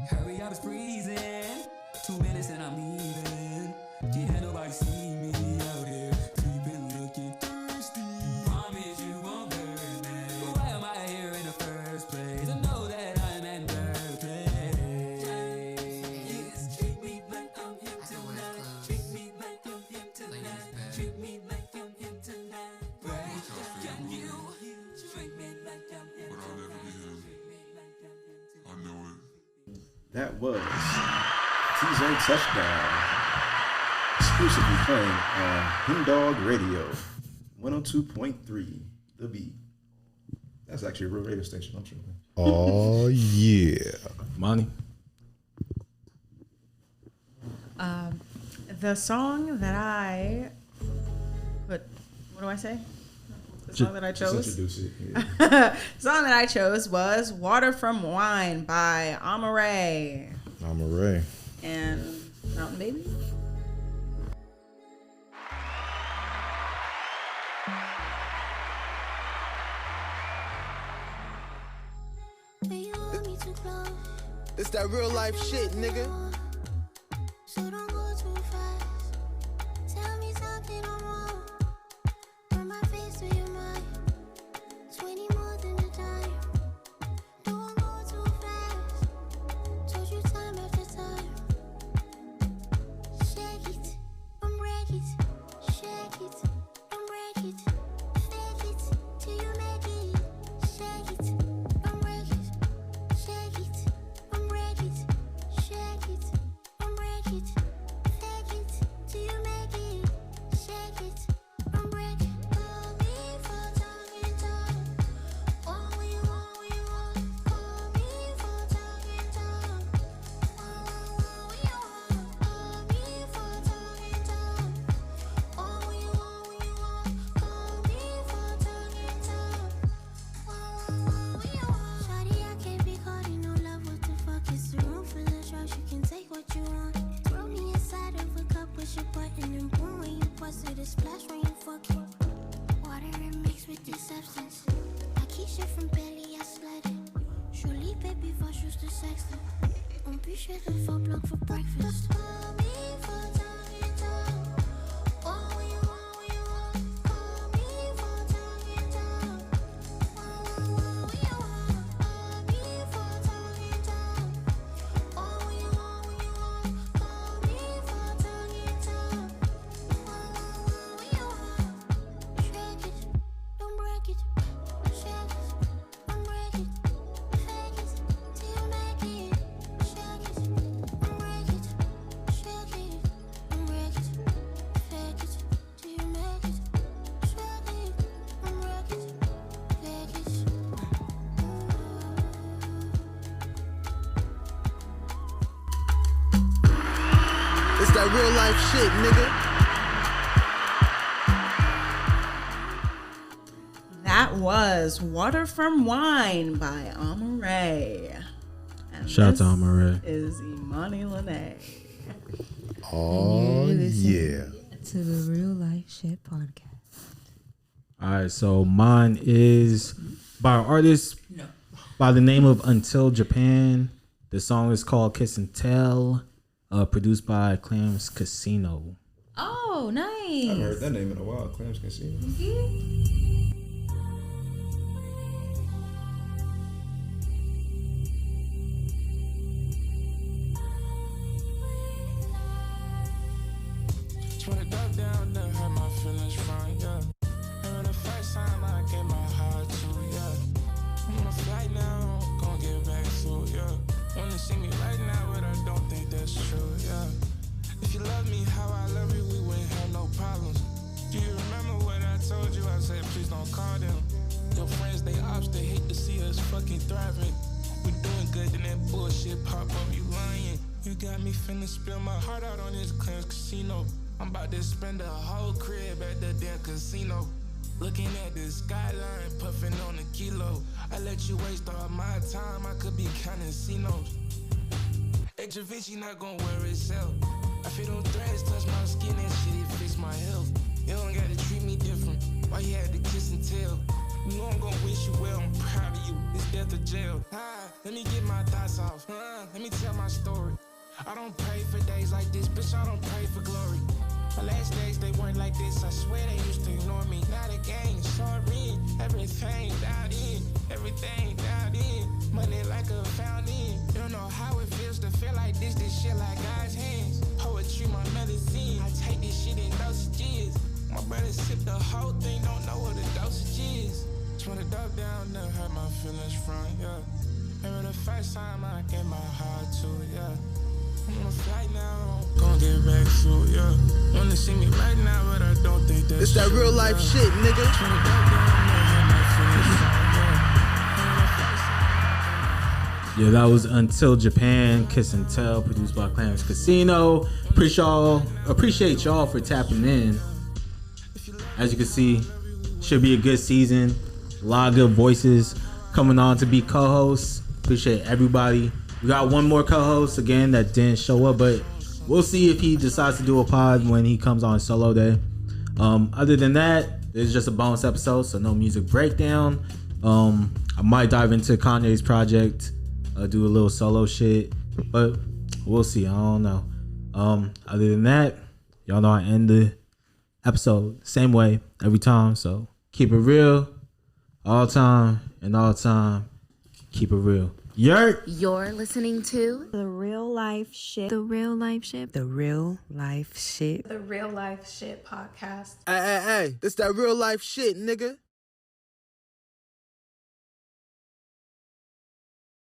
Hurry up, it's freezing. 2 minutes and I'm leaving. Can't nobody see me out here creeping, looking thirsty. Promise you won't hurt me. Why am I here in the first place? I know that I'm in third place. Treat me like I'm him tonight. Treat me like I'm him tonight. Treat me like I'm him tonight. Right? Can you treat me like I'm him tonight? I know it. That was Tizo Touchdown. exclusively playing on Hen Dog Radio, 102.3, The Beat. That's actually a real radio station, I'm sure. Oh, yeah. Money. The song that I put, what do I say? The song that I chose? Just introduce it. Yeah. The song that I chose was Water from Wine by Omah Lay Omah Lay. and Mountain Baby. It's that real life shit, nigga. So don't go too fast. Tell me something I'm wrong. Turn my face to your mind. 20 more than the time. Don't go too fast. Told you time after time. Shake it, don't break it. Shake it, don't break it. Fake it till you make it. Shake it, don't break it. Shake it, don't break it. Shake it, don't break it. Fake it till you make it. Shake it, don't break it. Call me for talking time. All we want. Call me for talking time. All we want. Call me for talking time. All we want. Call me for talking time. Shawty, I can't be caught in no love. What the fuck is the room full of drugs? You can take what you want. Throw me inside of a cup, push a button and boom. When you bust it, a splash when you fuck it. Water and mixed with this substance. I keep shit from belly, I slide it. Surely, baby, was juste de sexe. On bûche de faux blanc for breakfast. Call me for talking time. All we want. Call me for talking time. All we want. Call me for talking time. All we want. Call me for talking time. All we want. Shake it, don't break it. Shake it, don't break it. Fake it till you make it. Shake it, don't break it. Shake it, don't break it. Fake it till you make it. Shake it, don't break it. Fake it. It's that real life shit, nigga. That was Water from Wine by Omah Lay. And Shout out this to Omah Lay. is Imani Lene. Oh, yeah. To the Real Life Shit podcast. All right, so mine is by an artist by the name of Until Japan. The song is called Kiss and Tell, produced by Clams Casino. Oh, I haven't nice. heard that name in a while. Clams Casino. Put it up down, then hurt my feelings from, yeah. And the first time I gave my heart to, yeah. I'm on a flight now, gon' get back to, yeah. Wanna see me right now, but I don't think that's true, yeah. If you love me how I love you, we wouldn't have no problems. Do you remember what I told you? I said, please don't call them. Your friends, they ops, they hate to see us fucking thriving. We doing good, then that bullshit pop up, you lying. You got me finna spill my heart out on this Clams Casino. I'm about to spend a whole crib at the damn casino. Looking at the skyline, puffing on a kilo. I let you waste all my time, I could be counting C-notes. Extra Vinci not gon' wear itself. I feel them threads touch my skin, that shit, it fix my health. You don't gotta treat me different, why you had to kiss and tell? You know I'm gon' wish you well, I'm proud of you, it's death or jail. Let me get my thoughts off, let me tell my story. I don't pray for days like this, bitch, I don't pray for glory. My last days, they weren't like this, I swear they used to ignore me. Now the gang is sorry, everything dialed in, everything dialed in. Money like a fountain. You don't know how it feels to feel like this shit like God's hands. Poetry, my medicine, I take this shit in dosages. My brother sipped the whole thing, don't know what the dosage is. Just wanna dub down, never hurt my feelings from, yeah. Remember the first time I gave my heart to, yeah. I'm on a flight now. Gon' get back to yeah. Wanna see me right now, but I don't think that's It's that true, real life yeah. shit, nigga. Yeah, that was Until Japan, Kiss and Tell, produced by Clarence Casino. Appreciate y'all for tapping in. As you can see, should be a good season. A lot of good voices coming on to be co-hosts. Appreciate everybody. We got one more co-host again that didn't show up, but we'll see if he decides to do a pod when he comes on solo day. Other than that, it's just a bonus episode, so no music breakdown. I might dive into Kanye's project, do a little solo shit, but we'll see. I don't know. Other than that, y'all know I end the episode same way every time, so keep it real all time and all time. Keep it real. You're listening to The Real Life Shit. The Real Life Shit. The Real Life Shit. The Real Life Shit podcast. Hey, this that real life shit, nigga.